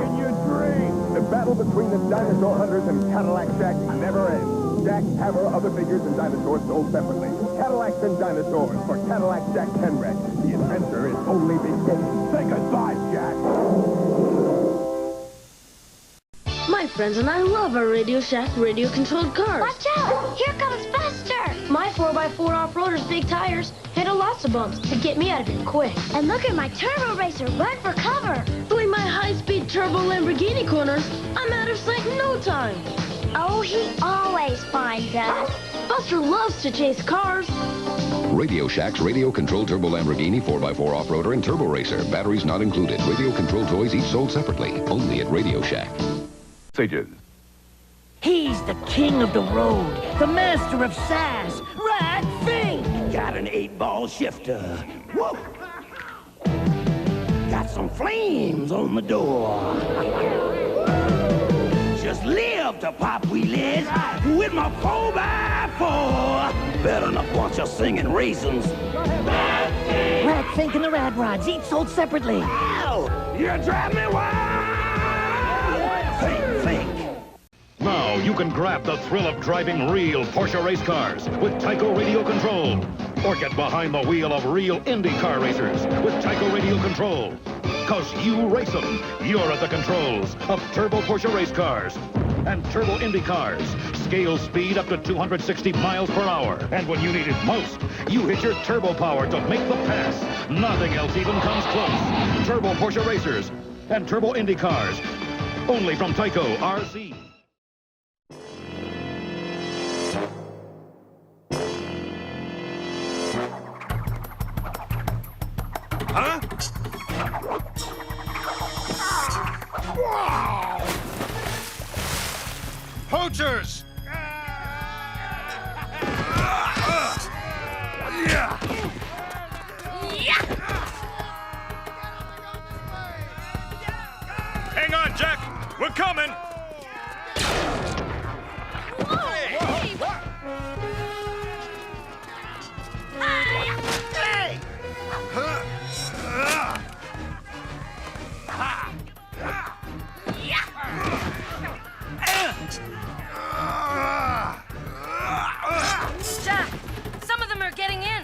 In your dream, the battle between the dinosaur hunters and Cadillac Jack never ends. Jack, Hammer, other figures, and dinosaurs sold separately. Cadillacs and dinosaurs for Cadillac Jack Tenwreck. The adventure is only beginning. Say goodbye, Jack. My friends and I love our Radio Shack radio-controlled cars. Watch out! Here comes Buster! My 4x4 off-roader's big tires handle lots of bumps to get me out of here quick. And look at my turbo racer, run for cover! Doing my high-speed turbo Lamborghini corners, I'm out of sight in no time. Oh, he always finds us. Buster loves to chase cars. Radio Shack's radio-controlled turbo Lamborghini 4x4 off-roader and turbo racer. Batteries not included. Radio-controlled toys each sold separately. Only at Radio Shack. He's the king of the road, the master of sass. Right thing! Got an 8-ball shifter. Whoa! Got some flames on the door. Just live to pop wheelies with my 4x4. Better than a bunch of singing raisins. Rat Fink and the Rad Rods, each sold separately. Ow! You drive me wild! Think. Now you can grab the thrill of driving real Porsche race cars with Tyco Radio Control. Or get behind the wheel of real Indy car racers with Tyco Radio Control. Cause you race them. You're at the controls of turbo Porsche race cars and turbo Indy cars. Scale speed up to 260 miles per hour. And when you need it most, you hit your turbo power to make the pass. Nothing else even comes close. Turbo Porsche racers and turbo Indy cars. Only from Tyco RC. Huh? Poachers! Hang on, Jack! We're coming! Hey! Jack, some of them are getting in.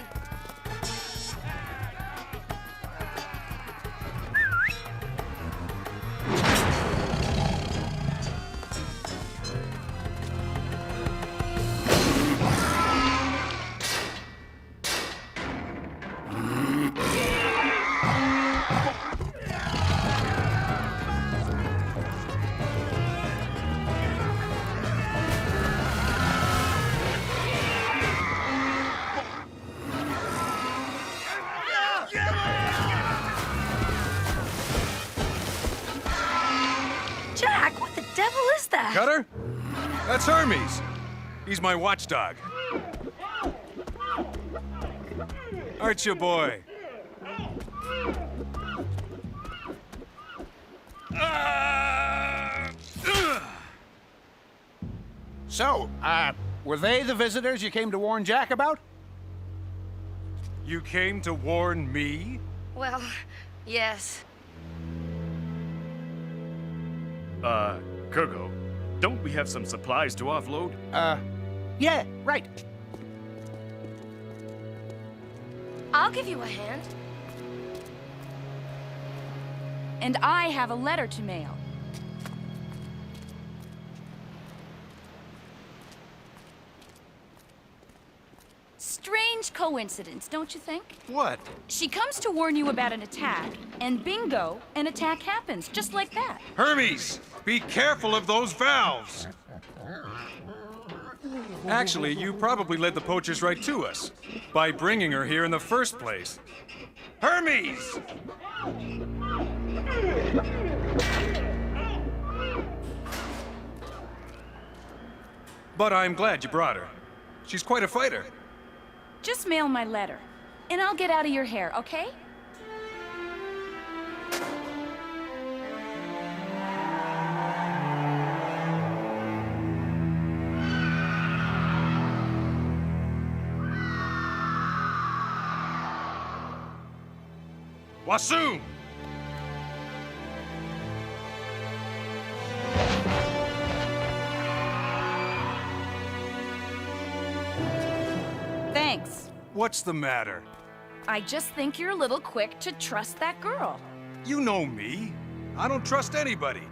Jack, what the devil is that? Cutter? That's Hermes. He's my watchdog. Aren't you, boy? So, were they the visitors you came to warn Jack about? You came to warn me? Well, yes. Kurgo, don't we have some supplies to offload? Yeah, right. I'll give you a hand. And I have a letter to mail. Strange coincidence, don't you think? What? She comes to warn you about an attack, and bingo, an attack happens, just like that. Hermes, be careful of those valves. Actually, you probably led the poachers right to us by bringing her here in the first place. Hermes! But I'm glad you brought her. She's quite a fighter. Just mail my letter, and I'll get out of your hair, okay? Wassoon! Thanks. What's the matter? I just think you're a little quick to trust that girl. You know me. I don't trust anybody.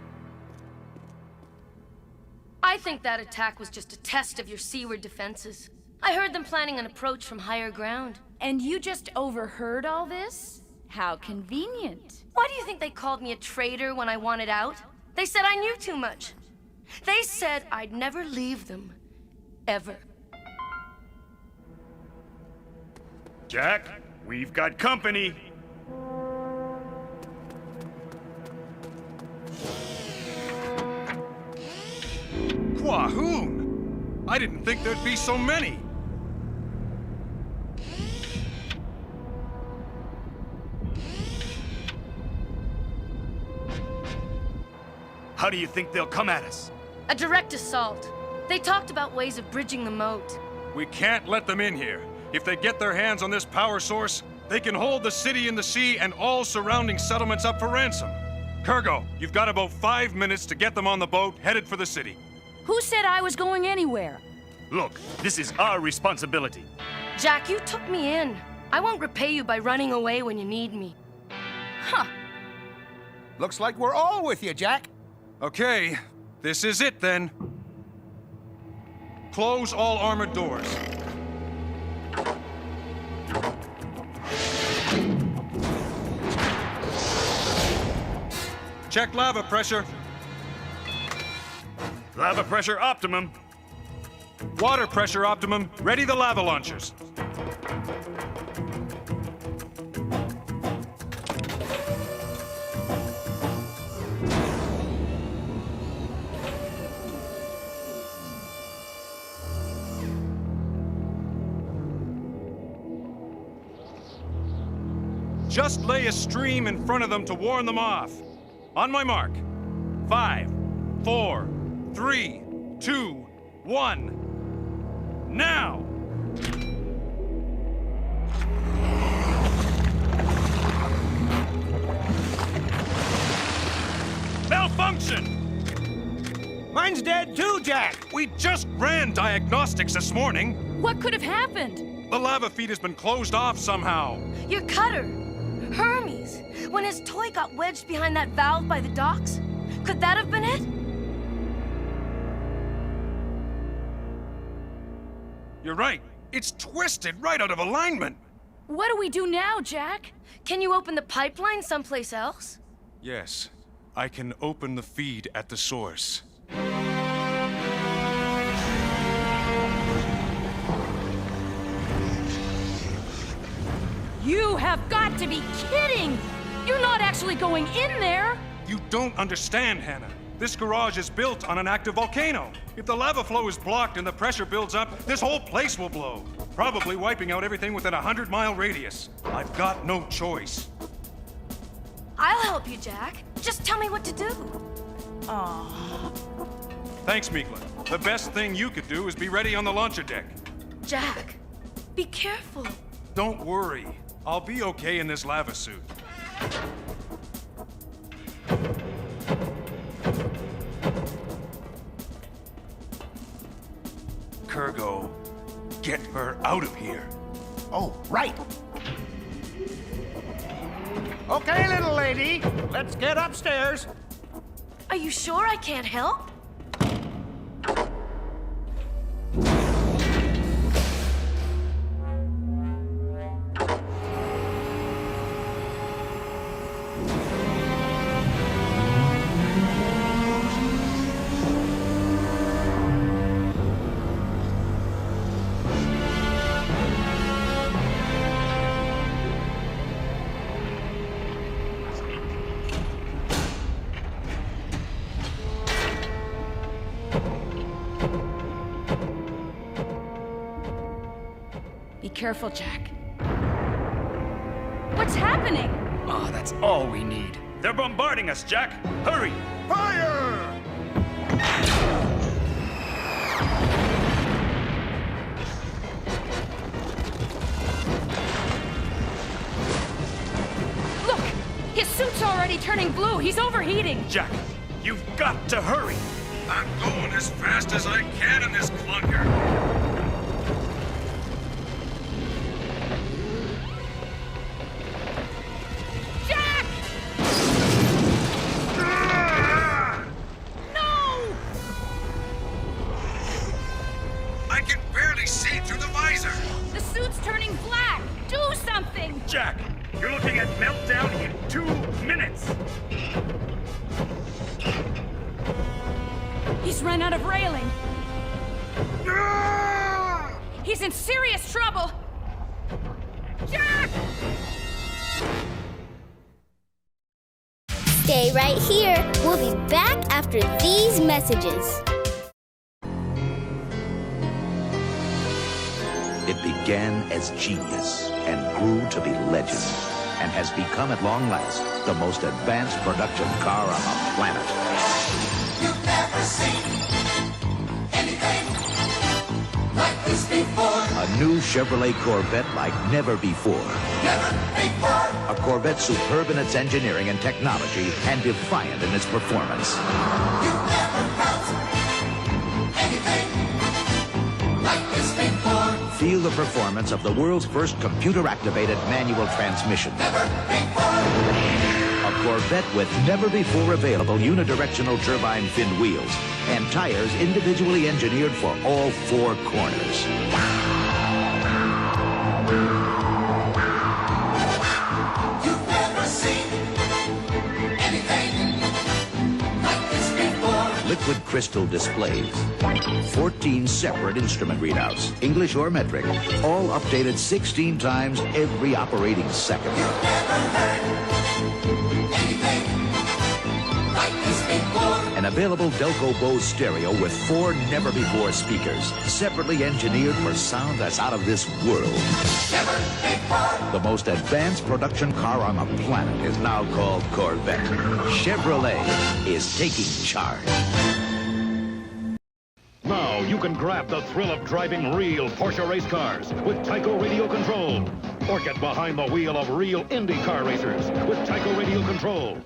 I think that attack was just a test of your seaward defenses. I heard them planning an approach from higher ground. And you just overheard all this? How convenient. Why do you think they called me a traitor when I wanted out? They said I knew too much. They said I'd never leave them. Ever. Jack, we've got company. Quahoon! I didn't think there'd be so many. How do you think they'll come at us? A direct assault. They talked about ways of bridging the moat. We can't let them in here. If they get their hands on this power source, they can hold the city in the sea and all surrounding settlements up for ransom. Kurgo, you've got about 5 minutes to get them on the boat headed for the city. Who said I was going anywhere? Look, this is our responsibility. Jack, you took me in. I won't repay you by running away when you need me. Huh. Looks like we're all with you, Jack. Okay, this is it then. Close all armored doors. Check lava pressure. Lava pressure optimum. Water pressure optimum. Ready the lava launchers. Just lay a stream in front of them to warn them off. On my mark. 5, 4, 3, 2, 1. Now! Malfunction! Mine's dead too, Jack! We just ran diagnostics this morning. What could have happened? The lava feed has been closed off somehow. Your cutter! Hermes! When his toy got wedged behind that valve by the docks? Could that have been it? You're right. It's twisted right out of alignment. What do we do now, Jack? Can you open the pipeline someplace else? Yes. I can open the feed at the source. You have got to be kidding! You're not actually going in there! You don't understand, Hannah. This garage is built on an active volcano. If the lava flow is blocked and the pressure builds up, this whole place will blow. Probably wiping out everything within a 100-mile radius. I've got no choice. I'll help you, Jack. Just tell me what to do. Aww. Thanks, Mikla. The best thing you could do is be ready on the launcher deck. Jack, be careful. Don't worry. I'll be okay in this lava suit. Kurgo, get her out of here. Oh, right. Okay, little lady, let's get upstairs. Are you sure I can't help? Be careful, Jack. What's happening? Oh, that's all we need. They're bombarding us, Jack. Hurry! Fire! Look! His suit's already turning blue. He's overheating. Jack, you've got to hurry. I'm going as fast as I can in this clunker. The suit's turning black! Do something! Jack, you're looking at meltdown in 2 minutes! He's run out of railing! He's in serious trouble! Jack! Stay right here. We'll be back after these messages. It began as genius and grew to be legend and has become at long last the most advanced production car on the planet. You've never seen anything like this before. A new Chevrolet Corvette like never before. Never before. A Corvette superb in its engineering and technology and defiant in its performance. You've never felt anything like this before. Feel the performance of the world's first computer-activated manual transmission. Never before. A Corvette with never-before available unidirectional turbine fin wheels and tires individually engineered for all 4 corners. You've never seen anything like this before. Liquid crystal displays. 14 separate instrument readouts, English or metric, all updated 16 times every operating second. You've never heard anything like this before. An available Delco Bose stereo with 4 never-before speakers, separately engineered for sound that's out of this world. Never before. The most advanced production car on the planet is now called Corvette. Chevrolet is taking charge. Now you can grab the thrill of driving real Porsche race cars with Tyco Radio Control. Or get behind the wheel of real Indy car racers with Tyco Radio Control.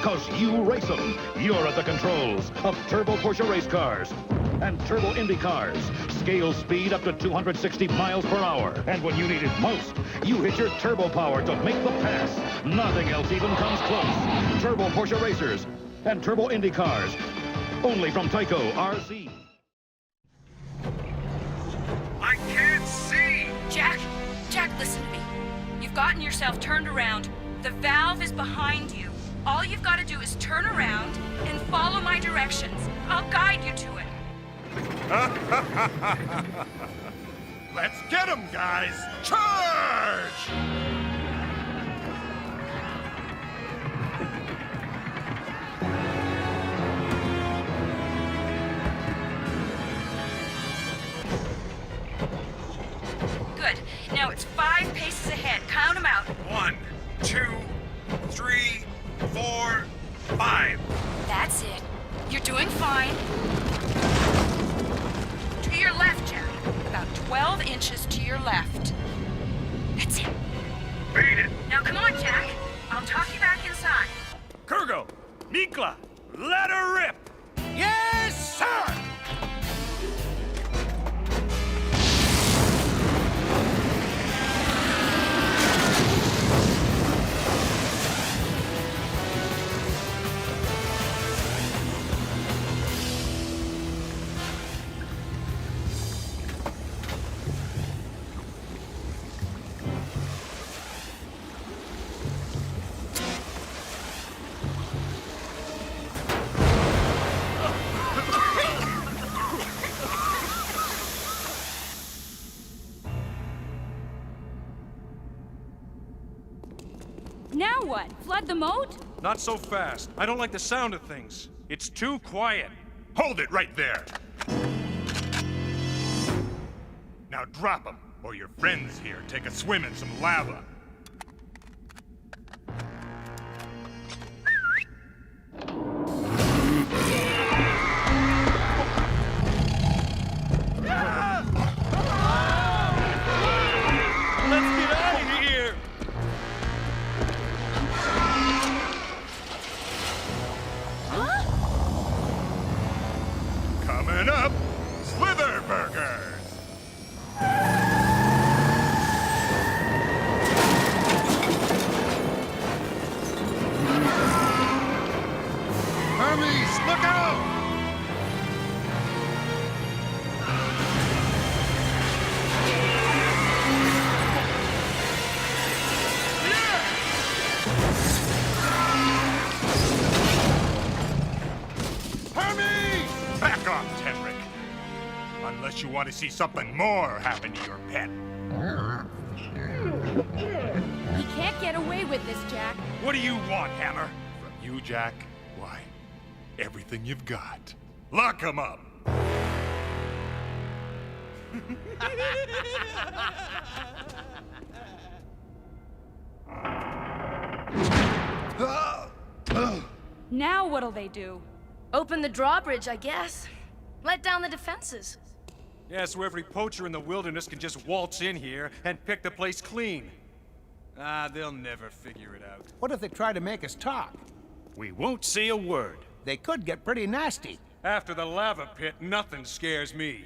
Cause you race them. You're at the controls of turbo Porsche race cars and turbo Indy cars. Scale speed up to 260 miles per hour. And when you need it most, you hit your turbo power to make the pass. Nothing else even comes close. Turbo Porsche racers and turbo Indy cars. Only from Tyco RC. I can't see! Jack, listen to me. You've gotten yourself turned around. The valve is behind you. All you've got to do is turn around and follow my directions. I'll guide you to it. Let's get him, guys! Charge! Good. Now it's 5 paces ahead. Count them out. 1, 2, 3, 4, 5. That's it. You're doing fine. To your left, Jack. About 12 inches to your left. That's it. Beat it. Now come on, Jack. I'll talk you back inside. Kurgo, Mikla, let her rip! Yes, sir! Now what? Flood the moat? Not so fast. I don't like the sound of things. It's too quiet. Hold it right there. Now drop them, or your friends here take a swim in some lava. Let's get out of here! Coming up, Slither Burgers! Hermes, look out! Hermes! Back off, Tenric. Unless you want to see something more happen to your pet. He can't get away with this, Jack. What do you want, Hammer? From you, Jack? Why, everything you've got. Lock him up! Now what'll they do? Open the drawbridge, I guess. Let down the defenses. Yeah, so every poacher in the wilderness can just waltz in here and pick the place clean. Ah, they'll never figure it out. What if they try to make us talk? We won't say a word. They could get pretty nasty. After the lava pit, nothing scares me.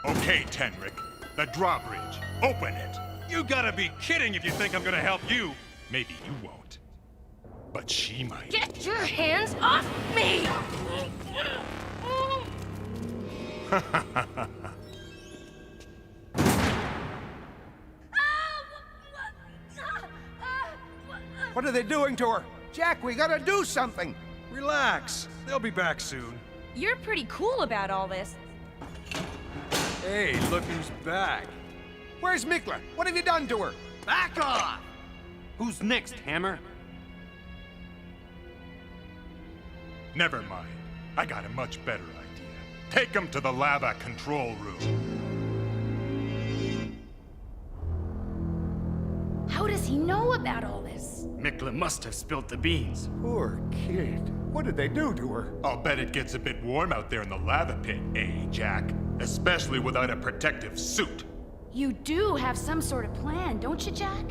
Okay, Tenric. The drawbridge. Open it. You gotta be kidding if you think I'm gonna help you. Maybe you won't. But she might. Get your hands off me! What are they doing to her? Jack, we gotta do something. Relax. They'll be back soon. You're pretty cool about all this. Hey, look who's back. Where's Mikla? What have you done to her? Back off! Who's next, Hammer? Never mind. I got a much better idea. Take him to the lava control room. How does he know about all this? Mikla must have spilt the beans. Poor kid. What did they do to her? I'll bet it gets a bit warm out there in the lava pit, eh, Jack? Especially without a protective suit. You do have some sort of plan, don't you, Jack?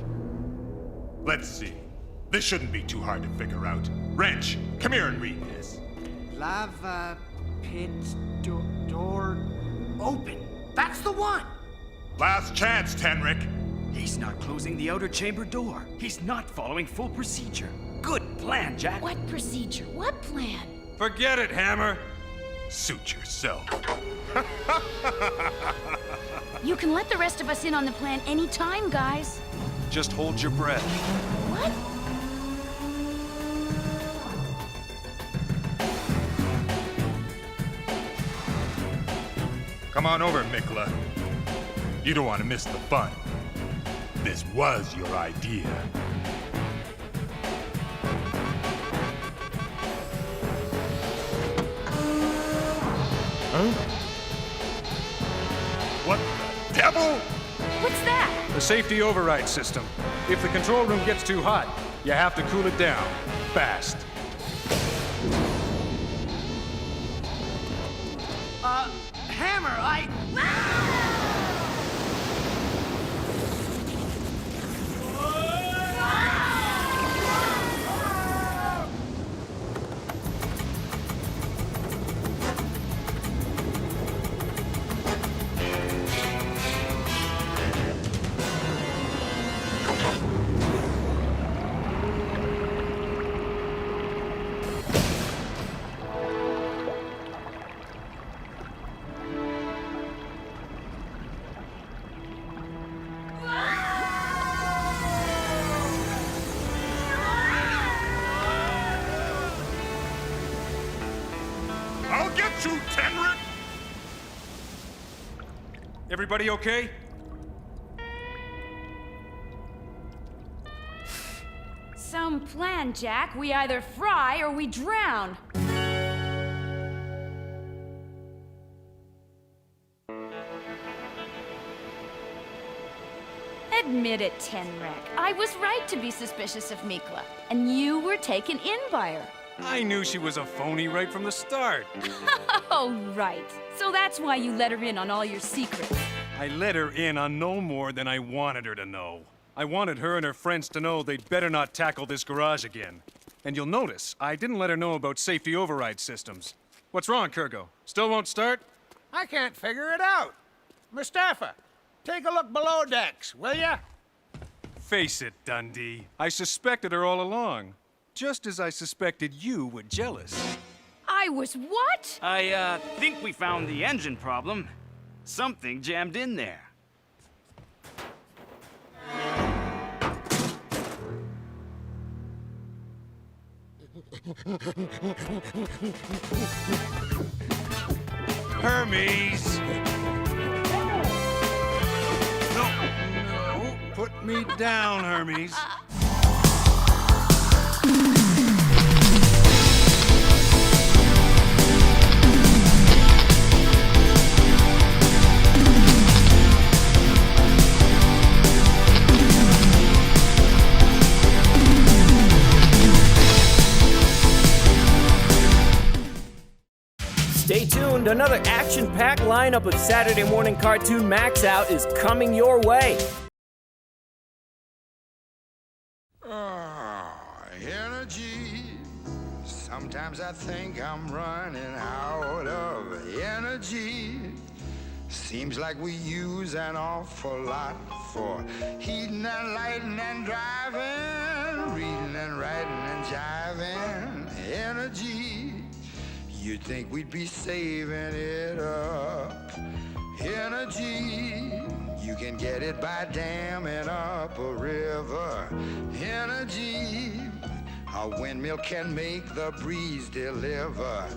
Let's see. This shouldn't be too hard to figure out. Wrench, come here and read this. Lava pit door open. That's the one. Last chance, Tenric. He's not closing the outer chamber door. He's not following full procedure. Good plan, Jack. What procedure? What plan? Forget it, Hammer. Suit yourself. You can let the rest of us in on the plan anytime, guys. Just hold your breath. What? Come on over, Mikla. You don't want to miss the fun. This was your idea. Huh? What the devil? What's that? The safety override system. If the control room gets too hot, you have to cool it down. Fast. Hammer, I'll get you, Tenric! Everybody okay? some plan, Jack. We either fry or we drown. Admit it, Tenrek. I was right to be suspicious of Mikla, and you were taken in by her. I knew she was a phony right from the start. Oh, right. So that's why you let her in on all your secrets. I let her in on no more than I wanted her to know. I wanted her and her friends to know they'd better not tackle this garage again. And you'll notice, I didn't let her know about safety override systems. What's wrong, Kurgo? Still won't start? I can't figure it out. Mustafa, take a look below decks, will ya? Face it, Dundee. I suspected her all along. Just as I suspected you were jealous. I was what? I think we found the engine problem. Something jammed in there. Hermes! No, put me down, Hermes. Stay tuned, another action-packed lineup of Saturday Morning Cartoon MAXOUT is coming your way. Energy. Sometimes I think I'm running out of energy. Seems like we use an awful lot for heating and lighting and driving, reading and writing and jiving. Energy. You'd think we'd be saving it up. Energy, you can get it by damming up a river. Energy, a windmill can make the breeze deliver.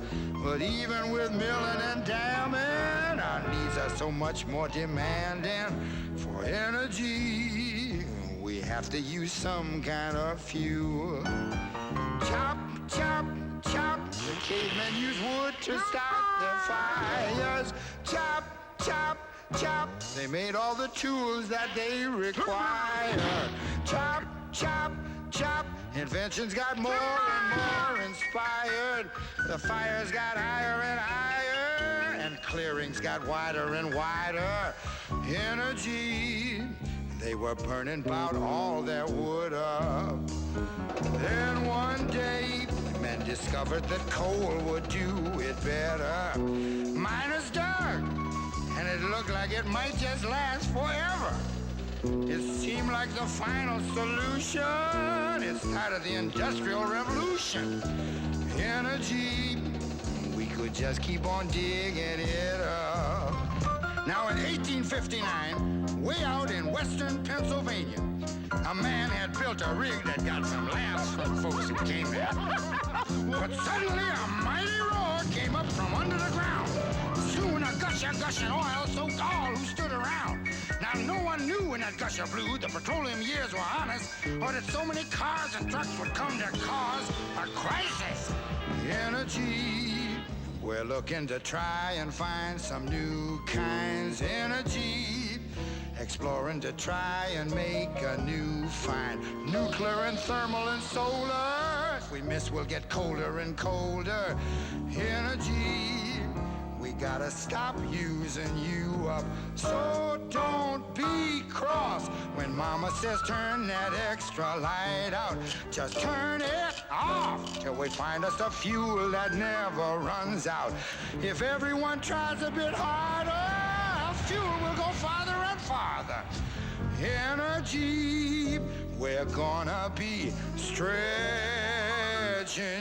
But even with milling and damming, our needs are so much more demanding. For energy, we have to use some kind of fuel. Chop, chop, chop. The cavemen used wood to start their fires. Chop, chop, chop. They made all the tools that they require. Chop, chop, chop. Inventions got more and more inspired. The fires got higher and higher, and clearings got wider and wider. Energy. They were burning about all their wood up. Then one day, men discovered that coal would do it better. Miners dug, and it looked like it might just last forever. It seemed like the final solution. It started the Industrial Revolution. Energy, we could just keep on digging it up. Now in 1859, way out in western Pennsylvania, a man had built a rig that got some laughs from folks who came there. But suddenly a mighty roar came up from under the ground. Soon a gusher gushing oil soaked all who stood around. Now no one knew when that gusher blew the petroleum years were honest, or that so many cars and trucks would come to cause a crisis. Energy. We're looking to try and find some new kinds. Energy. Exploring to try and make a new find. Nuclear and thermal and solar. If we miss, we'll get colder and colder. Energy. We gotta stop using you up. So don't be cross when Mama says turn that extra light out. Just turn it off till we find us a fuel that never runs out. If everyone tries a bit harder, fuel will go farther and farther. Energy, we're gonna be stretching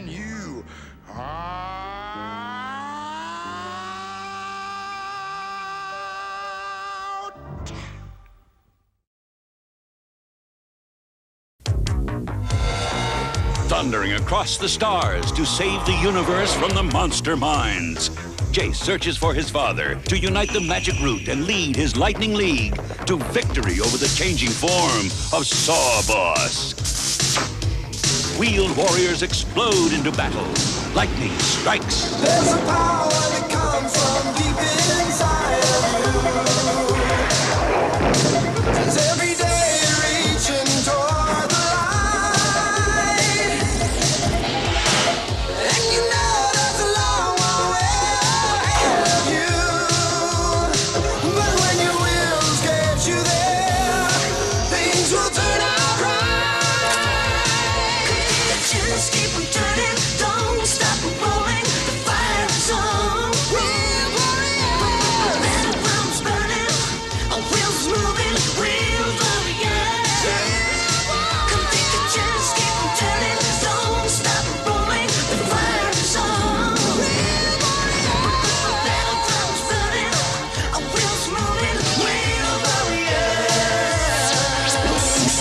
you out. Thundering across the stars to save the universe from the monster minds. Jace searches for his father to unite the magic root and lead his Lightning League to victory over the changing form of Sawboss. wheeled warriors explode into battle. Lightning strikes. There's a power that comes from deep inside of you. It's every day reaching toward the light. And you know there's a long way ahead of you. But when your wheels get you there, things will turn out right. Just keep on turning, don't stop rolling. The fire is on. We're warriors. Metal drums burning, our wheels moving. We're warriors. Come take a chance, keep on turning, don't stop rolling. The fire is on. We're warriors. Metal drums burning, our wheels moving. We're warriors. We're warriors.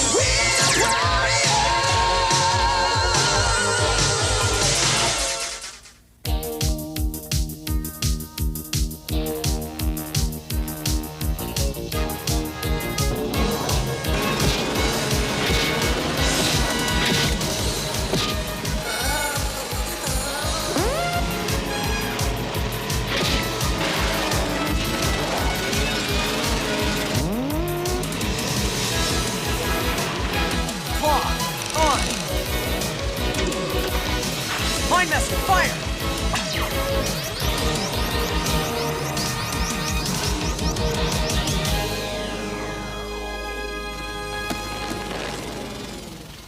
On! Mind message, fire!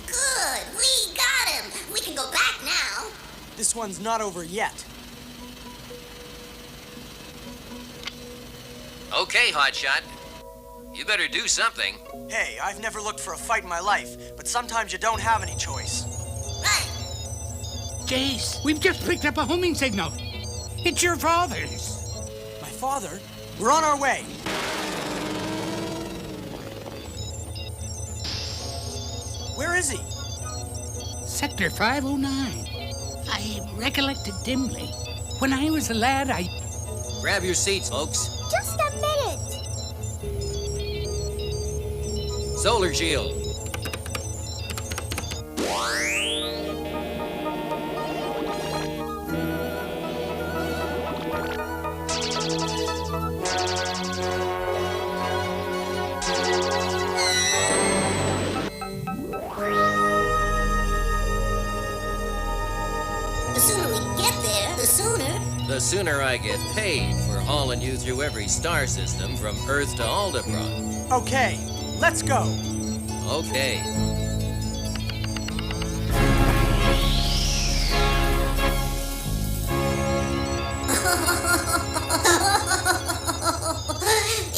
Good, we got him. We can go back now. This one's not over yet. Okay, Hotshot. You better do something. Hey, I've never looked for a fight in my life, but sometimes you don't have any choice. Jace, we've just picked up a homing signal. It's your father's. My father? We're on our way. Where is he? Sector 509. I recollected dimly. When I was a lad, I... Grab your seats, folks. Just a minute. Solar shield. The sooner we get there, the sooner. The sooner I get paid for hauling you through every star system from Earth to Aldebaran. Okay, let's go. Okay.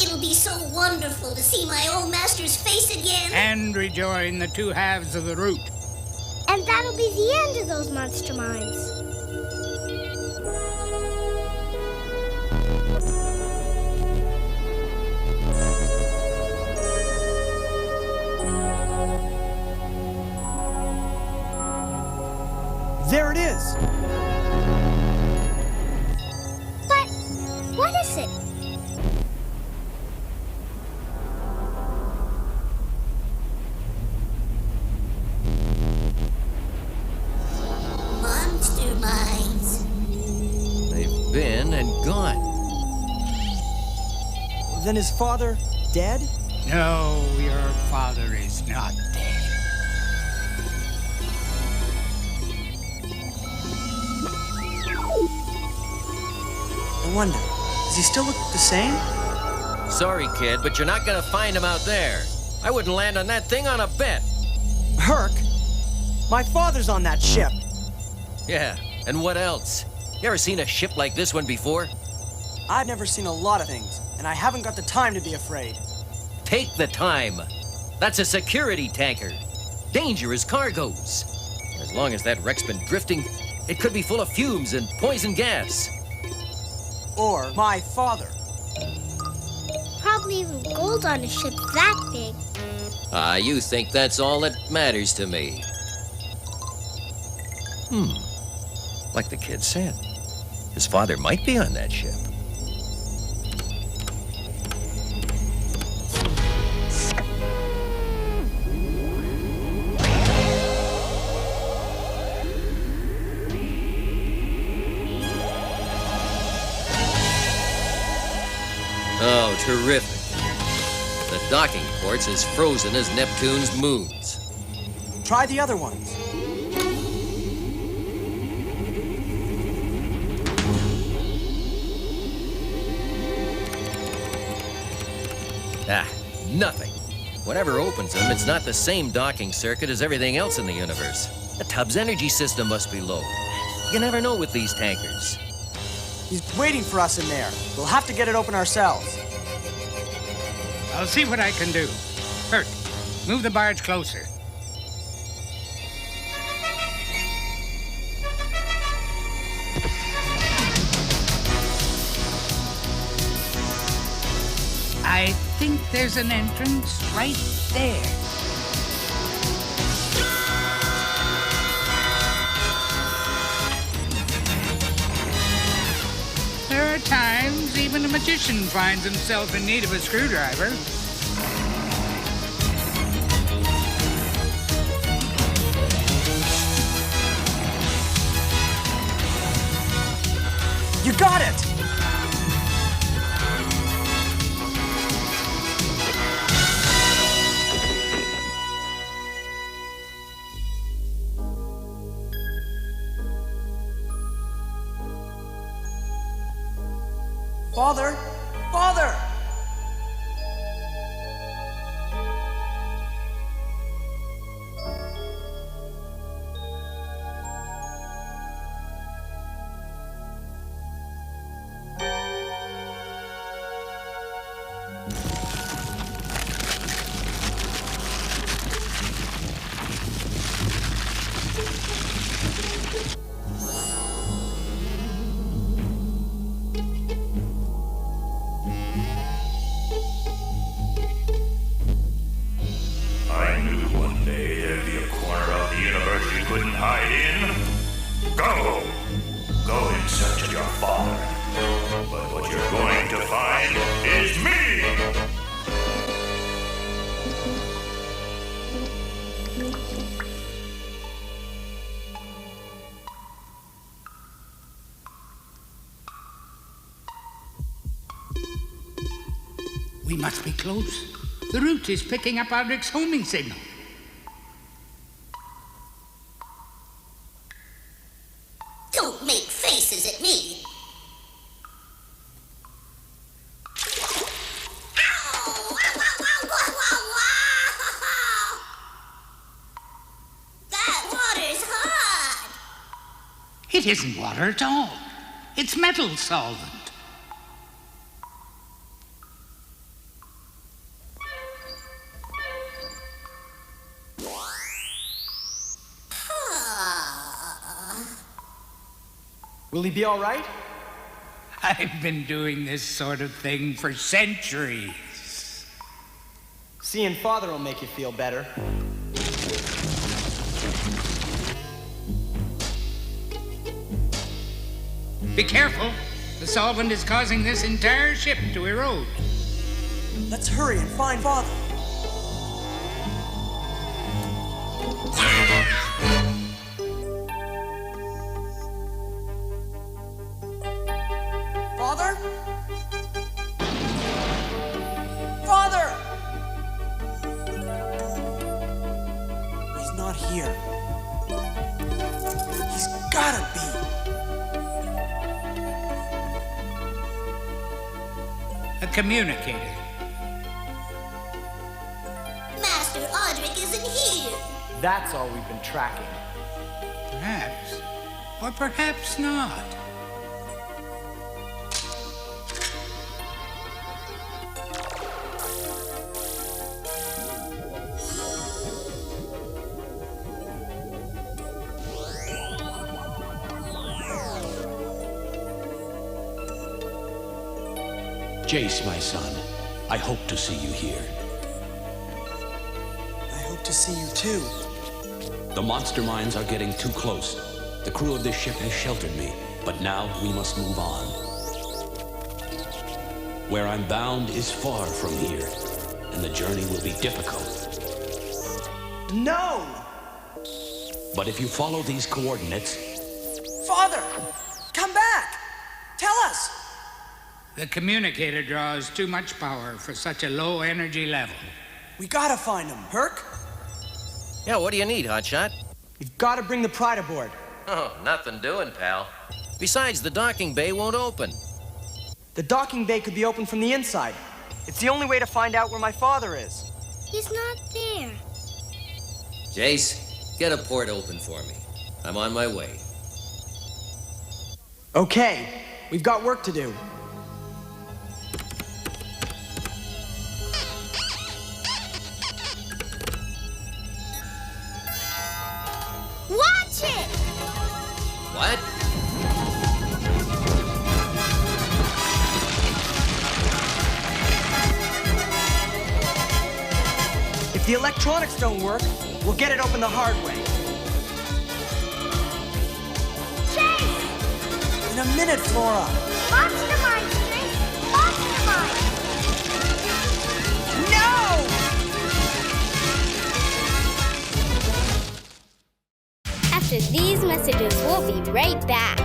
It'll be so wonderful to see my old master's face again. And rejoin the two halves of the route. And that'll be the end of those monster mines. There it is. But what is it? Monster mines. They've been and gone. Then his father dead? No, your father is not dead. I wonder, does he still look the same? Sorry, kid, but you're not gonna find him out there. I wouldn't land on that thing on a bet. Herc, my father's on that ship. Yeah, and what else? You ever seen a ship like this one before? I've never seen a lot of things, and I haven't got the time to be afraid. Take the time. That's a security tanker. Dangerous cargoes. As long as that wreck's been drifting, it could be full of fumes and poison gas. Or my father. Probably even gold on a ship that big. You think that's all that matters to me? Like the kid said, his father might be on that ship. terrific. The docking port's as frozen as Neptune's moons. Try the other ones. Ah, nothing. Whatever opens them, it's not the same docking circuit as everything else in the universe. The tub's energy system must be low. You never know with these tankers. He's waiting for us in there. We'll have to get it open ourselves. I'll see what I can do. Bert, move the barge closer. I think there's an entrance right there. There are times even a magician finds himself in need of a screwdriver. You got it! Father! Father! I knew one day there'd be a corner of the universe you couldn't hide in. Go! Go in search of your father. But what you're going to find is me! We must be close. The route is picking up Aldrich's homing signal. Don't make faces at me. Ow! That water's hot. It isn't water at all. It's metal solvent. Will he be all right? I've been doing this sort of thing for centuries. Seeing Father will make you feel better. Be careful. The solvent is causing this entire ship to erode. Let's hurry and find Father. Father? Father! He's not here. He's gotta be. A communicator. Master Aldrich isn't here. That's all we've been tracking. Perhaps. Or perhaps not. JAYCE, my son, I hope to see you here. I hope to see you too. The monster mines are getting too close. The crew of this ship has sheltered me, but now we must move on. Where I'm bound is far from here, and the journey will be difficult. No! But if you follow these coordinates... Father! Come back! Tell us! The communicator draws too much power for such a low energy level. We gotta find him. Herc? Yeah, what do you need, Hotshot? You've gotta bring the Pride aboard. Oh, nothing doing, pal. Besides, the docking bay won't open. The docking bay could be opened from the inside. It's the only way to find out where my father is. He's not there. Jace, get a port open for me. I'm on my way. Okay, we've got work to do. Watch it! What? If the electronics don't work, we'll get it open the hard way. Chase! In a minute, Flora. Mastermind, Chase! Mastermind! No! After these messages, we'll be right back.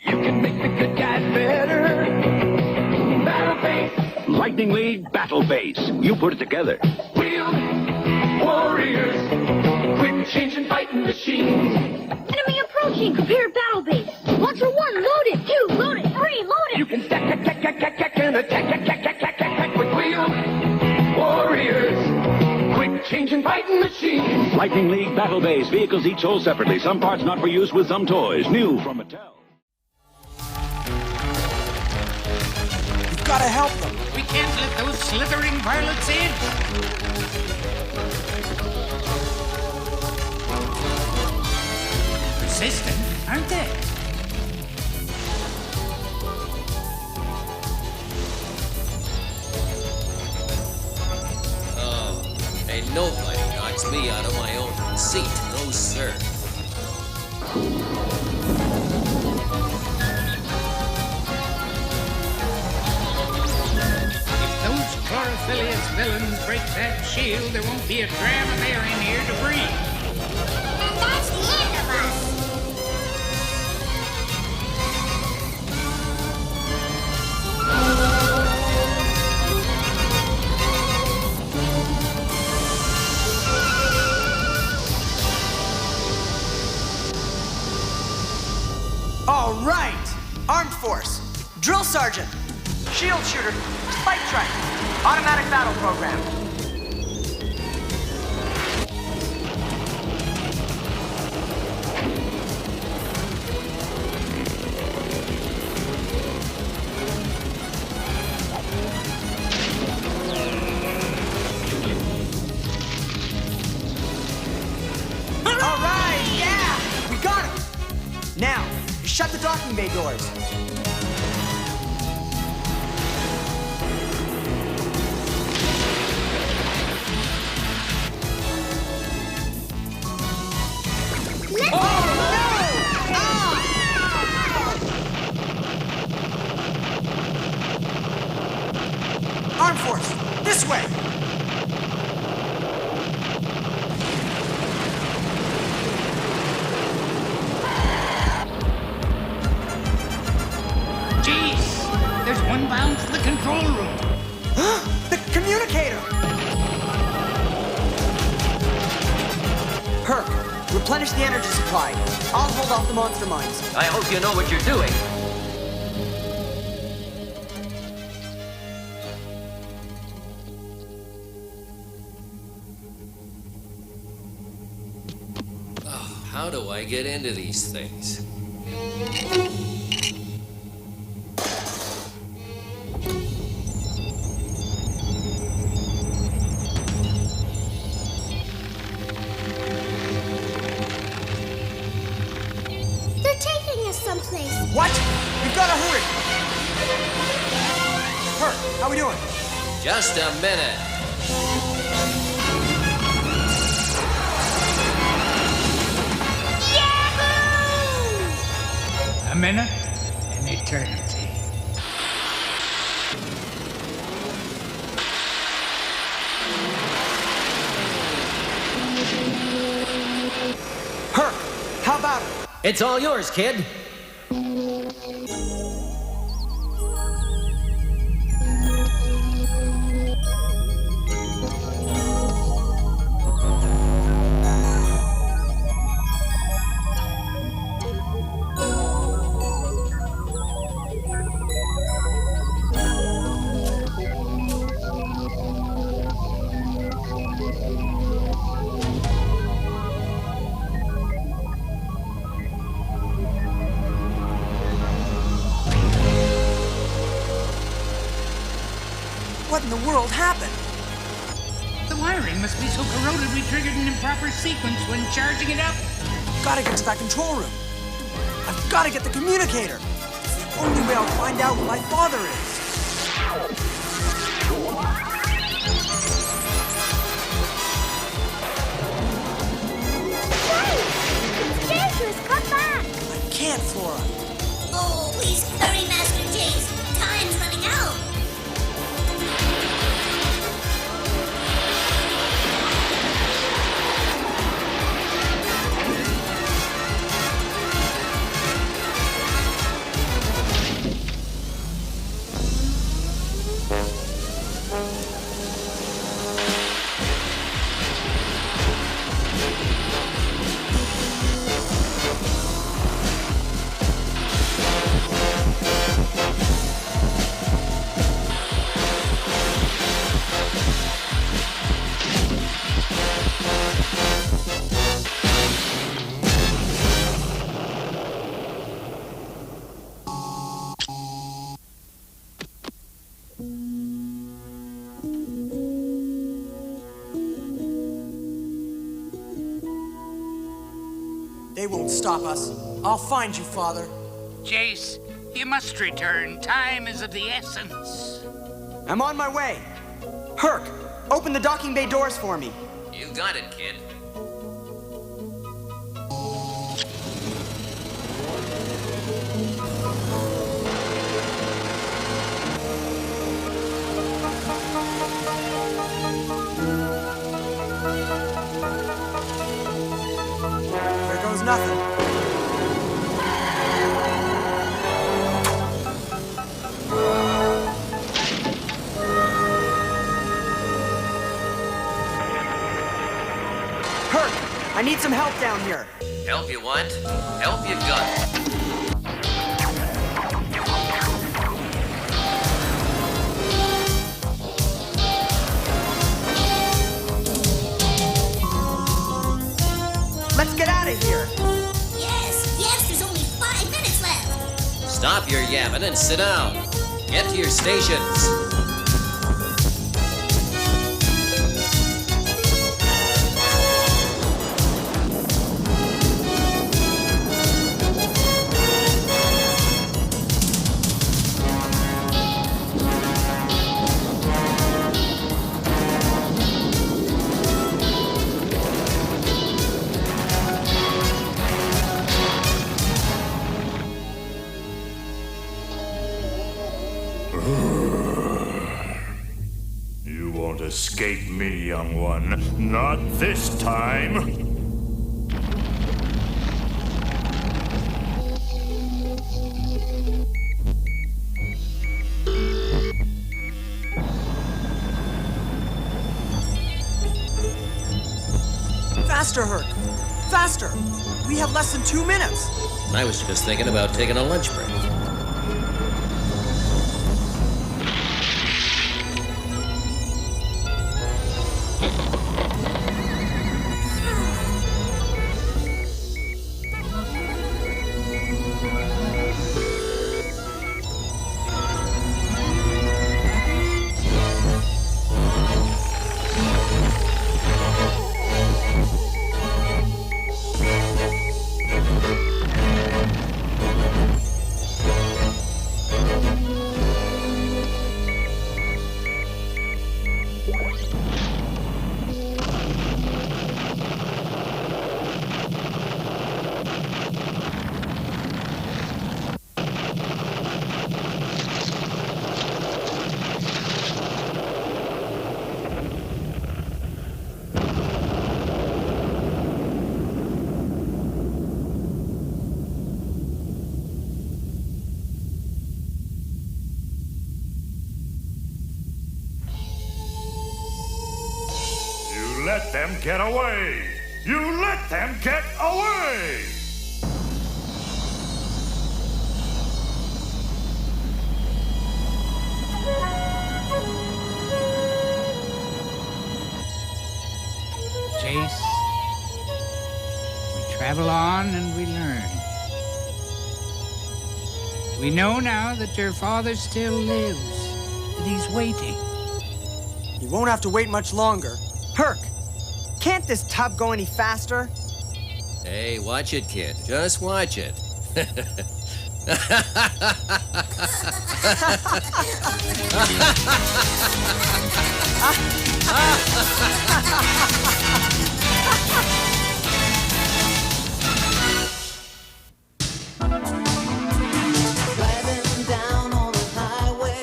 You can make the good guys better. Battle Base. Lightning League Battle Base. You put it together. Real warriors, quick changing fighting machines. Enemy approaching! Prepare battle base! Launcher 1, loaded! 2, loaded! 3, loaded! You can stack and attack with real warriors, quick changing fighting machines. Lightning League Battle Base. Vehicles each sold separately. Some parts not for use with some toys. New from Mattel. You've gotta help them. We can't let those slithering varlets in. Persistent, aren't they? Oh, ain't nobody knocks me out of my own seat. No, sir. Those Chlorophyllius villains break that shield, there won't be a dram of air in here to breathe. And that's the end of us. All right! Armed Force, Drill Sergeant, Shield Shooter, Spike Track, Automatic Battle Program. All right, yeah! We got him! Now, shut the docking bay doors. Armed Force, this way! Jeez, there's one bound for the control room. The communicator! Herc, replenish the energy supply. I'll hold off the monster mines. I hope you know what you're doing. Oh, how do I get into these things? They're taking us someplace. What? We've got to hurry! Herc, how we doing? Just a minute. A minute, an eternity. Herc, how about it? It's all yours, kid. in the world happened? The wiring must be so corroded we triggered an improper sequence when charging it up. Gotta get to that control room. I've gotta get the communicator. It's the only way I'll find out where my father is. JAYCE, come back! I can't, Flora. Oh, please hurry, Master JAYCE. Time's running out. They won't stop us. I'll find you, Father. JAYCE, you must return. Time is of the essence. I'm on my way. Herc, open the docking bay doors for me. You got it, kid. There goes nothing. Herc, I need some help down here. Help you want? Help you got. Let's get out of here. Yes, there's only 5 minutes left. Stop your yamming and sit down. Get to your stations. You won't escape me, young one. Not this time. Faster, Herc. Faster. We have less than 2 minutes. I was just thinking about taking a lunch break. Let them get away! You let them get away! JAYCE, we travel on and we learn. We know now that your father still lives, that he's waiting. You won't have to wait much longer. Herc, can't this tub go any faster? Hey, watch it, kid. Just watch it. Driving down on the highway,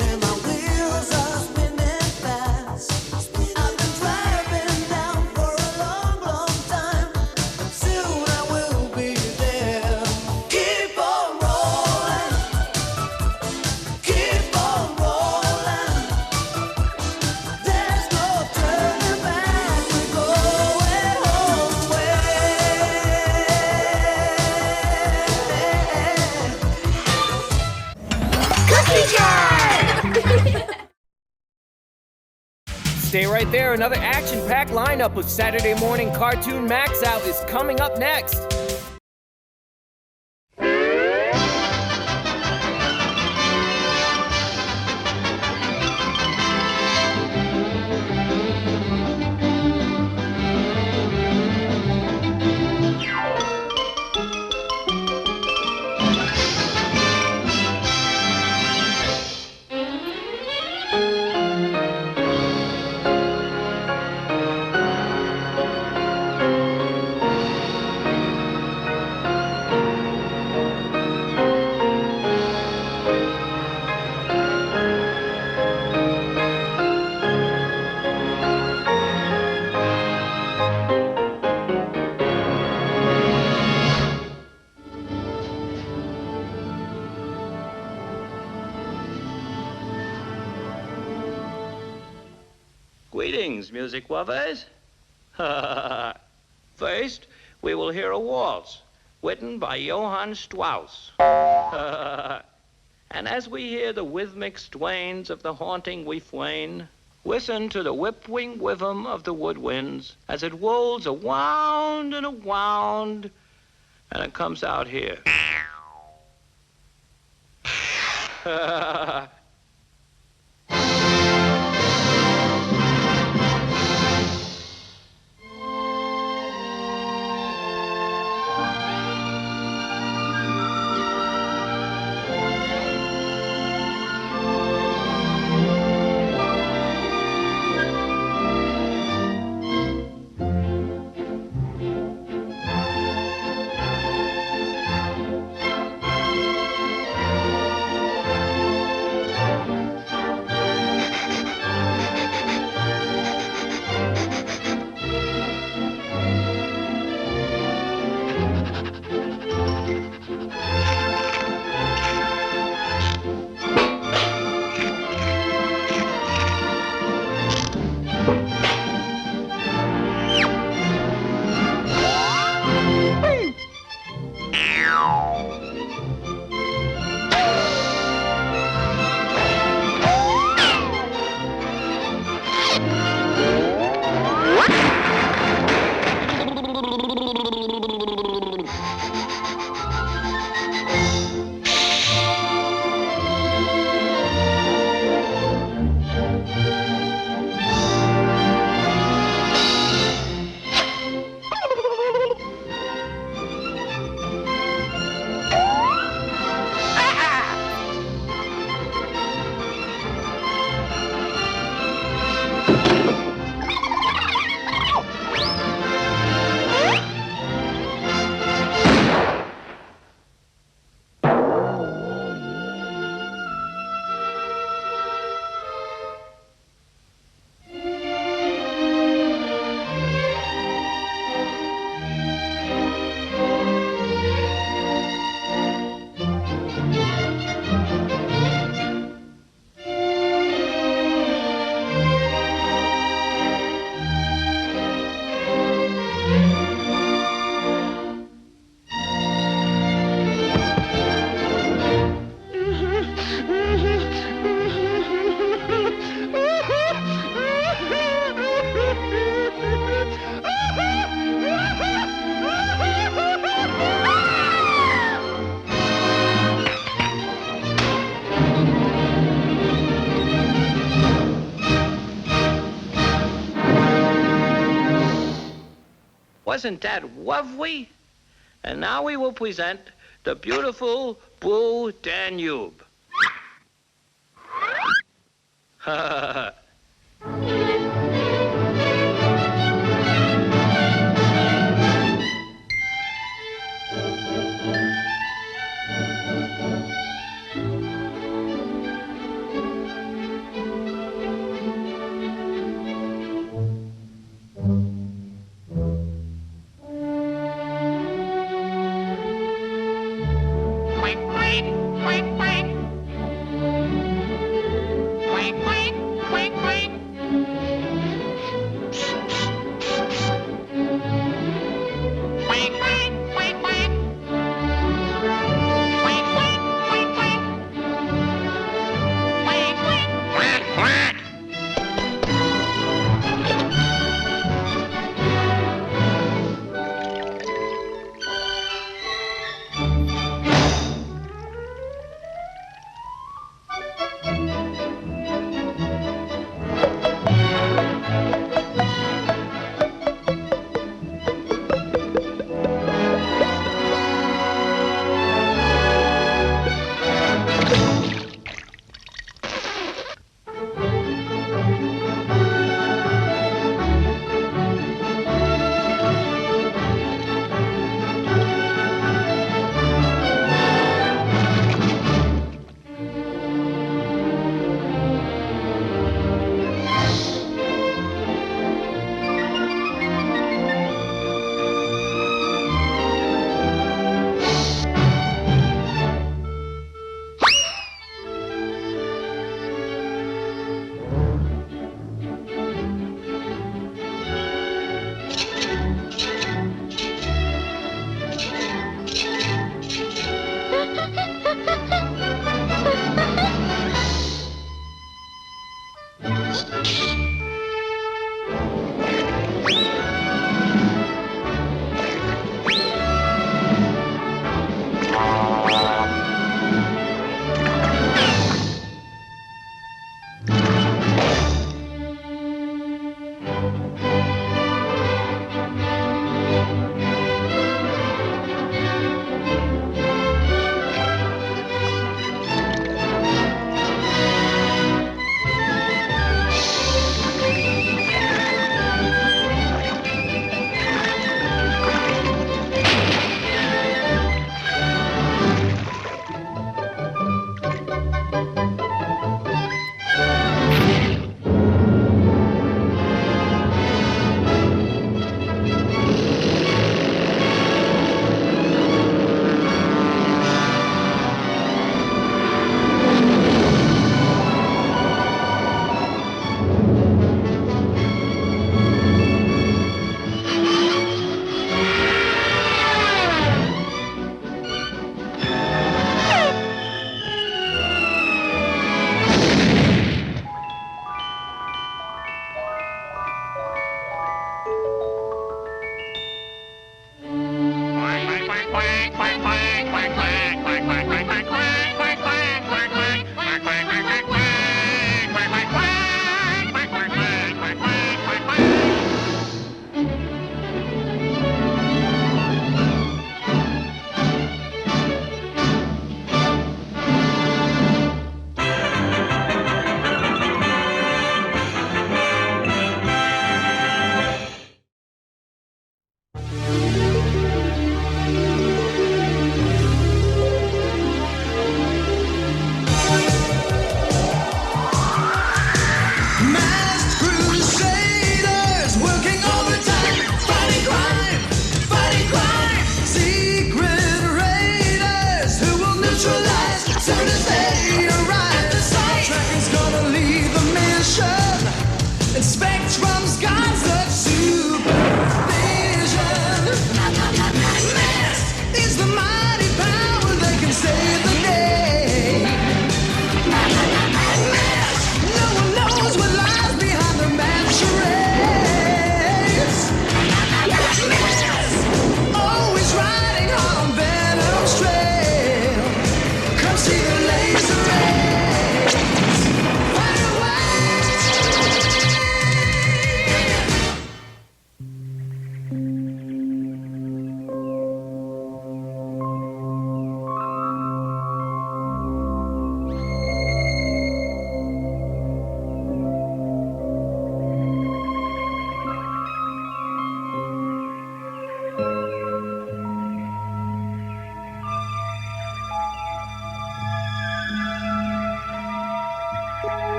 and my wheels are spinning fast. I've been driving down for a long, long time. Soon I will be there. Keep on rolling, keep on rolling. There's no turning back. We're going home Cookie jar! Stay right there. Another action-packed lineup of Saturday Morning Cartoon MAXOUT is coming up next. Greetings, music lovers. First, we will hear a waltz written by Johann Strauss. And as we hear the rhythmic strains of the haunting refrain, listen to the whip-wing rhythm of the woodwinds as it rolls around and around, and it comes out here. Wasn't that lovely? And now we will present the beautiful Blue Danube. Quack, quack, quack, quack. Quack, quack, quack,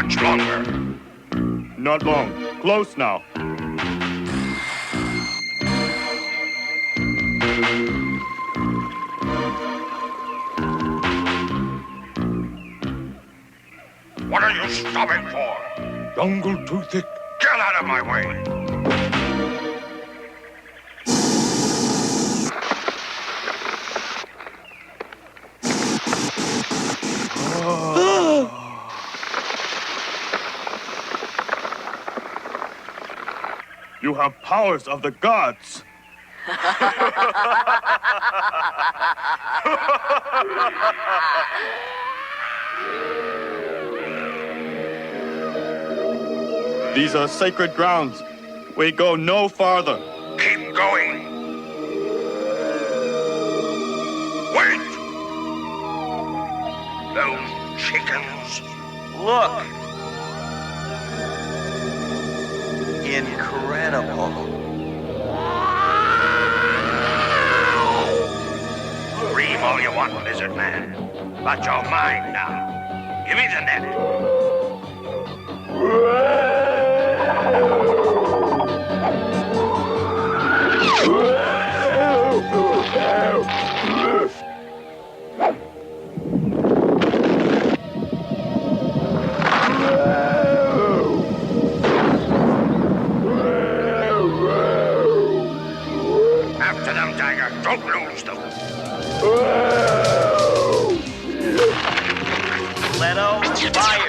much longer. Not long. Close now. What are you stopping for? Jungle too thick. Get out of my way! You have powers of the gods. These are sacred grounds. We go no farther. Keep going. Wait! Those chickens. Look! Incredible. Scream all you want, lizard man. But you're mine now. Give me the net. After them, Tiger. Don't lose them. Leto, fire!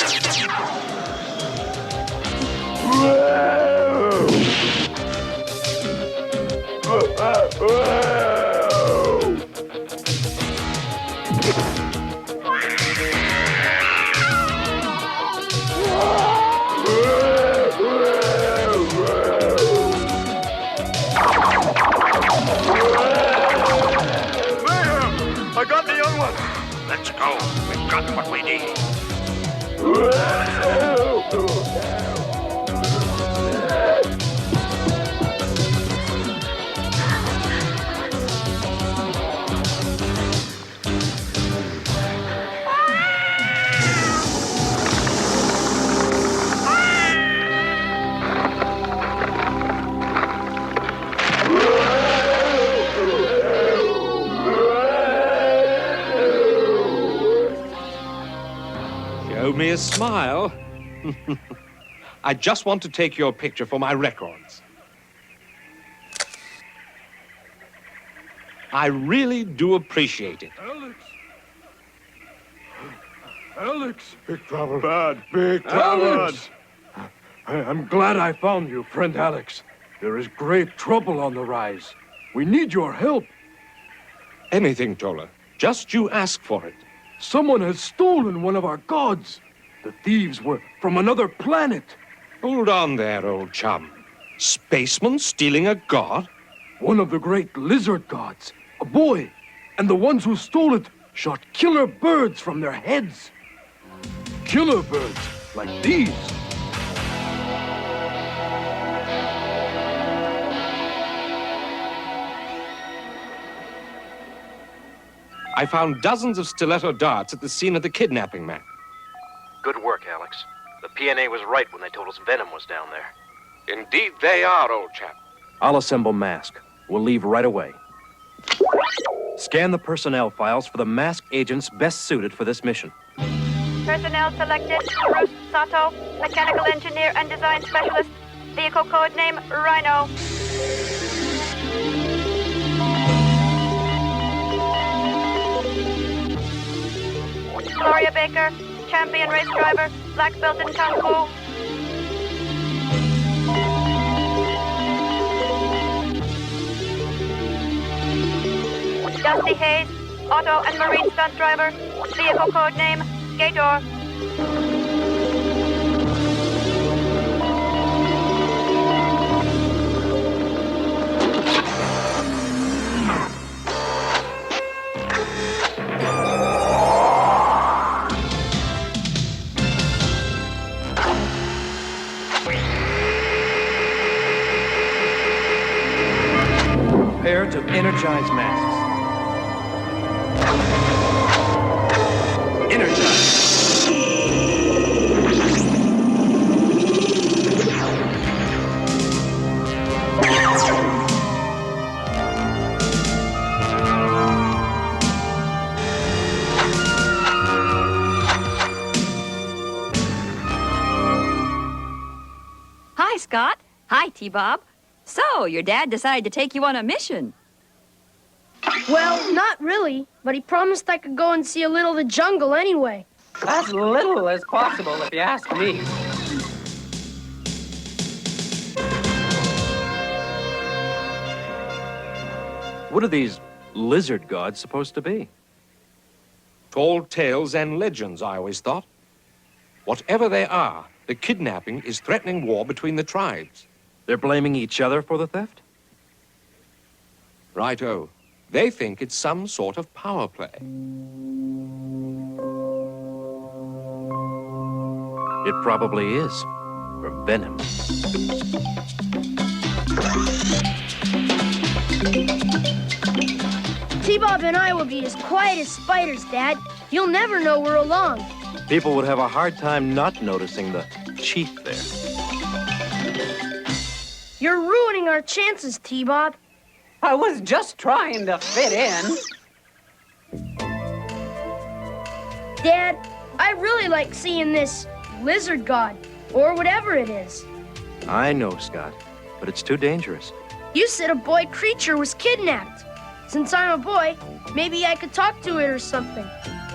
I got the young one. Let's go. We've got what we need. Show me a smile. I just want to take your picture for my records. I really do appreciate it. Alex! Big trouble. Bad. Big trouble. Alex! I'm glad I found you, friend Alex. There is great trouble on the rise. We need your help. Anything, Tola. Just you ask for it. Someone has stolen one of our gods. The thieves were from another planet. Hold on there, old chum. Spacemen stealing a god? One of the great lizard gods. A boy. And the ones who stole it shot killer birds from their heads. Killer birds like these. I found dozens of stiletto darts at the scene of the kidnapping, man. Good work, Alex. The PNA was right when they told us Venom was down there. Indeed they are, old chap. I'll assemble M.A.S.K. We'll leave right away. Scan the personnel files for the M.A.S.K agents best suited for this mission. Personnel selected, Bruce Sato, mechanical engineer and design specialist. Vehicle code name, Rhino. Gloria Baker, champion race driver, black belt in Kung Fu. Dusty Hayes, auto and marine stunt driver, vehicle code name, Gator. Prepare to energize masks. Energize. Scott. Hi, T-Bob. So, your dad decided to take you on a mission. Well, not really, but he promised I could go and see a little of the jungle anyway. As little as possible, if you ask me. What are these lizard gods supposed to be? Tall tales and legends, I always thought. Whatever they are, the kidnapping is threatening war between the tribes. They're blaming each other for the theft? Righto. They think it's some sort of power play. It probably is. For venom. T-Bob and I will be as quiet as spiders, Dad. You'll never know we're along. People would have a hard time not noticing the chief there. You're ruining our chances, T-Bob. I was just trying to fit in. Dad, I really like seeing this lizard god, or whatever it is. I know, Scott, but it's too dangerous. You said a boy creature was kidnapped. Since I'm a boy, maybe I could talk to it or something.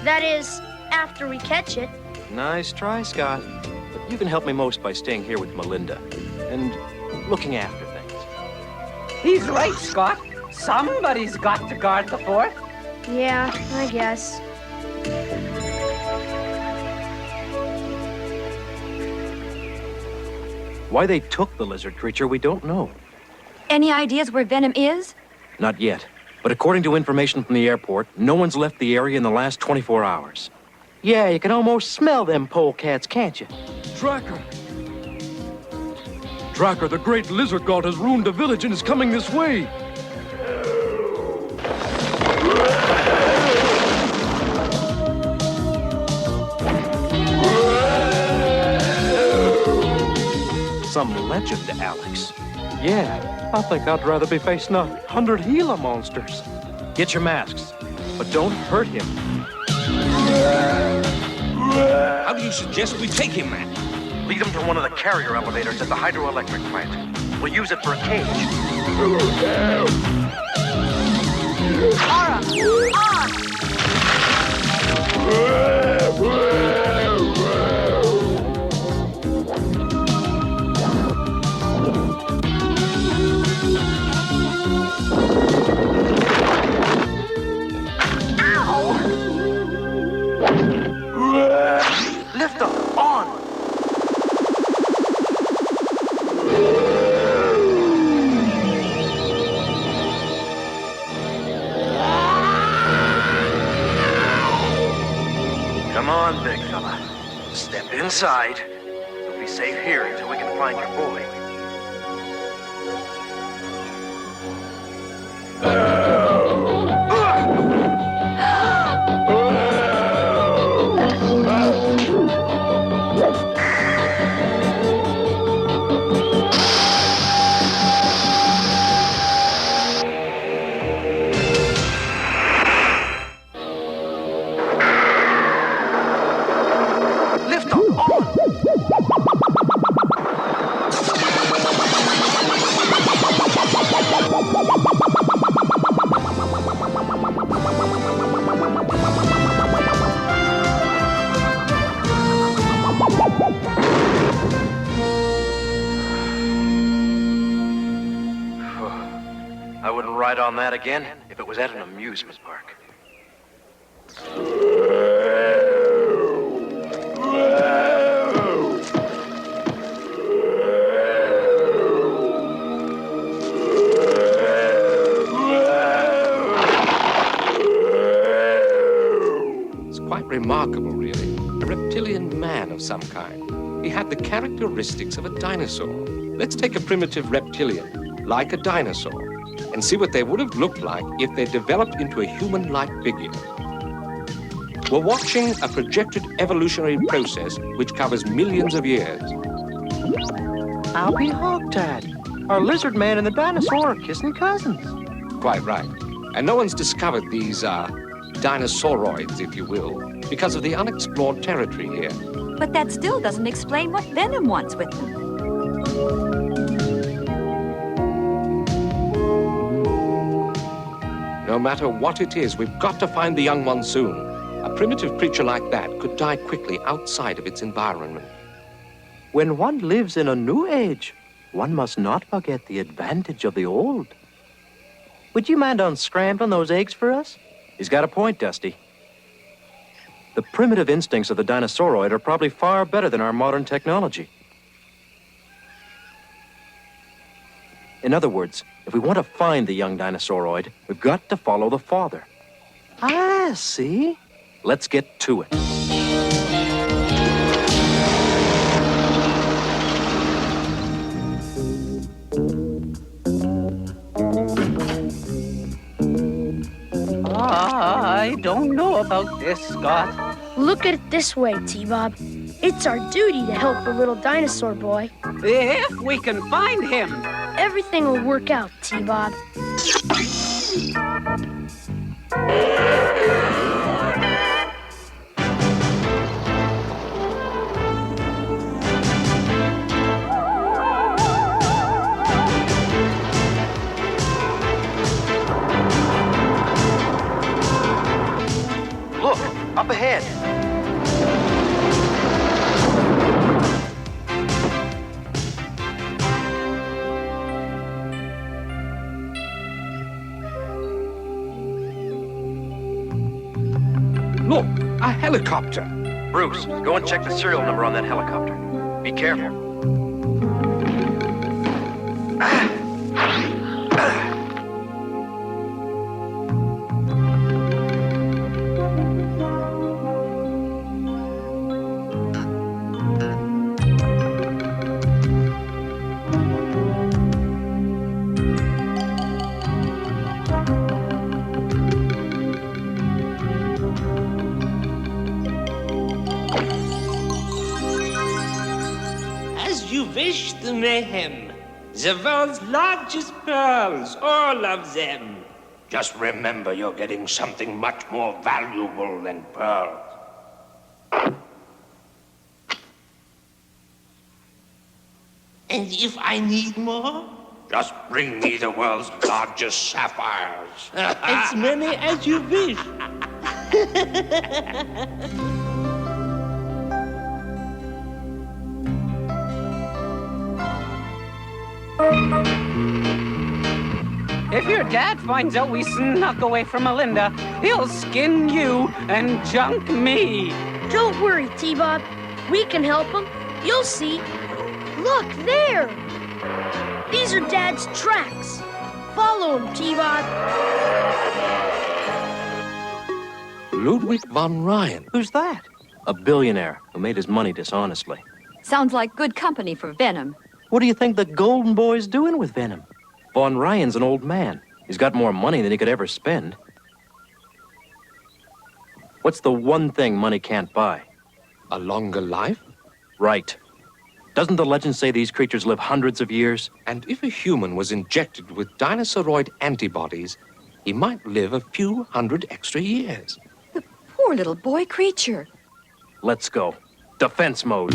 That is, after we catch it. Nice try, Scott. But you can help me most by staying here with Melinda and looking after things. He's right, Scott. Somebody's got to guard the fort. Yeah, I guess. Why they took the lizard creature, we don't know. Any ideas where Venom is? Not yet. But according to information from the airport, no one's left the area in the last 24 hours. Yeah, you can almost smell them polecats, can't you? Tracker! Tracker, the great lizard god has ruined the village and is coming this way! Some legend, Alex. Yeah, I think I'd rather be facing 100 Gila monsters. Get your masks, but don't hurt him. How do you suggest we take him, man? Lead him to one of the carrier elevators at the hydroelectric plant. We'll use it for a cage. Ara, Lift up, on! Come on, big fella. Step inside. You'll be safe here until we can find your boy. I wouldn't ride on that again if it was at an amusement park. It's quite remarkable, really. A reptilian man of some kind. He had the characteristics of a dinosaur. Let's take a primitive reptilian, like a dinosaur, and see what they would have looked like if they developed into a human-like figure. We're watching a projected evolutionary process which covers millions of years. I'll be hogtied. Our lizard man and the dinosaur are kissing cousins. Quite right. And no one's discovered these, dinosauroids, if you will, because of the unexplored territory here. But that still doesn't explain what Venom wants with them. No matter what it is, we've got to find the young one soon. A primitive creature like that could die quickly outside of its environment. When one lives in a new age, one must not forget the advantage of the old. Would you mind unscrambling those eggs for us? He's got a point, Dusty. The primitive instincts of the dinosauroid are probably far better than our modern technology. In other words, if we want to find the young dinosauroid, we've got to follow the father. Ah, see? Let's get to it. I don't know about this, Scott. Look at it this way, T-Bob. It's our duty to help the little dinosaur boy. If we can find him. Everything will work out, T-Bob. Look, up ahead. Look, a helicopter. Bruce, go and check the serial number on that helicopter. Be careful. As you wish, the mayhem. The world's largest pearls, all of them. Just remember you're getting something much more valuable than pearls. And if I need more? Just bring me the world's largest sapphires. As many as you wish. If your dad finds out we snuck away from Melinda, he'll skin you and junk me. Don't worry, T-Bob. We can help him. You'll see. Look, there! These are Dad's tracks. Follow him, T-Bob. Ludwig von Ryan. Who's that? A billionaire who made his money dishonestly. Sounds like good company for Venom. What do you think the Golden Boy's doing with Venom? Von Ryan's an old man. He's got more money than he could ever spend. What's the one thing money can't buy? A longer life? Right. Doesn't the legend say these creatures live hundreds of years? And if a human was injected with dinosauroid antibodies, he might live a few hundred extra years. Poor little boy creature. Let's go. Defense mode.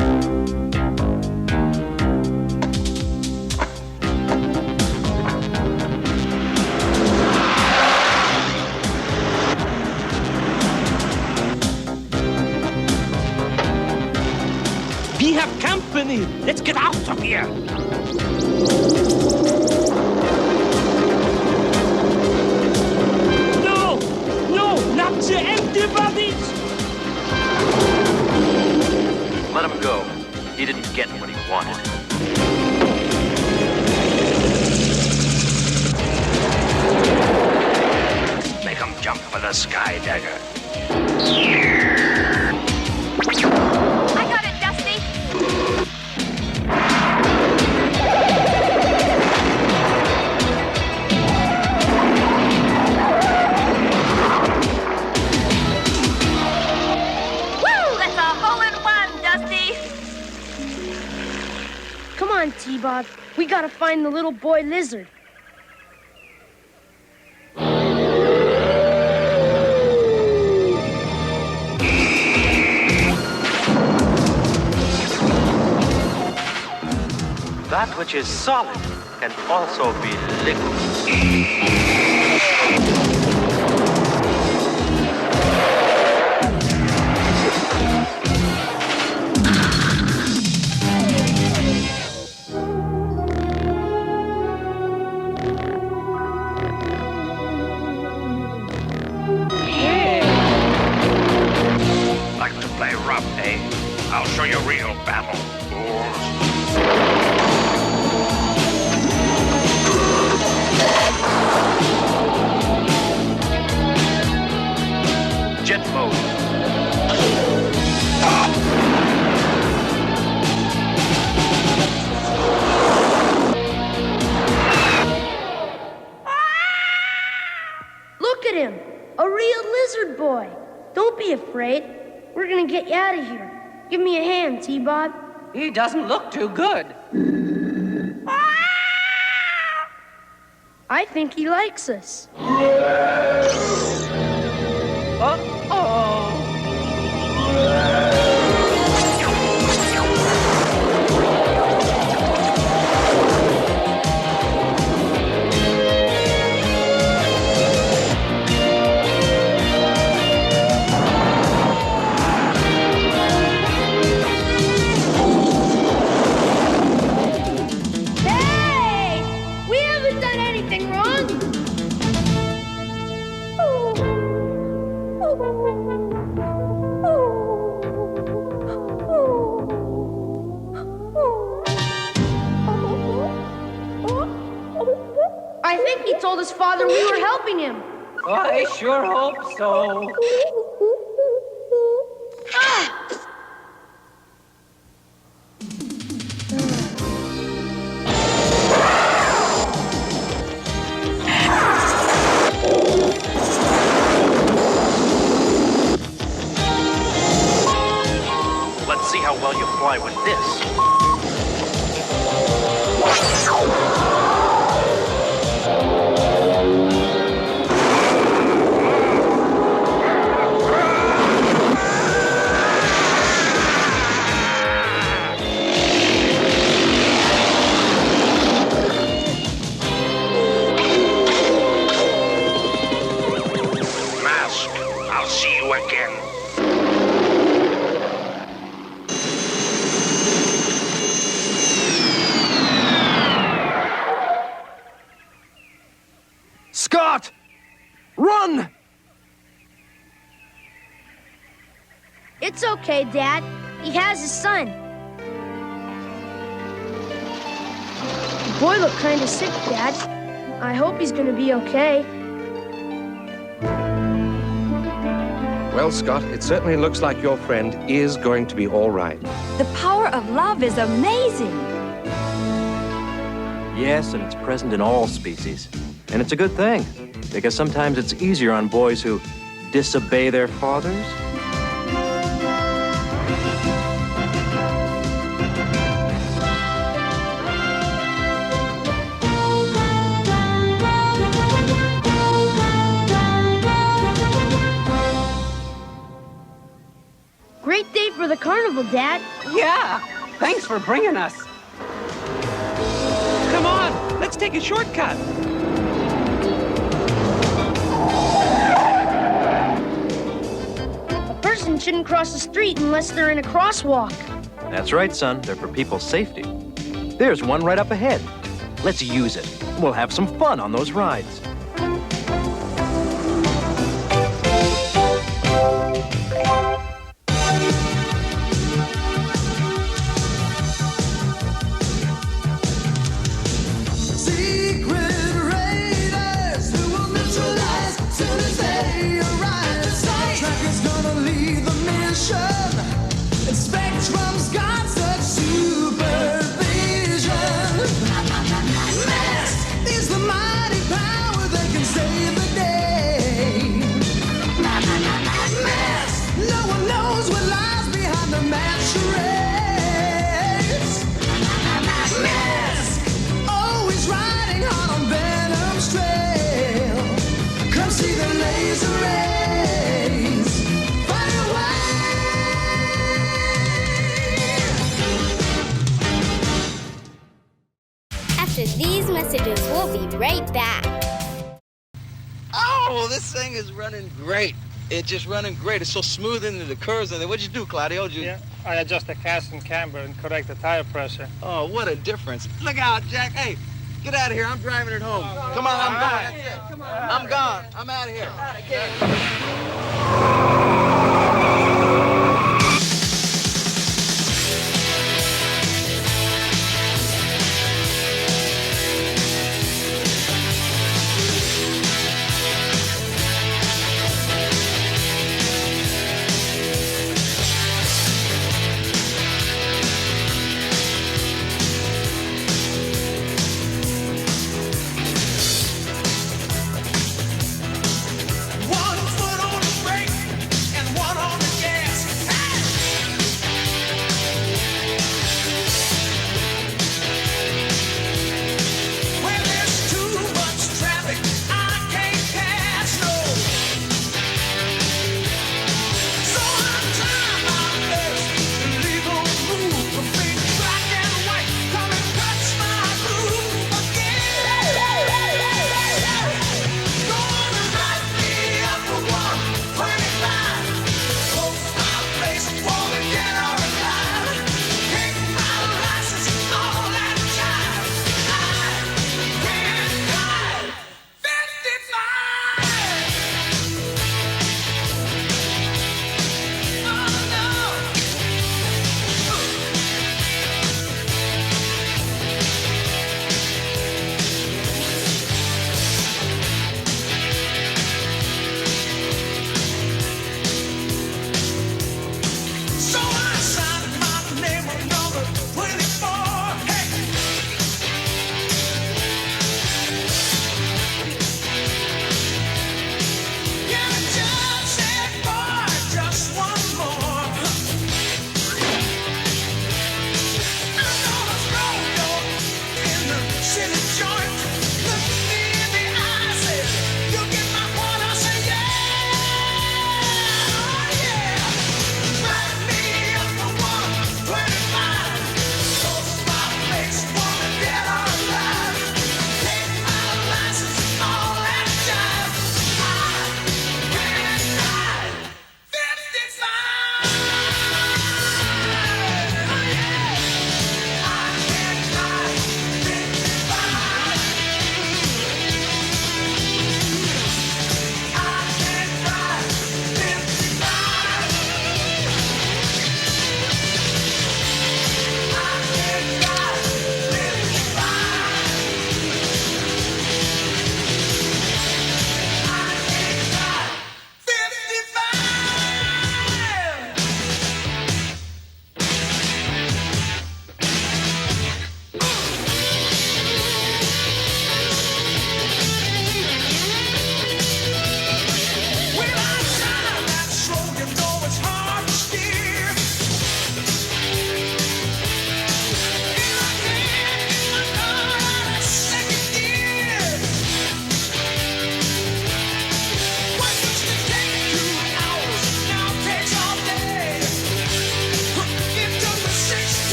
We have company. Let's get out of here. No! No! Not the antibodies! Let him go. He didn't get what he wanted. Make him jump for the sky dagger. I got it, Dusty. Woo! That's a hole-in-one, Dusty. Come on, T-Bob. We gotta find the little boy lizard. That which is solid can also be liquid. up, eh? I'll show you real battle, fools. Jet mode. Look at him, a real lizard boy. Don't be afraid. We're gonna get you out of here. Give me a hand, T-Bob. He doesn't look too good. I think he likes us. Hey! We haven't done anything wrong. I think he told his father we were helping him. I sure hope so. Let's see how well you fly with this. Mask, I'll see you again. Scott! Run! It's okay, Dad. He has his son. The boy looked kind of sick, Dad. I hope he's gonna be okay. Well, Scott, it certainly looks like your friend is going to be all right. The power of love is amazing. Yes, and it's present in all species. And it's a good thing, because sometimes it's easier on boys who disobey their fathers. Great day for the carnival, Dad. Yeah, thanks for bringing us. Come on, let's take a shortcut. A person shouldn't cross the street unless they're in a crosswalk. That's right, son. They're for people's safety. There's one right up ahead. Let's use it. We'll have some fun on those rides. Spectrum's got such supervision. M.A.S.K is the mighty power that can save the day. M.A.S.K, no one knows what lies behind the mad charades. M.A.S.K, always riding hard on Venom's trail. Come see the laser rays. Fire away. After these messages, we'll be right back. Oh, this thing is running great. It's just running great. It's so smooth into the curves. And what'd you do, Claudio? Yeah, I adjust the cast and camber and correct the tire pressure. Oh, what a difference. Look out, Jack. Hey, get out of here. I'm driving it home. Come on, I'm gone. Come on. I'm gone. I'm out of here.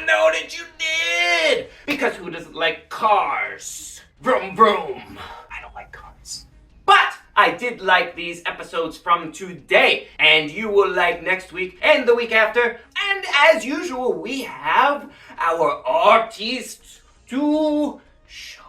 I know that you did! Because who doesn't like cars? Vroom, vroom. I don't like cars. But I did like these episodes from today, and you will like next week and the week after. And as usual, we have our artists to show.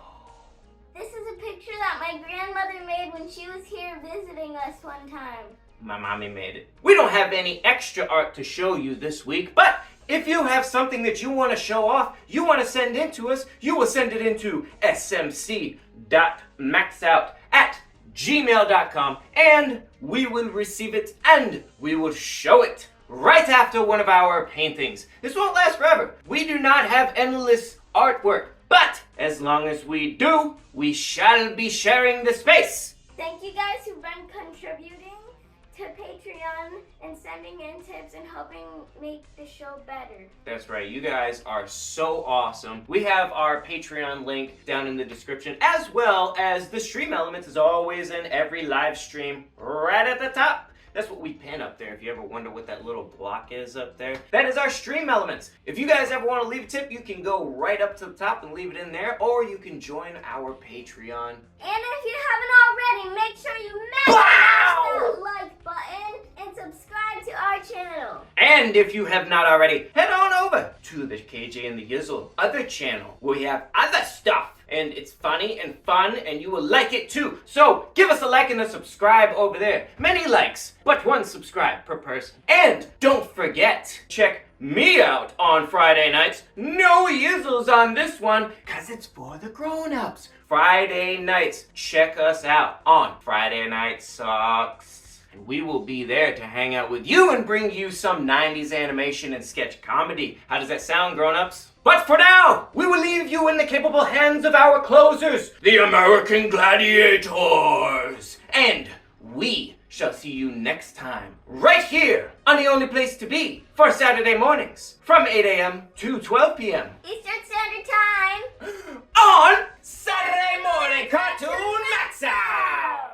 This is a picture that my grandmother made when she was here visiting us one time. My mommy made it. We don't have any extra art to show you this week, but if you have something that you want to show off, you want to send in to us, you will send it into smc.maxout@gmail.com, and we will receive it and we will show it right after one of our paintings. This won't last forever. We do not have endless artwork, but as long as we do, we shall be sharing the space. Thank you guys who've been contributing to Patreon and sending in tips and helping make the show better. That's right, you guys are so awesome. We have our Patreon link down in the description, as well as the stream elements is always in every live stream right at the top. That's what we pin up there. If you ever wonder what that little block is up there, that is our stream elements. If you guys ever want to leave a tip, you can go right up to the top and leave it in there, or you can join our Patreon. And if you haven't already, make sure you smash that like button and subscribe to our channel. And if you have not already, head on over to the KJ and the Yizzle other channel, where we have other stuff. And it's funny and fun, and you will like it too. So give us a like and a subscribe over there. Many likes, but one subscribe per person. And don't forget, check me out on Friday nights. No Yizzles on this one, cause it's for the grown-ups. Friday nights, check us out on Friday Night Sucks. And we will be there to hang out with you and bring you some 90s animation and sketch comedy. How does that sound, grown-ups? But for now, we will leave you in the capable hands of our closers, the American Gladiators. And we shall see you next time, right here on the only place to be for Saturday mornings, from 8 a.m. to 12 p.m. Eastern Standard Time. on Saturday Morning Cartoon MAXOUT.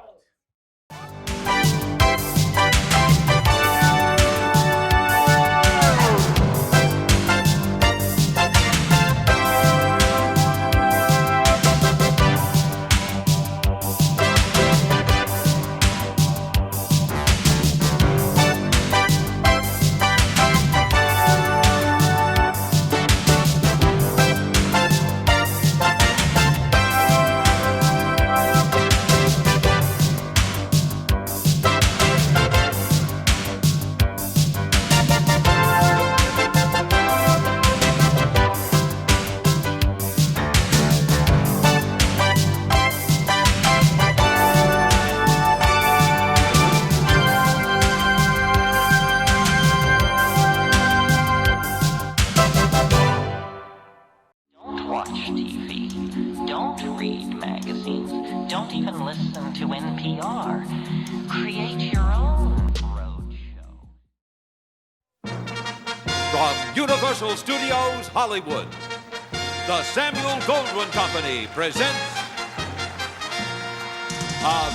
Don't even listen to NPR. Create your own roadshow. From Universal Studios, Hollywood, the Samuel Goldwyn Company presents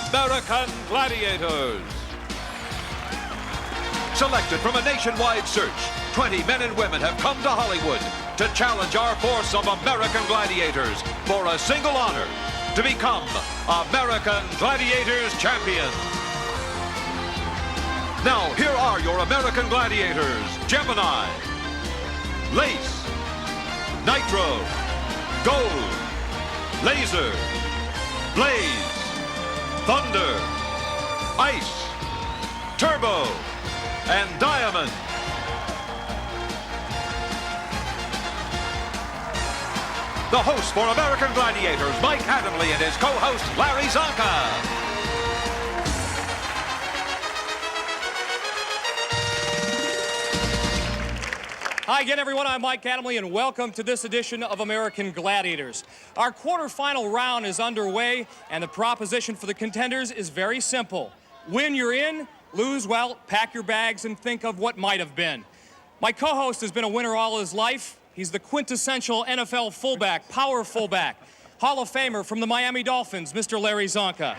American Gladiators. Selected from a nationwide search, 20 men and women have come to Hollywood to challenge our force of American Gladiators for a single honor, to become American Gladiators champions. Now, here are your American Gladiators: Gemini, Lace, Nitro, Gold, Laser, Blaze, Thunder, Ice, Turbo, and Diamond. The host for American Gladiators, Mike Adamle, and his co-host, Larry Zonka. Hi again, everyone. I'm Mike Adamle, and welcome to this edition of American Gladiators. Our quarterfinal round is underway, and the proposition for the contenders is very simple. Win, you're in. Lose, well, pack your bags and think of what might have been. My co-host has been a winner all his life. He's the quintessential NFL fullback, power fullback, Hall of Famer from the Miami Dolphins, Mr. Larry Zonka.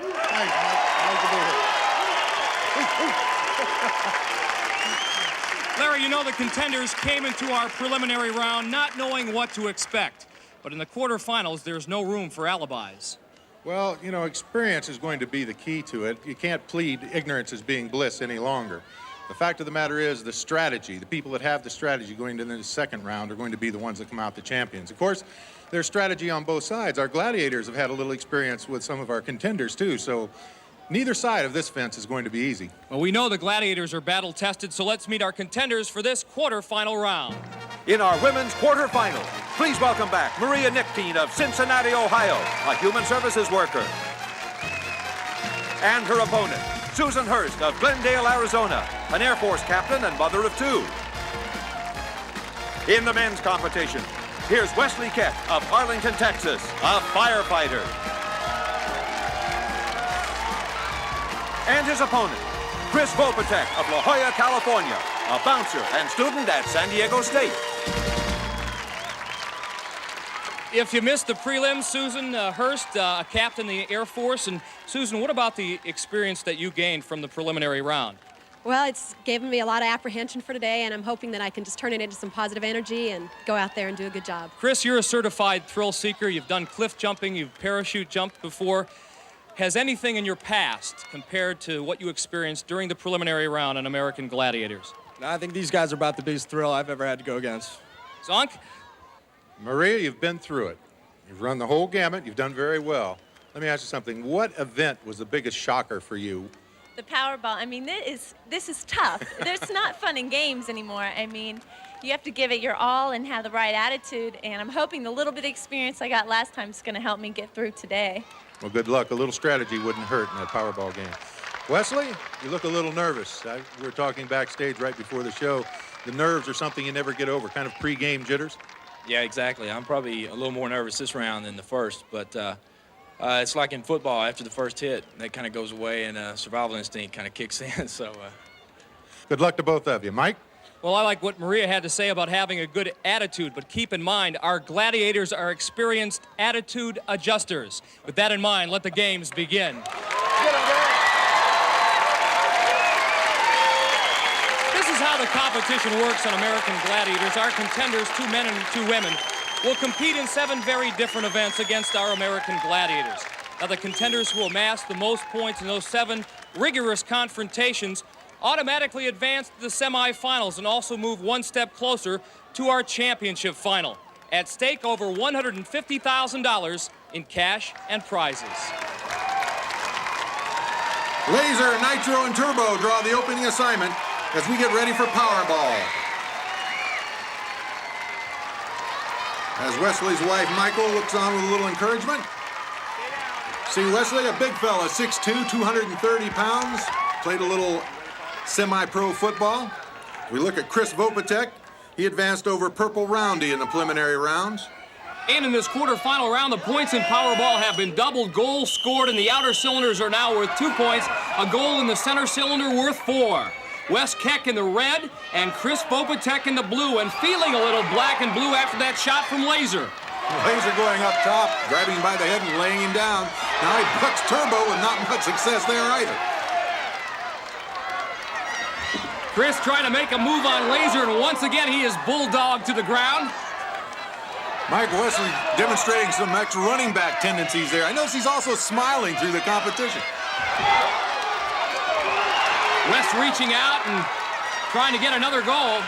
Larry, you know the contenders came into our preliminary round not knowing what to expect. But in the quarterfinals, there's no room for alibis. Well, you know, experience is going to be the key to it. You can't plead ignorance as being bliss any longer. The fact of the matter is the strategy. The people that have the strategy going into the second round are going to be the ones that come out the champions. Of course, there's strategy on both sides. Our gladiators have had a little experience with some of our contenders, too, so neither side of this fence is going to be easy. Well, we know the gladiators are battle-tested, so let's meet our contenders for this quarterfinal round. In our women's quarterfinal, please welcome back Maria Nichtine of Cincinnati, Ohio, a human services worker. And her opponent, Susan Hurst of Glendale, Arizona, an Air Force captain and mother of two. In the men's competition, here's Wesley Keck of Arlington, Texas, a firefighter. And his opponent, Chris Vopatek of La Jolla, California, a bouncer and student at San Diego State. If you missed the prelims, Susan Hurst, a captain in the Air Force. And Susan, what about the experience that you gained from the preliminary round? Well, it's given me a lot of apprehension for today, and I'm hoping that I can just turn it into some positive energy and go out there and do a good job. Chris, you're a certified thrill seeker. You've done cliff jumping, you've parachute jumped before. Has anything in your past compared to what you experienced during the preliminary round on American Gladiators? I think these guys are about the biggest thrill I've ever had to go against. Zonk? Maria, you've been through it. You've run the whole gamut. You've done very well. Let me ask you something. What event was the biggest shocker for you? The Powerball. I mean, this is tough. There's not fun and games anymore. I mean, you have to give it your all and have the right attitude, and I'm hoping the little bit of experience I got last time is going to help me get through today. Well, good luck. A little strategy wouldn't hurt in that Powerball game. Wesley, you look a little nervous. We were talking backstage right before the show. The nerves are something you never get over, kind of pre-game jitters. Yeah, exactly. I'm probably a little more nervous this round than the first, but it's like in football. After the first hit, that kind of goes away, and survival instinct kind of kicks in. So, good luck to both of you. Mike? Well, I like what Maria had to say about having a good attitude, but keep in mind, our gladiators are experienced attitude adjusters. With that in mind, let the games begin. This is how the competition works on American Gladiators. Our contenders, 2 men and 2 women, will compete in 7 very different events against our American Gladiators. Now, the contenders who amass the most points in those 7 rigorous confrontations automatically advance to the semifinals and also move 1 step closer to our championship final. At stake, over $150,000 in cash and prizes. Laser, Nitro, and Turbo draw the opening assignment as we get ready for Powerball. As Wesley's wife, Michael, looks on with a little encouragement. See Wesley, a big fella, 6'2", 230 pounds, played a little semi-pro football. We look at Chris Vopatek. He advanced over Purple Roundy in the preliminary rounds. And in this quarterfinal round, the points in Powerball have been doubled. Goals scored in the outer cylinders are now worth 2 points. A goal in the center cylinder worth 4. Wes Keck in the red and Chris Vopatek in the blue, and feeling a little black and blue after that shot from Laser. Laser going up top, grabbing him by the head and laying him down. Now he bucks Turbo with not much success there either. Chris trying to make a move on Laser, and once again he is bulldogged to the ground. Mike Wesley demonstrating some extra running back tendencies there. I notice he's also smiling through the competition. West reaching out and trying to get another goal.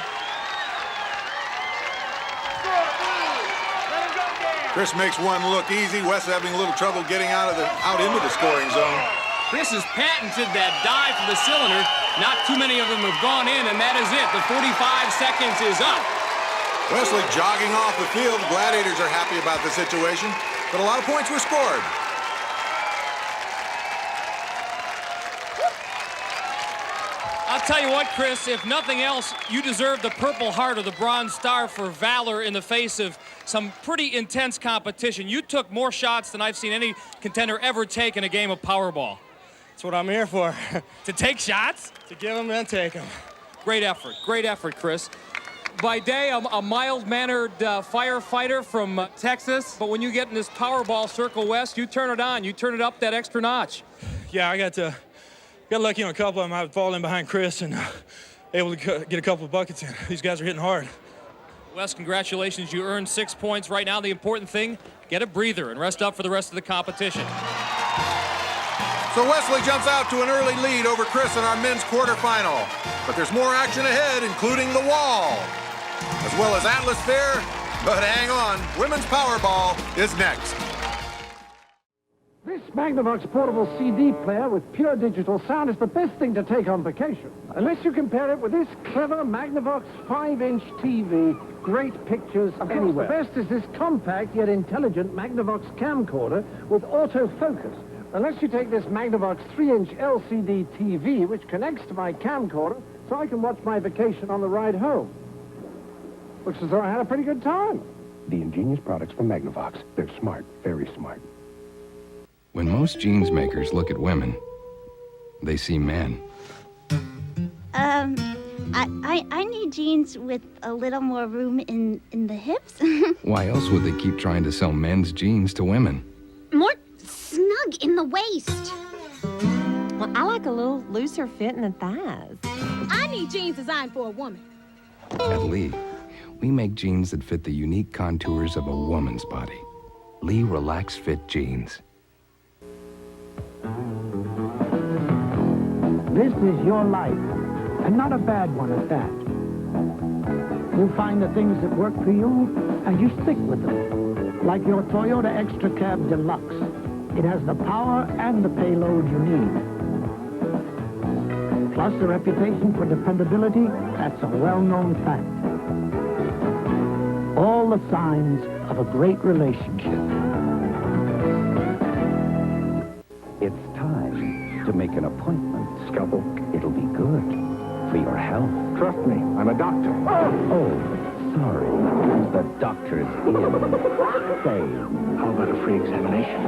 Chris makes one look easy. West having a little trouble getting out into the scoring zone. Chris has patented that dive for the cylinder. Not too many of them have gone in, and that is it. The 45 seconds is up. Wesley jogging off the field. Gladiators are happy about the situation, but a lot of points were scored. I'll tell you what, Chris, if nothing else, you deserve the Purple Heart or the Bronze Star for valor in the face of some pretty intense competition. You took more shots than I've seen any contender ever take in a game of Powerball. That's what I'm here for. To take shots? To give them and take them. Great effort, Chris. By day, a mild-mannered firefighter from Texas, but when you get in this Powerball circle, West, you turn it on. You turn it up that extra notch. Yeah, I got lucky on a couple of them. I was falling behind Chris, and able to get a couple of buckets in. These guys are hitting hard. Wes, congratulations. You earned 6 points. Right now, the important thing, get a breather and rest up for the rest of the competition. So Wesley jumps out to an early lead over Chris in our men's quarterfinal. But there's more action ahead, including the wall, as well as Atmosphere. But hang on, women's Powerball is next. This Magnavox portable CD player with pure digital sound is the best thing to take on vacation. Unless you compare it with this clever Magnavox 5-inch TV, great pictures anywhere. The best is this compact yet intelligent Magnavox camcorder with autofocus. Unless you take this Magnavox 3-inch LCD TV, which connects to my camcorder, so I can watch my vacation on the ride home. Looks as though I had a pretty good time. The ingenious products from Magnavox. They're smart, very smart. When most jeans makers look at women, they see men. I need jeans with a little more room in the hips. Why else would they keep trying to sell men's jeans to women? More snug in the waist. Well, I like a little looser fit in the thighs. I need jeans designed for a woman. At Lee, we make jeans that fit the unique contours of a woman's body. Lee Relax Fit Jeans. This is your life, and not a bad one at that. You find the things that work for you, and you stick with them. Like your Toyota Extra Cab Deluxe. It has the power and the payload you need. Plus a reputation for dependability, that's a well-known fact. All the signs of a great relationship. It's time to make an appointment. Scalpel, it'll be good for your health. Trust me, I'm a doctor. Oh, sorry. The doctor's in. Say, How about a free examination?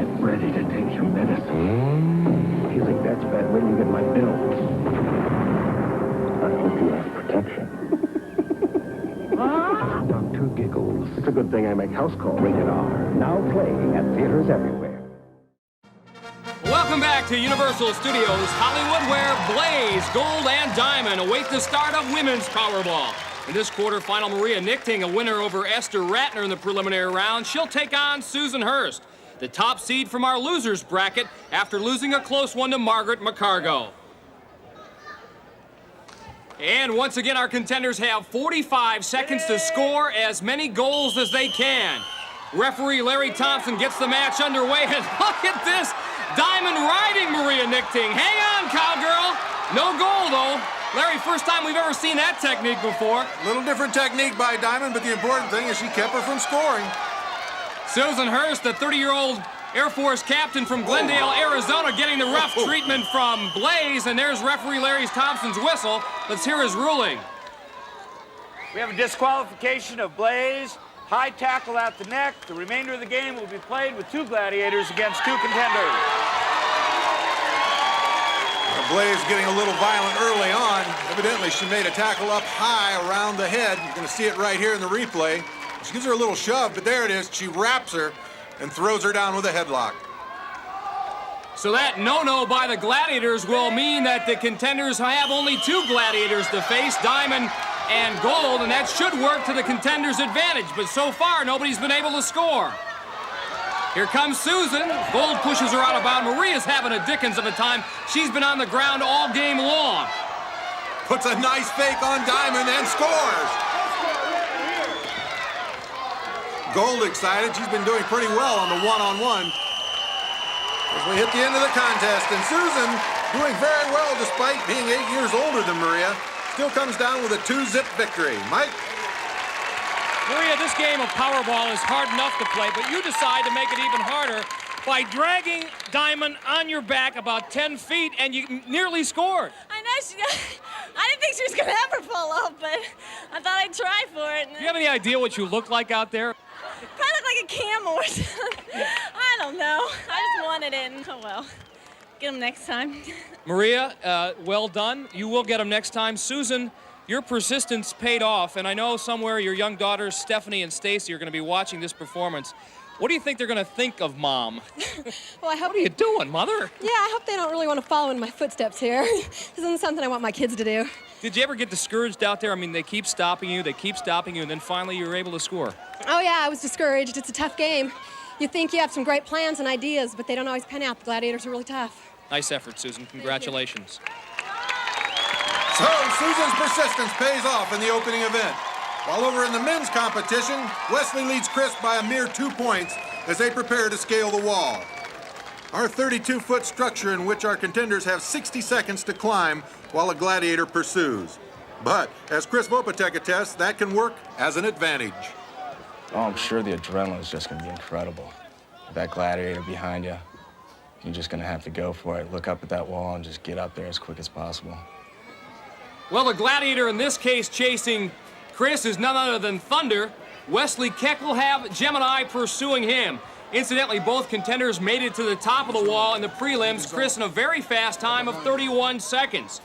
get ready to take your medicine. If you think that's bad, wait till you get my bill. I hope you have protection. Dr. Giggles. It's a good thing I make house calls. Rated R. Now playing at theaters everywhere. Welcome back to Universal Studios Hollywood, where Blaze, Gold, and Diamond await the start of women's Powerball. In this quarterfinal, Maria Nichting, a winner over Esther Ratner in the preliminary round. She'll take on Susan Hurst, the top seed from our losers bracket, after losing a close one to Margaret McCargo. And once again, our contenders have 45 seconds to score as many goals as they can. Referee Larry Thompson gets the match underway, and look at this! Diamond riding Maria Nichting. Hang on, cowgirl. No goal, though. Larry, first time we've ever seen that technique before. Little different technique by Diamond, but the important thing is she kept her from scoring. Susan Hurst, the 30-year-old Air Force captain from Glendale, Arizona, getting the rough treatment from Blaze, and there's referee Larry Thompson's whistle. Let's hear his ruling. We have a disqualification of Blaze. High tackle at the neck. The remainder of the game will be played with two gladiators against two contenders. Blaze getting a little violent early on. Evidently, she made a tackle up high around the head. You're going to see it right here in the replay. She gives her a little shove, but there it is. She wraps her and throws her down with a headlock. So that no-no by the gladiators will mean that the contenders have only two gladiators to face, Diamond and Gold, and that should work to the contenders' advantage. But so far, nobody's been able to score. Here comes Susan. Gold pushes her out of bounds. Maria's having a dickens of a time. She's been on the ground all game long. Puts a nice fake on Diamond and scores. Gold excited. She's been doing pretty well on the one-on-one. As we hit the end of the contest, and Susan doing very well despite being 8 years older than Maria. Still comes down with a 2-zip victory. Mike? Maria, this game of Powerball is hard enough to play, but you decide to make it even harder by dragging Diamond on your back about 10 feet, and you nearly scored. I know I didn't think she was going to ever fall off, but I thought I'd try for it. Do you have any idea what you look like out there? Probably look like a camel or something. I don't know. I just wanted it, and oh well. Get them next time. Maria, well done. You will get them next time. Susan, your persistence paid off, and I know somewhere your young daughters, Stephanie and Stacy, are going to be watching this performance. What do you think they're going to think of Mom? Well, I hope... What are you doing, Mother? Yeah, I hope they don't really want to follow in my footsteps here. This isn't something I want my kids to do. Did you ever get discouraged out there? I mean, they keep stopping you, and then finally you were able to score. Oh, yeah, I was discouraged. It's a tough game. You think you have some great plans and ideas, but they don't always pan out. The Gladiators are really tough. Nice effort, Susan. Congratulations. So, Susan's persistence pays off in the opening event. While over in the men's competition, Wesley leads Chris by a mere 2 points as they prepare to scale the wall. Our 32-foot structure in which our contenders have 60 seconds to climb while a gladiator pursues. But, as Chris Vopatek attests, that can work as an advantage. Oh, I'm sure the adrenaline is just going to be incredible. With that gladiator behind you, you're just going to have to go for it. Look up at that wall and just get up there as quick as possible. Well, the gladiator in this case chasing Chris is none other than Thunder. Wesley Keck will have Gemini pursuing him. Incidentally, both contenders made it to the top of the wall in the prelims. Chris in a very fast time of 31 seconds.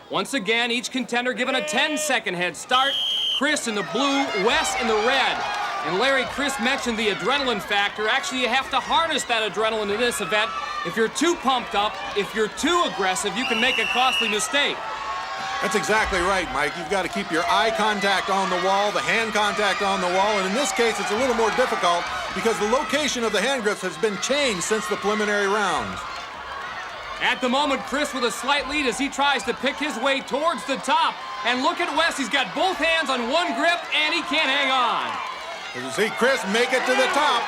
Once again, each contender given a 10-second head start. Chris in the blue, Wes in the red. And Larry, Chris mentioned the adrenaline factor. Actually, you have to harness that adrenaline in this event. If you're too pumped up, if you're too aggressive, you can make a costly mistake. That's exactly right, Mike. You've got to keep your eye contact on the wall, the hand contact on the wall, and in this case, it's a little more difficult because the location of the hand grips has been changed since the preliminary rounds. At the moment, Chris with a slight lead as he tries to pick his way towards the top. And look at Wes, he's got both hands on one grip, and he can't hang on. As you see Chris make it to the top,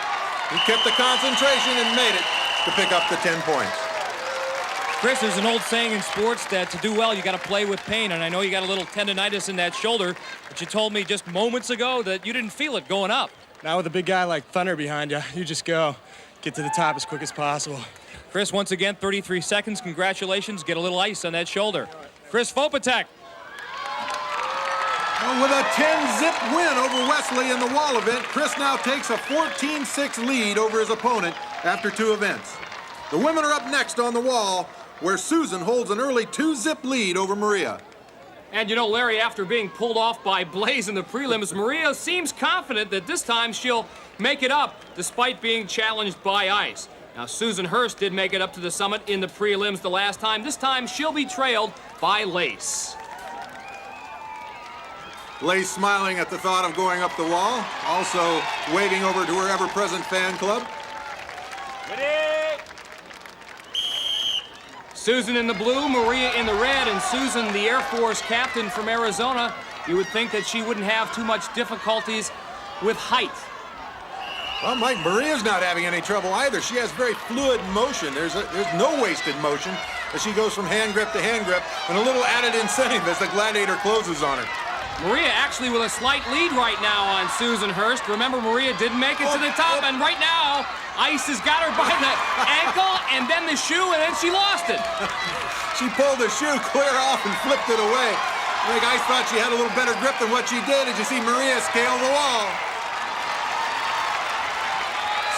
he kept the concentration and made it to pick up the 10 points. Chris, there's an old saying in sports that to do well, you got to play with pain, and I know you got a little tendonitis in that shoulder, but you told me just moments ago that you didn't feel it going up. Now with a big guy like Thunder behind you, you just go. Get to the top as quick as possible. Chris, once again, 33 seconds. Congratulations. Get a little ice on that shoulder. Chris Vopatek. Well, with a 10-zip win over Wesley in the wall event, Chris now takes a 14-6 lead over his opponent after 2 events. The women are up next on the wall, where Susan holds an early 2-zip lead over Maria. And you know, Larry, after being pulled off by Blaze in the prelims, Maria seems confident that this time she'll make it up despite being challenged by ice. Now, Susan Hurst did make it up to the summit in the prelims the last time. This time, she'll be trailed by Lace. Lace smiling at the thought of going up the wall, also waving over to her ever-present fan club. Ready? Susan in the blue, Maria in the red, and Susan, the Air Force captain from Arizona, you would think that she wouldn't have too much difficulties with height. Well, Mike, Maria's not having any trouble either. She has very fluid motion. There's no wasted motion as she goes from hand grip to hand grip, and a little added incentive as the gladiator closes on her. Maria actually with a slight lead right now on Susan Hurst. Remember, Maria didn't make it to the top, and right now, ice has got her by the ankle, and then the shoe, and then she lost it. She pulled the shoe clear off and flipped it away. I think Ice thought she had a little better grip than what she did as you see Maria scale the wall.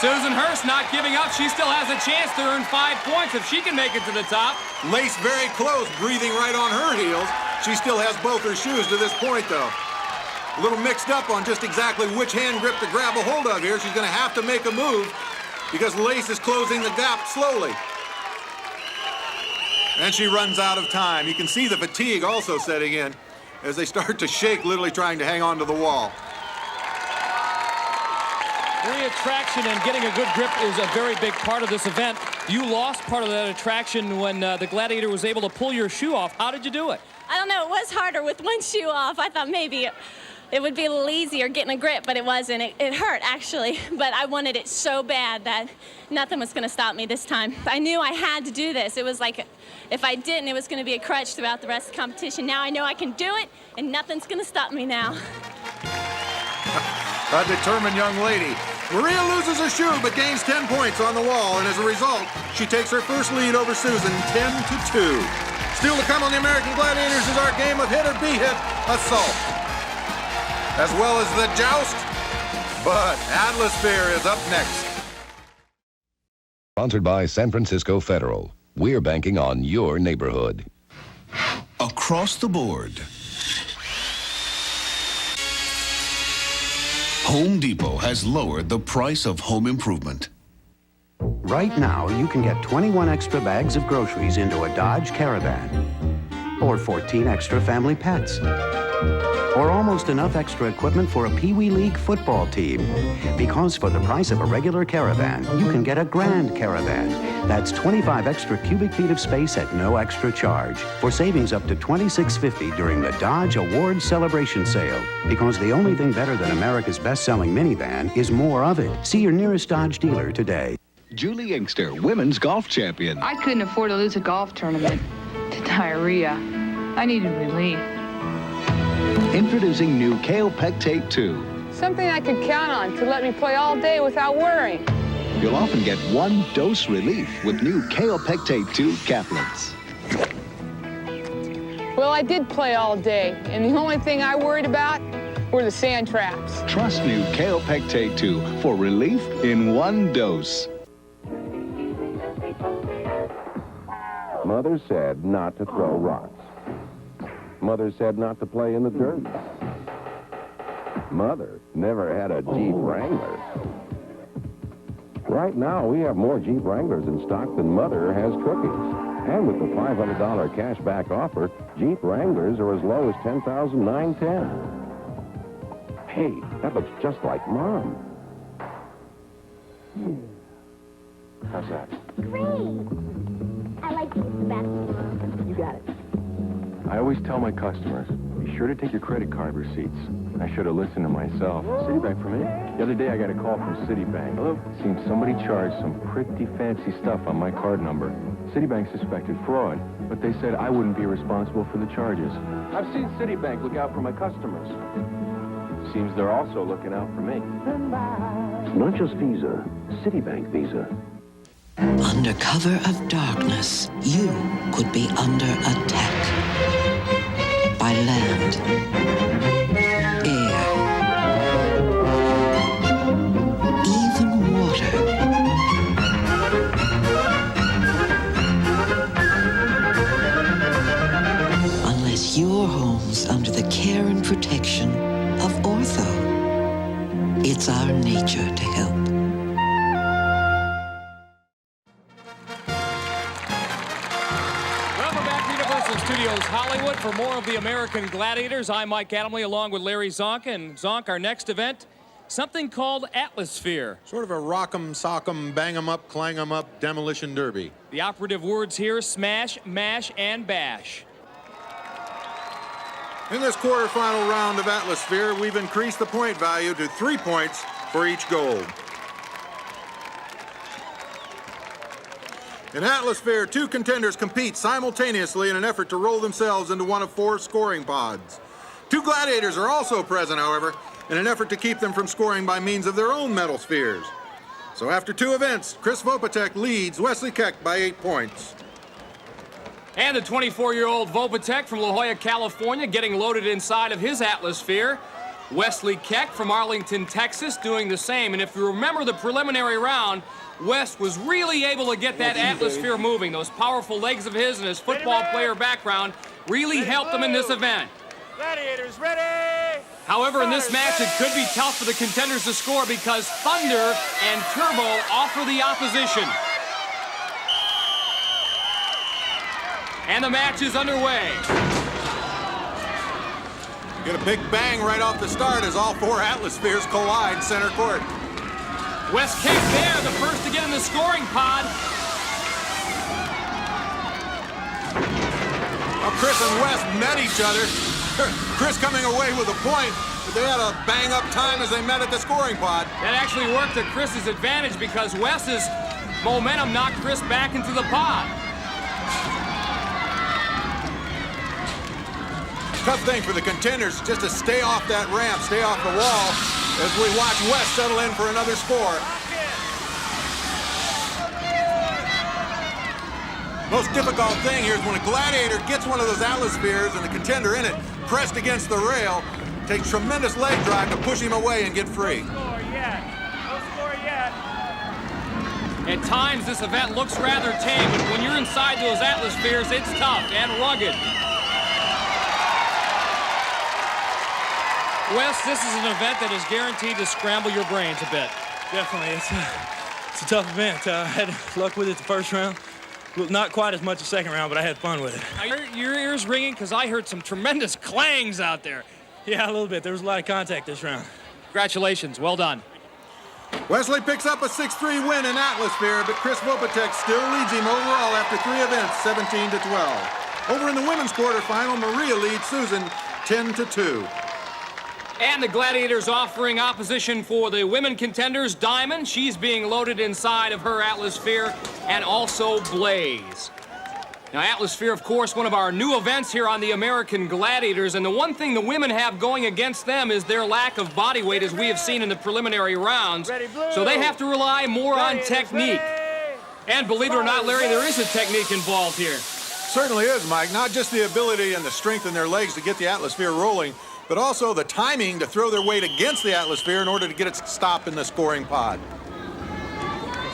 Susan Hurst not giving up. She still has a chance to earn 5 points if she can make it to the top. Lace very close, breathing right on her heels. She still has both her shoes to this point, though. A little mixed up on just exactly which hand grip to grab a hold of here. She's going to have to make a move because Lace is closing the gap slowly. And she runs out of time. You can see the fatigue also setting in as they start to shake, literally trying to hang on to the wall. Attraction and getting a good grip is a very big part of this event. You lost part of that attraction when the gladiator was able to pull your shoe off. How did you do it? I don't know. It was harder with one shoe off. I thought maybe it would be a little easier getting a grip, but it wasn't. It hurt, actually. But I wanted it so bad that nothing was going to stop me this time. I knew I had to do this. It was like if I didn't, it was going to be a crutch throughout the rest of the competition. Now I know I can do it, and nothing's going to stop me now. A determined young lady. Maria loses her shoe but gains 10 points on the wall, and as a result, she takes her first lead over Susan, 10-2. Still to come on the American Gladiators is our game of hit or be hit assault, as well as the joust, but Atlasphere is up next. Sponsored by San Francisco Federal. We're banking on your neighborhood. Across the board. Home Depot has lowered the price of home improvement. Right now, you can get 21 extra bags of groceries into a Dodge Caravan, or 14 extra family pets, or almost enough extra equipment for a Pee Wee League football team. Because for the price of a regular Caravan, you can get a Grand Caravan. That's 25 extra cubic feet of space at no extra charge, for savings up to $26.50 during the Dodge Award Celebration Sale. Because the only thing better than America's best-selling minivan is more of it. See your nearest Dodge dealer today. Julie Inkster, women's golf champion. I couldn't afford to lose a golf tournament to diarrhea. I needed relief. Introducing new Kale Pectate 2. Something I could count on to let me play all day without worrying. You'll often get one dose relief with new Kale Pectate 2 caplets. Well, I did play all day, and the only thing I worried about were the sand traps. Trust new Kale Pectate 2 for relief in one dose. Mother said not to throw rocks. Mother said not to play in the dirt. Mother never had a Jeep Wrangler. Right now, we have more Jeep Wranglers in stock than Mother has cookies. And with the $500 cash back offer, Jeep Wranglers are as low as $10,910. Hey, that looks just like Mom. How's that? Great. I like these the best. You got it. I always tell my customers, be sure to take your credit card receipts. I should have listened to myself. Citibank for me? The other day I got a call from Citibank. Hello? Seems somebody charged some pretty fancy stuff on my card number. Citibank suspected fraud, but they said I wouldn't be responsible for the charges. I've seen Citibank look out for my customers. Seems they're also looking out for me. Not just Visa, Citibank Visa. Under cover of darkness, you could be under attack. By land, air, even water. Unless your home's under the care and protection of Ortho. It's our nature to help. Studios Hollywood for more of the American Gladiators. I'm Mike Adamley along with Larry Zonka. And Zonk, our next event, something called Atmosphere. Sort of a rock'em, sock'em, bang'em up, clang'em up demolition derby. The operative words here, smash, mash, and bash. In this quarterfinal round of Atmosphere, we've increased the point value to 3 points for each goal. In Atmosphere, two contenders compete simultaneously in an effort to roll themselves into one of 4 scoring pods. 2 gladiators are also present, however, in an effort to keep them from scoring by means of their own metal spheres. So after 2 events, Chris Vopatek leads Wesley Keck by 8 points. And the 24-year-old Vopatek from La Jolla, California, getting loaded inside of his Atmosphere. Wesley Keck from Arlington, Texas, doing the same. And if you remember the preliminary round, West was really able to get that Atmosphere moving. Those powerful legs of his and his football player background really helped him in this event. Gladiators ready! However, in this match, it could be tough for the contenders to score because Thunder and Turbo offer the opposition. And the match is underway. Get a big bang right off the start as all 4 Atmospheres collide center court. West Keck there, the first to get in the scoring pod. Well, Chris and West met each other. Chris coming away with a point, but they had a bang-up time as they met at the scoring pod. That actually worked to Chris's advantage because West's momentum knocked Chris back into the pod. Tough thing for the contenders just to stay off that ramp, stay off the wall, as we watch West settle in for another score. Most difficult thing here is when a gladiator gets one of those Atmospheres and the contender in it, pressed against the rail, takes tremendous leg drive to push him away and get free. No score yet. At times, this event looks rather tame, but when you're inside those Atmospheres, it's tough and rugged. Wes, this is an event that is guaranteed to scramble your brains a bit. Definitely. It's a tough event. I had luck with it the first round. Not quite as much the second round, but I had fun with it. Are your ears ringing? Because I heard some tremendous clangs out there. Yeah, a little bit. There was a lot of contact this round. Congratulations. Well done. Wesley picks up a 6-3 win in Atmosphere, but Chris Vopatek still leads him overall after 3 events, 17-12. Over in the women's quarterfinal, Maria leads Susan 10-2. And the Gladiators offering opposition for the women contenders. Diamond, she's being loaded inside of her Atmosphere, and also Blaze. Now, Atmosphere, of course, one of our new events here on the American Gladiators, and the one thing the women have going against them is their lack of body weight, as we have seen in the preliminary rounds. So they have to rely more on technique. And believe it or not, Larry, there is a technique involved here. Certainly is, Mike. Not just the ability and the strength in their legs to get the Atmosphere rolling, but also the timing to throw their weight against the Atmosphere in order to get it to stop in the scoring pod.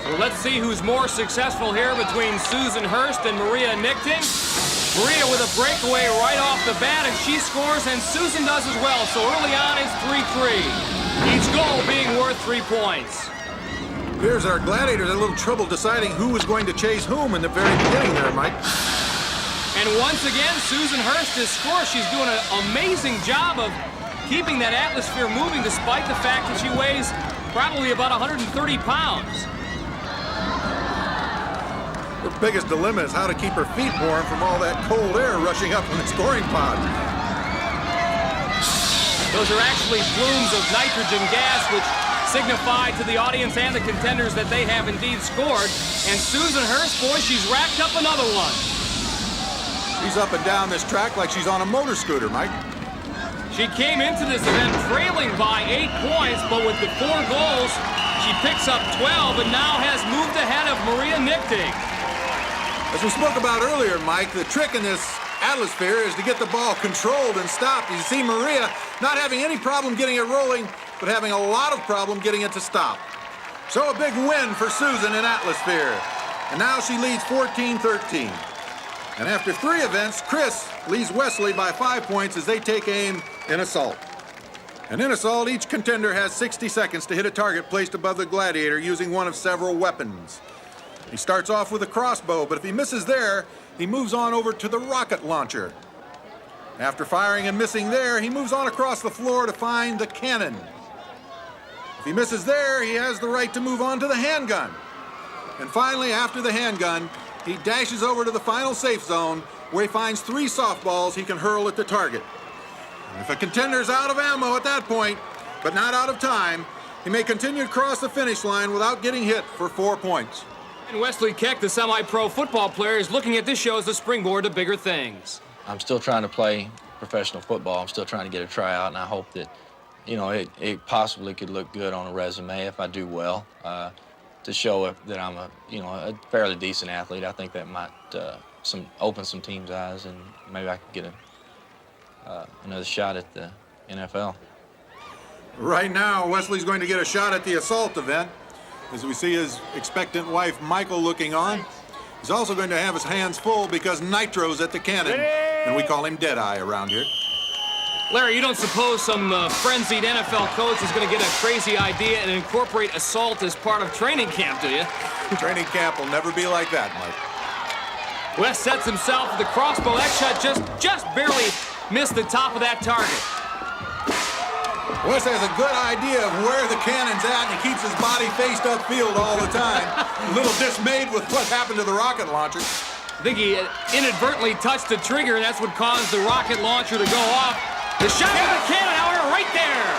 So let's see who's more successful here between Susan Hurst and Maria Nichting. Maria with a breakaway right off the bat, and she scores, and Susan does as well. So early on, it's 3-3. Each goal being worth 3 points. Here's our Gladiators had a little trouble deciding who was going to chase whom in the very beginning there, Mike. And once again, Susan Hurst has scored. She's doing an amazing job of keeping that Atmosphere moving despite the fact that she weighs probably about 130 pounds. Her biggest dilemma is how to keep her feet warm from all that cold air rushing up from the scoring pod. Those are actually plumes of nitrogen gas, which signify to the audience and the contenders that they have indeed scored. And Susan Hurst, boy, she's racked up another one. She's up and down this track like she's on a motor scooter, Mike. She came into this event trailing by 8 points, but with the 4 goals, she picks up 12 and now has moved ahead of Maria Nichting. As we spoke about earlier, Mike, the trick in this Atmosphere is to get the ball controlled and stopped. You see Maria not having any problem getting it rolling, but having a lot of problem getting it to stop. So a big win for Susan in Atmosphere. And now she leads 14-13. And after 3 events, Chris leads Wesley by 5 points as they take aim in Assault. And in Assault, each contender has 60 seconds to hit a target placed above the Gladiator using one of several weapons. He starts off with a crossbow, but if he misses there, he moves on over to the rocket launcher. After firing and missing there, he moves on across the floor to find the cannon. If he misses there, he has the right to move on to the handgun. And finally, after the handgun, he dashes over to the final safe zone where he finds 3 softballs he can hurl at the target. And if a contender's out of ammo at that point, but not out of time, he may continue to cross the finish line without getting hit for 4 points. And Wesley Keck, the semi-pro football player, is looking at this show as a springboard to bigger things. I'm still trying to play professional football. I'm still trying to get a tryout, and I hope that, you know, it possibly could look good on a resume if I do well. To show that I'm a fairly decent athlete. I think that might open some teams' eyes, and maybe I could get another shot at the NFL. Right now, Wesley's going to get a shot at the Assault event, as we see his expectant wife, Michael, looking on. He's also going to have his hands full because Nitro's at the cannon, and we call him Deadeye around here. Larry, you don't suppose some frenzied NFL coach is going to get a crazy idea and incorporate Assault as part of training camp, do you? Training camp will never be like that, Mike. Wes sets himself with the crossbow. That shot just barely missed the top of that target. Wes has a good idea of where the cannon's at, and he keeps his body faced upfield all the time. A little dismayed with what happened to the rocket launcher. I think he inadvertently touched the trigger, and that's what caused the rocket launcher to go off. The shot of the cannon, however, right there.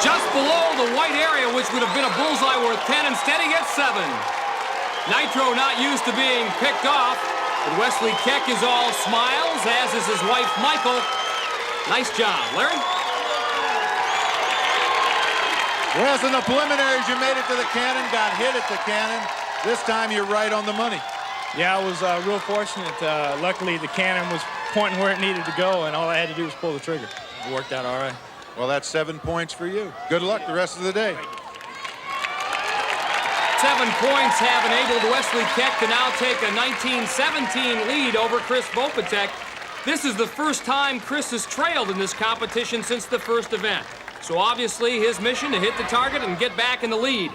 Just below the white area, which would have been a bullseye worth 10. Instead, he gets 7. Nitro not used to being picked off, but Wesley Keck is all smiles, as is his wife, Michael. Nice job, Larry. Wes, in the preliminaries, you made it to the cannon, got hit at the cannon. This time, you're right on the money. Yeah, I was real fortunate. Luckily, the cannon was pointing where it needed to go, and all I had to do was pull the trigger. It worked out all right. Well, that's 7 points for you. Good luck the rest of the day. 7 points have enabled Wesley Keck to now take a 19-17 lead over Chris Vopatek. This is the first time Chris has trailed in this competition since the first event. So obviously his mission to hit the target and get back in the lead.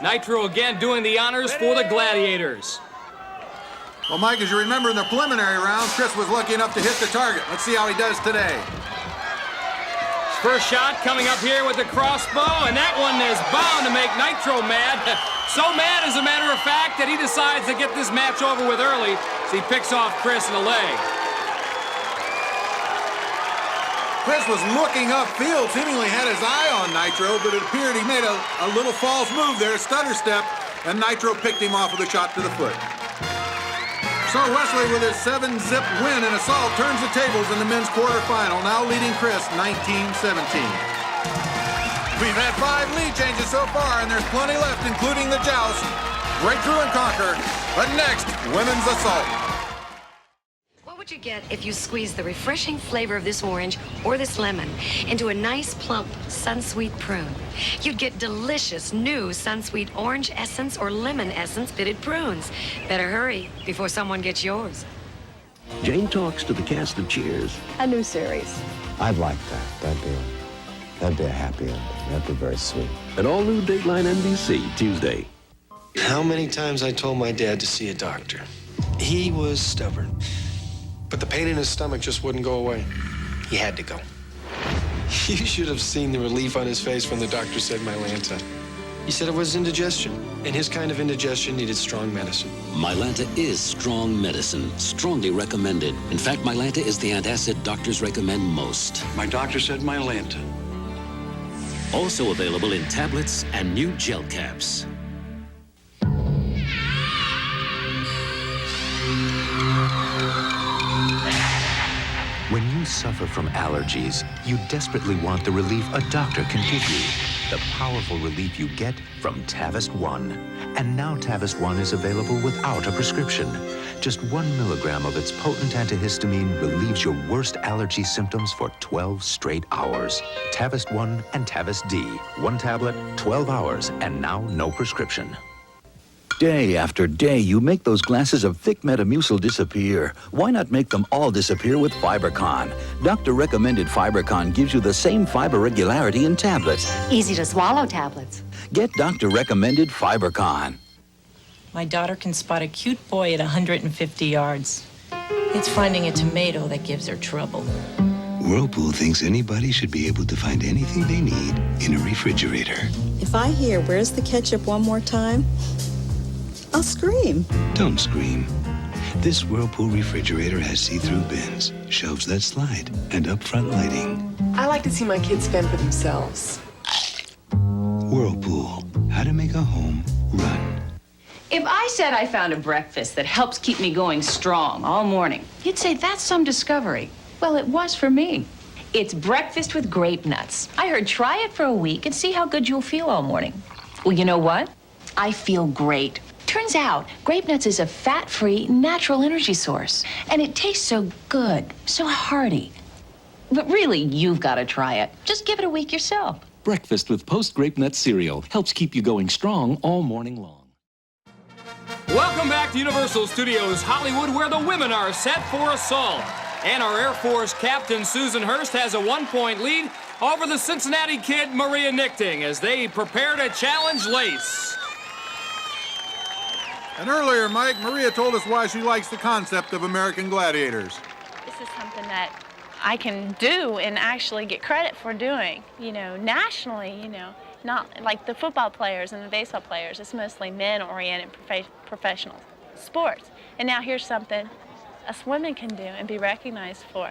Nitro again doing the honors for the Gladiators. Well, Mike, as you remember in the preliminary rounds, Chris was lucky enough to hit the target. Let's see how he does today. First shot coming up here with the crossbow, and that one is bound to make Nitro mad. So mad, as a matter of fact, that he decides to get this match over with early as he picks off Chris in the leg. Chris was looking upfield, seemingly had his eye on Nitro, but it appeared he made a little false move there, a stutter step, and Nitro picked him off with a shot to the foot. So Wesley, with his 7-zip win in assault, turns the tables in the men's quarterfinal, now leading Chris 19-17. We've had 5 lead changes so far, and there's plenty left, including the joust. Break through and conquer. But next, women's assault. What would you get if you squeezed the refreshing flavor of this orange or this lemon into a nice, plump Sunsweet prune? You'd get delicious new Sunsweet orange essence or lemon essence pitted prunes. Better hurry before someone gets yours. Jane talks to the cast of Cheers. A new series. I'd like that. That'd be a happy ending. That'd be very sweet. An all-new Dateline NBC, Tuesday. How many times I told my dad to see a doctor? He was stubborn. But the pain in his stomach just wouldn't go away. He had to go. You should have seen the relief on his face when the doctor said Mylanta. He said it was indigestion, and his kind of indigestion needed strong medicine. Mylanta is strong medicine, strongly recommended. In fact, Mylanta is the antacid doctors recommend most. My doctor said Mylanta. Also available in tablets and new gel caps. When you suffer from allergies, you desperately want the relief a doctor can give you. The powerful relief you get from Tavist One. And now Tavist One is available without a prescription. Just 1 milligram of its potent antihistamine relieves your worst allergy symptoms for 12 straight hours. Tavist One and Tavist D. 1 tablet, 12 hours, and now no prescription. Day after day, you make those glasses of thick Metamucil disappear. Why not make them all disappear with FiberCon? Doctor-recommended FiberCon gives you the same fiber regularity in tablets. Easy-to-swallow tablets. Get doctor-recommended FiberCon. My daughter can spot a cute boy at 150 yards. It's finding a tomato that gives her trouble. Whirlpool thinks anybody should be able to find anything they need in a refrigerator. If I hear, "Where's the ketchup?" one more time, I'll scream. Don't scream. This Whirlpool refrigerator has see-through bins, shelves that slide, and up-front lighting. I like to see my kids fend for themselves. Whirlpool, how to make a home run. If I said I found a breakfast that helps keep me going strong all morning, you'd say that's some discovery. Well, it was for me. It's breakfast with grape nuts. I heard try it for a week and see how good you'll feel all morning. Well, you know what? I feel great. Turns out, grape nuts is a fat-free, natural energy source. And it tastes so good, so hearty. But really, you've got to try it. Just give it a week yourself. Breakfast with Post-Grape Nut Cereal helps keep you going strong all morning long. Welcome back to Universal Studios Hollywood, where the women are set for assault. And our Air Force Captain Susan Hurst has a 1-point lead over the Cincinnati kid Maria Nichting as they prepare to challenge Lace. And earlier, Mike, Maria told us why she likes the concept of American Gladiators. This is something that I can do and actually get credit for doing, nationally, not like the football players and the baseball players. It's mostly men-oriented professional sports. And now here's something us women can do and be recognized for.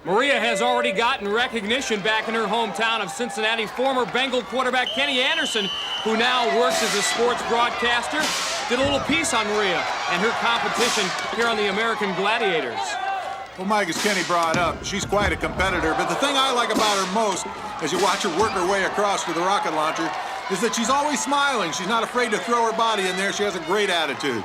Maria has already gotten recognition back in her hometown of Cincinnati. Former Bengal quarterback Kenny Anderson, who now works as a sports broadcaster, did a little piece on Maria and her competition here on the American Gladiators. Well, Mike, as Kenny brought up, she's quite a competitor, but the thing I like about her most, as you watch her work her way across to the rocket launcher, is that she's always smiling. She's not afraid to throw her body in there. She has a great attitude.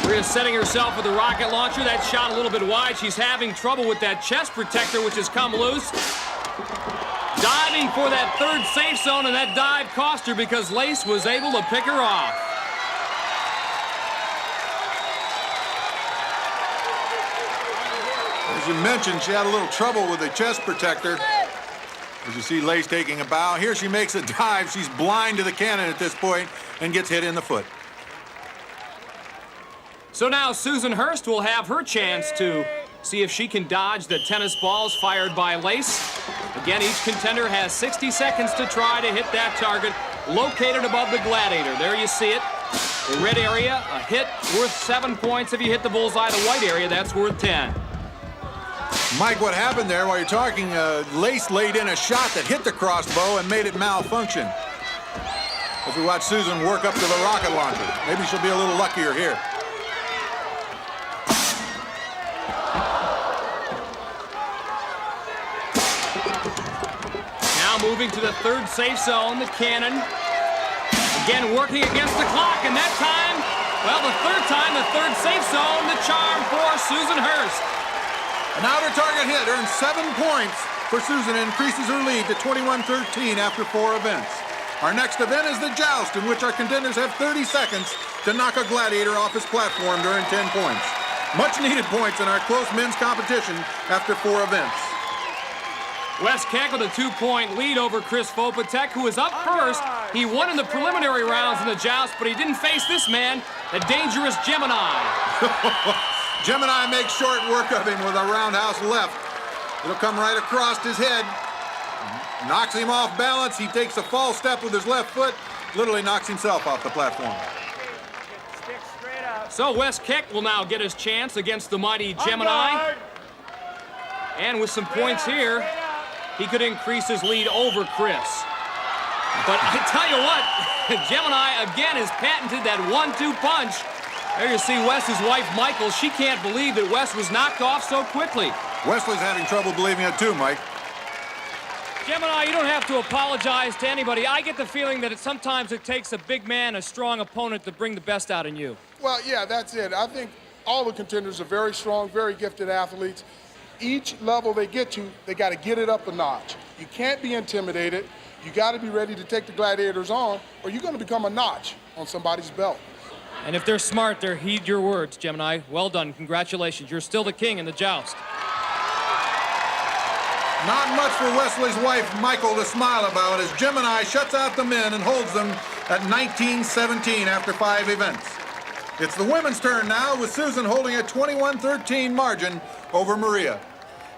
Maria's setting herself with the rocket launcher. That shot a little bit wide. She's having trouble with that chest protector, which has come loose. Diving for that third safe zone, and that dive cost her because Lace was able to pick her off. As you mentioned, she had a little trouble with the chest protector. As you see Lace taking a bow. Here she makes a dive. She's blind to the cannon at this point and gets hit in the foot. So now Susan Hurst will have her chance to see if she can dodge the tennis balls fired by Lace. Again, each contender has 60 seconds to try to hit that target located above the Gladiator. There you see it. The red area, a hit worth 7 points. If you hit the bullseye, the white area, that's worth 10. Mike, what happened there while you're talking, Lace laid in a shot that hit the crossbow and made it malfunction. As we watch Susan work up to the rocket launcher, maybe she'll be a little luckier here. Now moving to the third safe zone, the cannon. Again, working against the clock, and that time, well, the third time, the third safe zone, the charm for Susan Hurst. An outer target hit earns 7 points for Susan and increases her lead to 21-13 after 4 events. Our next event is the joust, in which our contenders have 30 seconds to knock a gladiator off his platform to earn 10 points. Much needed points in our close men's competition after 4 events. M.A.S.K with a 2-point lead over Chris Vopatek, who is up first. He won in the preliminary rounds in the joust, but he didn't face this man, the dangerous Gemini. Gemini makes short work of him with a roundhouse left. It'll come right across his head. Knocks him off balance. He takes a false step with his left foot. Literally knocks himself off the platform. So M.A.S.K will now get his chance against the mighty Gemini. And with some points here, he could increase his lead over Chris. But I tell you what, Gemini again has patented that 1-2 punch. There you see Wes's wife, Michael. She can't believe that Wes was knocked off so quickly. Wesley's having trouble believing it too, Mike. Gemini, you don't have to apologize to anybody. I get the feeling that sometimes it takes a big man, a strong opponent, to bring the best out in you. Well, yeah, that's it. I think all the contenders are very strong, very gifted athletes. Each level they get to, they got to get it up a notch. You can't be intimidated. You got to be ready to take the gladiators on, or you're going to become a notch on somebody's belt. And if they're smart, they'll heed your words, Gemini. Well done. Congratulations. You're still the king in the joust. Not much for Wesley's wife, Michael, to smile about as Gemini shuts out the men and holds them at 19-17 after 5 events. It's the women's turn now, with Susan holding a 21-13 margin over Maria.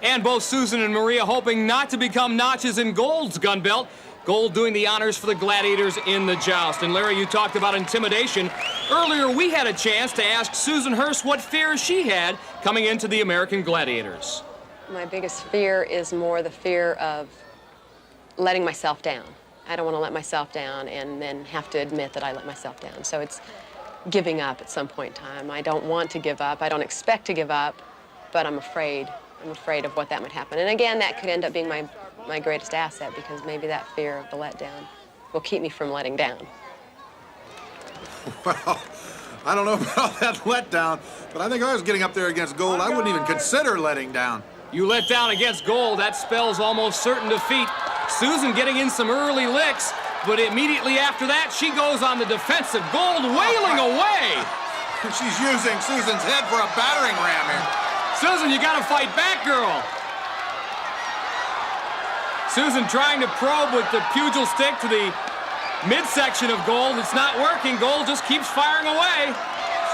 And both Susan and Maria hoping not to become notches in Gold's gun belt. Gold doing the honors for the gladiators in the joust. And Larry, you talked about intimidation. Earlier, we had a chance to ask Susan Hurst what fears she had coming into the American Gladiators. My biggest fear is more the fear of letting myself down. I don't want to let myself down and then have to admit that I let myself down. So it's giving up at some point in time. I don't want to give up. I don't expect to give up, but I'm afraid. I'm afraid of what that might happen. And again, that could end up being my greatest asset, because maybe that fear of the letdown will keep me from letting down. Well, I don't know about that letdown, but I think if I was getting up there against Gold, I wouldn't even consider letting down. You let down against Gold, that spells almost certain defeat. Susan getting in some early licks, but immediately after that, she goes on the defensive. Gold wailing away. She's using Susan's head for a battering ram here. Susan, you gotta fight back, girl. Susan trying to probe with the pugil stick to the midsection of Gold. It's not working. Gold just keeps firing away.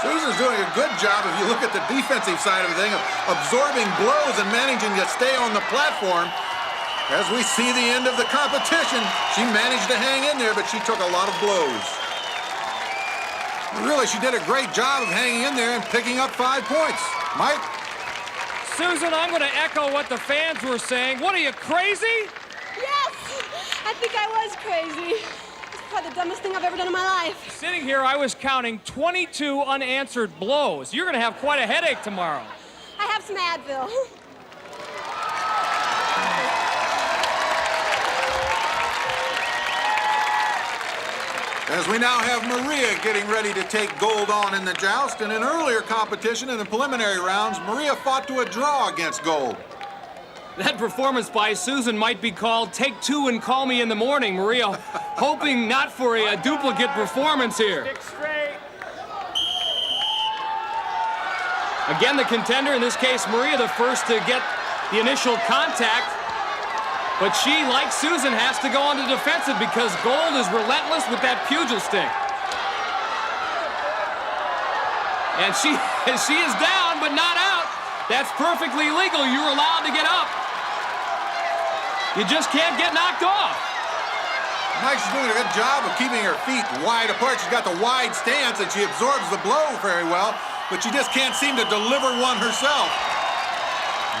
Susan's doing a good job, if you look at the defensive side of the thing, of absorbing blows and managing to stay on the platform. As we see the end of the competition, she managed to hang in there, but she took a lot of blows. Really, she did a great job of hanging in there and picking up 5 points. Mike? Susan, I'm going to echo what the fans were saying. What are you, crazy? Yes! I think I was crazy. It's probably the dumbest thing I've ever done in my life. Sitting here, I was counting 22 unanswered blows. You're going to have quite a headache tomorrow. I have some Advil. As we now have Maria getting ready to take Gold on in the joust. In an earlier competition in the preliminary rounds, Maria fought to a draw against Gold. That performance by Susan might be called Take Two and Call Me in the Morning. Maria hoping not for a duplicate performance here. Stick straight. Again, the contender, in this case, Maria, the first to get the initial contact. But she, like Susan, has to go on the defensive because Gold is relentless with that pugil stick. And she is down, but not out. That's perfectly legal. You're allowed to get up. You just can't get knocked off. Mike's doing a good job of keeping her feet wide apart. She's got the wide stance and she absorbs the blow very well, but she just can't seem to deliver one herself.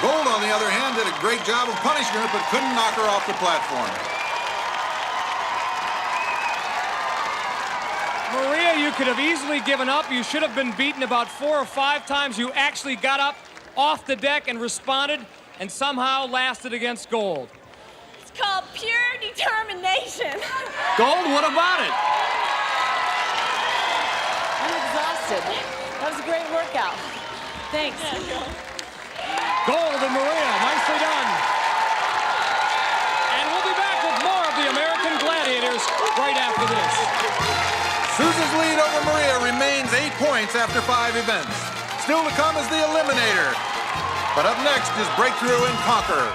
Gold, on the other hand, did a great job of punishing her, but couldn't knock her off the platform. Maria, you could have easily given up. You should have been beaten about 4 or 5 times. You actually got up off the deck and responded and somehow lasted against Gold. It's called pure determination. Gold, what about it? I'm exhausted. That was a great workout. Thanks. Gold and Maria, nicely done. And we'll be back with more of the American Gladiators right after this. Susan's lead over Maria remains 8 points after 5 events. Still to come is the Eliminator. But up next is Breakthrough and Conquer.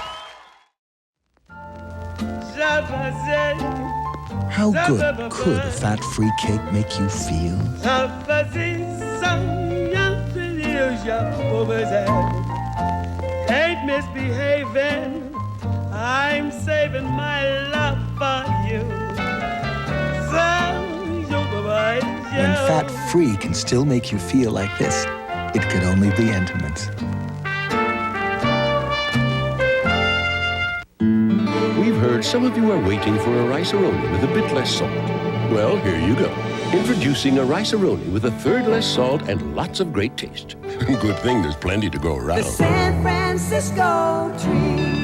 How good could a fat-free cake make you feel? Ain't misbehaving. I'm saving my love for you. When fat-free can still make you feel like this, it could only be Intimates. We've heard some of you are waiting for a rice-a-roni with a bit less salt. Well, here you go. Introducing a rice-a-roni with a third less salt and lots of great taste. Good thing there's plenty to go around. The San Francisco treat.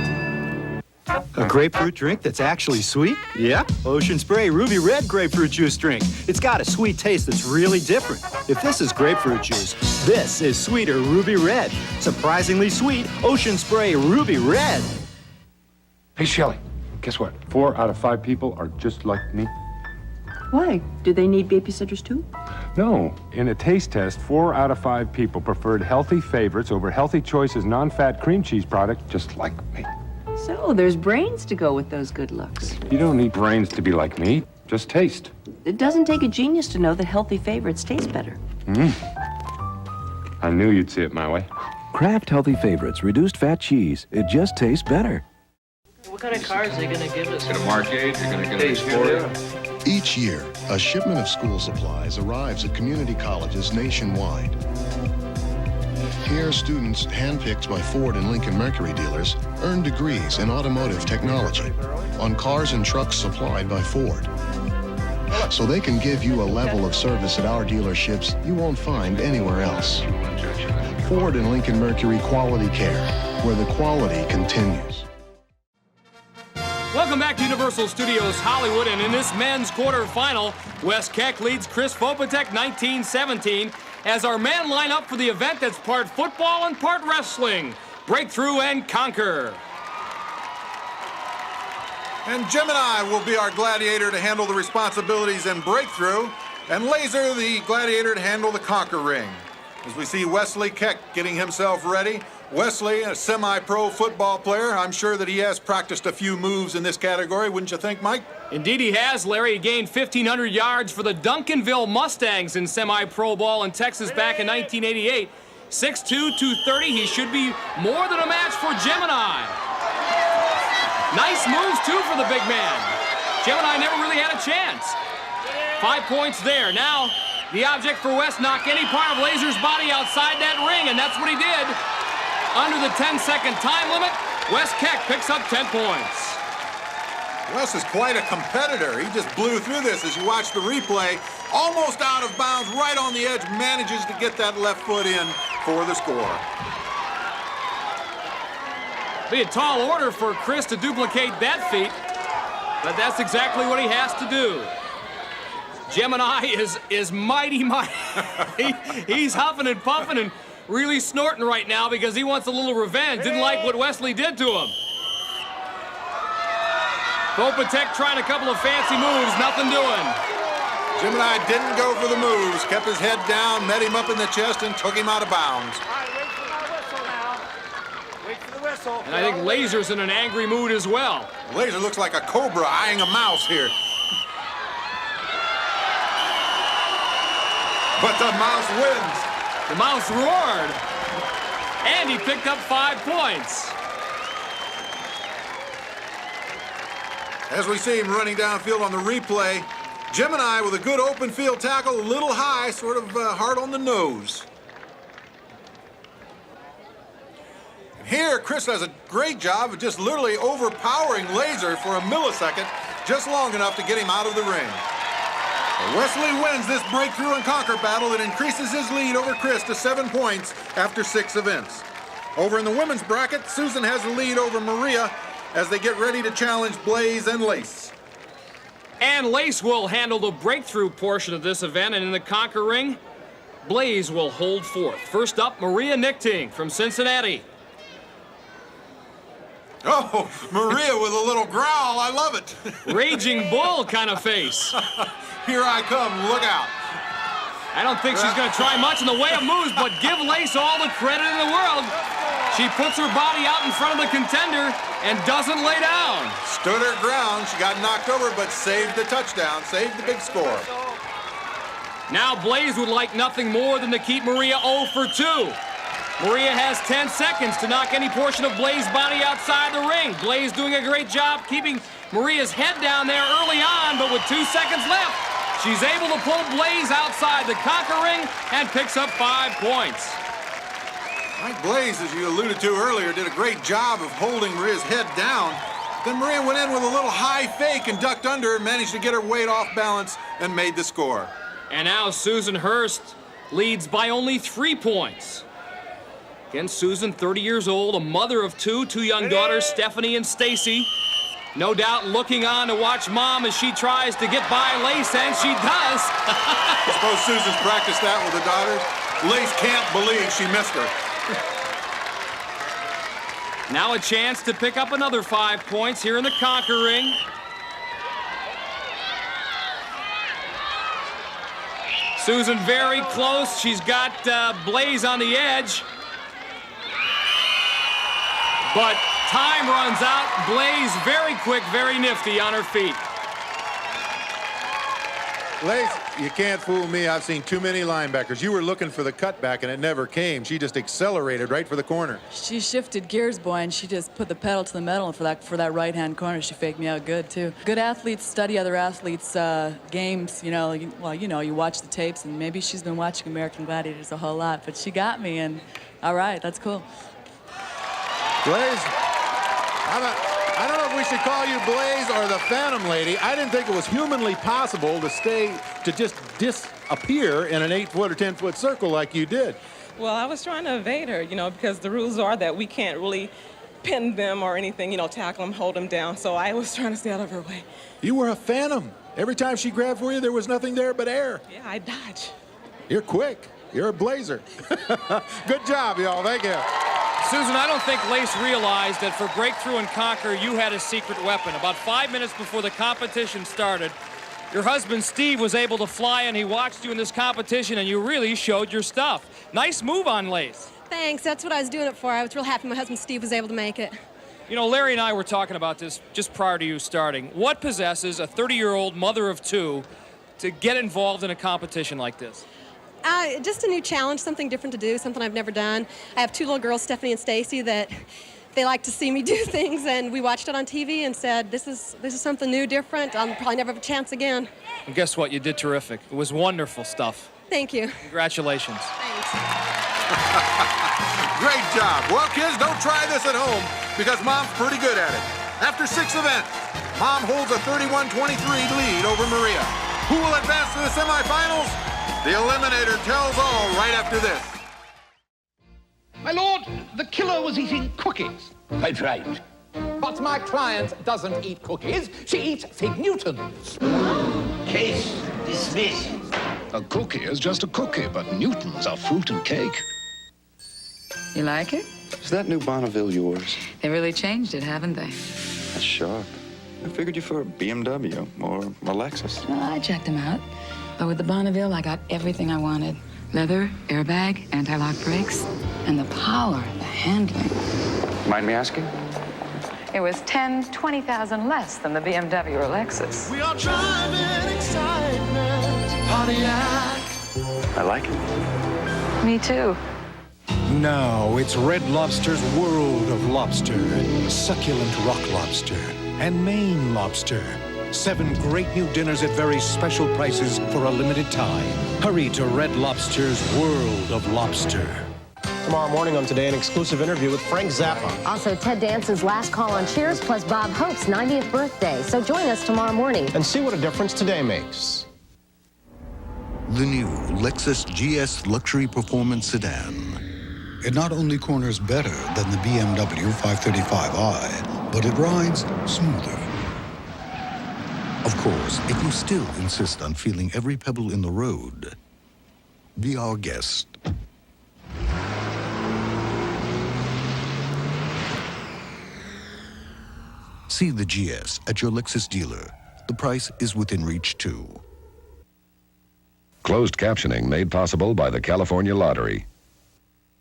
A grapefruit drink that's actually sweet? Yeah. Ocean Spray Ruby Red grapefruit juice drink. It's got a sweet taste that's really different. If this is grapefruit juice, this is sweeter Ruby Red. Surprisingly sweet Ocean Spray Ruby Red. Hey, Shelley, guess what? 4 out of 5 people are just like me. Why? Do they need babysitters too? No. In a taste test, 4 out of 5 people preferred healthy favorites over Healthy Choice's non-fat cream cheese product, just like me. So there's brains to go with those good looks. You don't need brains to be like me. Just taste. It doesn't take a genius to know that healthy favorites taste better. I knew you'd see it my way. Kraft Healthy Favorites, reduced fat cheese. It just tastes better. What kind of cars are they going to give us? Get a Mark 8, you're going to get an Explorer. Each year, a shipment of school supplies arrives at community colleges nationwide. Here, students, handpicked by Ford and Lincoln Mercury dealers, earn degrees in automotive technology on cars and trucks supplied by Ford. So they can give you a level of service at our dealerships you won't find anywhere else. Ford and Lincoln Mercury Quality Care, where the quality continues. Welcome back to Universal Studios Hollywood, and in this men's quarterfinal, Wes Keck leads Chris Vopatek 19-17 as our men line up for the event that's part football and part wrestling. Breakthrough and Conquer. And Gemini will be our gladiator to handle the responsibilities in Breakthrough, and Laser, the gladiator, to handle the Conquer ring. As we see Wesley Keck getting himself ready. Wesley, a semi-pro football player, I'm sure that he has practiced a few moves in this category, wouldn't you think, Mike? Indeed he has, Larry. He gained 1,500 yards for the Duncanville Mustangs in semi-pro ball in Texas back in 1988. 6'2", 230, he should be more than a match for Gemini. Nice moves, too, for the big man. Gemini never really had a chance. 5 points there. Now, the object for Wes, knock any part of Laser's body outside that ring, and that's what he did. Under the 10-second time limit, Wes Keck picks up 10 points. Wes is quite a competitor. He just blew through this as you watch the replay. Almost out of bounds, right on the edge, manages to get that left foot in for the score. Be a tall order for Chris to duplicate that feat, but that's exactly what he has to do. Gemini is mighty. He's huffing and puffing and really snorting right now because he wants a little revenge. Didn't like what Wesley did to him. Vopatek trying a couple of fancy moves, nothing doing. Gemini didn't go for the moves, kept his head down, met him up in the chest, and took him out of bounds. whistle. And I think Laser's in an angry mood as well. Laser looks like a cobra eyeing a mouse here. But the mouse wins. The mouse roared. And he picked up 5 points. As we see him running downfield on the replay, Gemini with a good open field tackle, a little high, sort of hard on the nose. And here, Chris does a great job of just literally overpowering Laser for a millisecond, just long enough to get him out of the ring. Wesley wins this breakthrough and conquer battle. It increases his lead over Chris to 7 points after 6 events. Over in the women's bracket, Susan has the lead over Maria as they get ready to challenge Blaze and Lace. And Lace will handle the breakthrough portion of this event, and in the conquer ring, Blaze will hold forth. First up, Maria Nichting from Cincinnati. Oh, Maria with a little growl. I love it. Raging bull kind of face. Here I come. Look out. I don't think she's going to try much in the way of moves, but give Lace all the credit in the world. She puts her body out in front of the contender and doesn't lay down. Stood her ground. She got knocked over, but saved the touchdown, saved the big score. Now Blaze would like nothing more than to keep Maria 0 for 2. Maria has 10 seconds to knock any portion of Blaze's body outside the ring. Blaze doing a great job keeping Maria's head down there early on, but with 2 seconds left, she's able to pull Blaze outside the conquer ring and picks up 5 points. Mike Blaze, as you alluded to earlier, did a great job of holding Maria's head down. Then Maria went in with a little high fake and ducked under, managed to get her weight off balance, and made the score. And now Susan Hurst leads by only 3 points. Again, Susan, 30 years old, a mother of 2 young daughters, Stephanie and Stacy. No doubt looking on to watch Mom as she tries to get by Lace, and she does. I suppose Susan's practiced that with the daughters. Lace can't believe she missed her. Now a chance to pick up another 5 points here in the conquer ring. Susan very close. She's got Blaze on the edge. But time runs out. Blaze very quick, very nifty on her feet. Lace, you can't fool me. I've seen too many linebackers. You were looking for the cutback, and it never came. She just accelerated right for the corner. She shifted gears, boy, and she just put the pedal to the metal for that right-hand corner. She faked me out good, too. Good athletes study other athletes' games, you know. You watch the tapes, and maybe she's been watching American Gladiators a whole lot, but she got me, and all right, that's cool. Blaze, I don't know if we should call you Blaze or the Phantom Lady. I didn't think it was humanly possible to just disappear in an 8-foot or 10-foot circle like you did. Well, I was trying to evade her, because the rules are that we can't really pin them or anything, tackle them, hold them down. So I was trying to stay out of her way. You were a phantom. Every time she grabbed for you, there was nothing there but air. Yeah, I dodge. You're quick. You're a blazer. Good job, y'all. Thank you. Susan, I don't think Lace realized that for Breakthrough and Conquer, you had a secret weapon. About 5 minutes before the competition started, your husband, Steve, was able to fly, and he watched you in this competition, and you really showed your stuff. Nice move on Lace. Thanks. That's what I was doing it for. I was real happy my husband, Steve, was able to make it. Larry and I were talking about this just prior to you starting. What possesses a 30-year-old mother of 2 to get involved in a competition like this? Just a new challenge, something different to do, something I've never done. I have 2 little girls, Stephanie and Stacy, that they like to see me do things, and we watched it on TV and said, this is something new, different. I'll probably never have a chance again. And guess what? You did terrific. It was wonderful stuff. Thank you. Congratulations. Thanks. Great job. Well, kids, don't try this at home because Mom's pretty good at it. After 6 events, Mom holds a 31-23 lead over Maria. Who will advance to the semifinals? The Eliminator tells all right after this. My lord, the killer was eating cookies. Quite right. But my client doesn't eat cookies. She eats Fig Newtons. Case dismissed. A cookie is just a cookie, but Newtons are fruit and cake. You like it? Is that new Bonneville yours? They really changed it, haven't they? That's sharp. I figured you for a BMW or a Lexus. Well, I checked them out. But with the Bonneville, I got everything I wanted. Leather, airbag, anti-lock brakes, and the power, the handling. Mind me asking? It was 10, 20,000 less than the BMW or Lexus. We are driving excitement. CADILLAC. I like it. Me too. Now it's Red Lobster's world of lobster. Succulent rock lobster and Maine lobster. 7 great new dinners at very special prices for a limited time. Hurry to Red Lobster's world of lobster. Tomorrow morning on Today, an exclusive interview with Frank Zappa. Also, Ted Danson's last call on Cheers, plus Bob Hope's 90th birthday. So join us tomorrow morning. And see what a difference today makes. The new Lexus GS Luxury Performance Sedan. It not only corners better than the BMW 535i, but it rides smoother. Of course, if you still insist on feeling every pebble in the road, be our guest. See the GS at your Lexus dealer. The price is within reach, too. Closed captioning made possible by the California Lottery.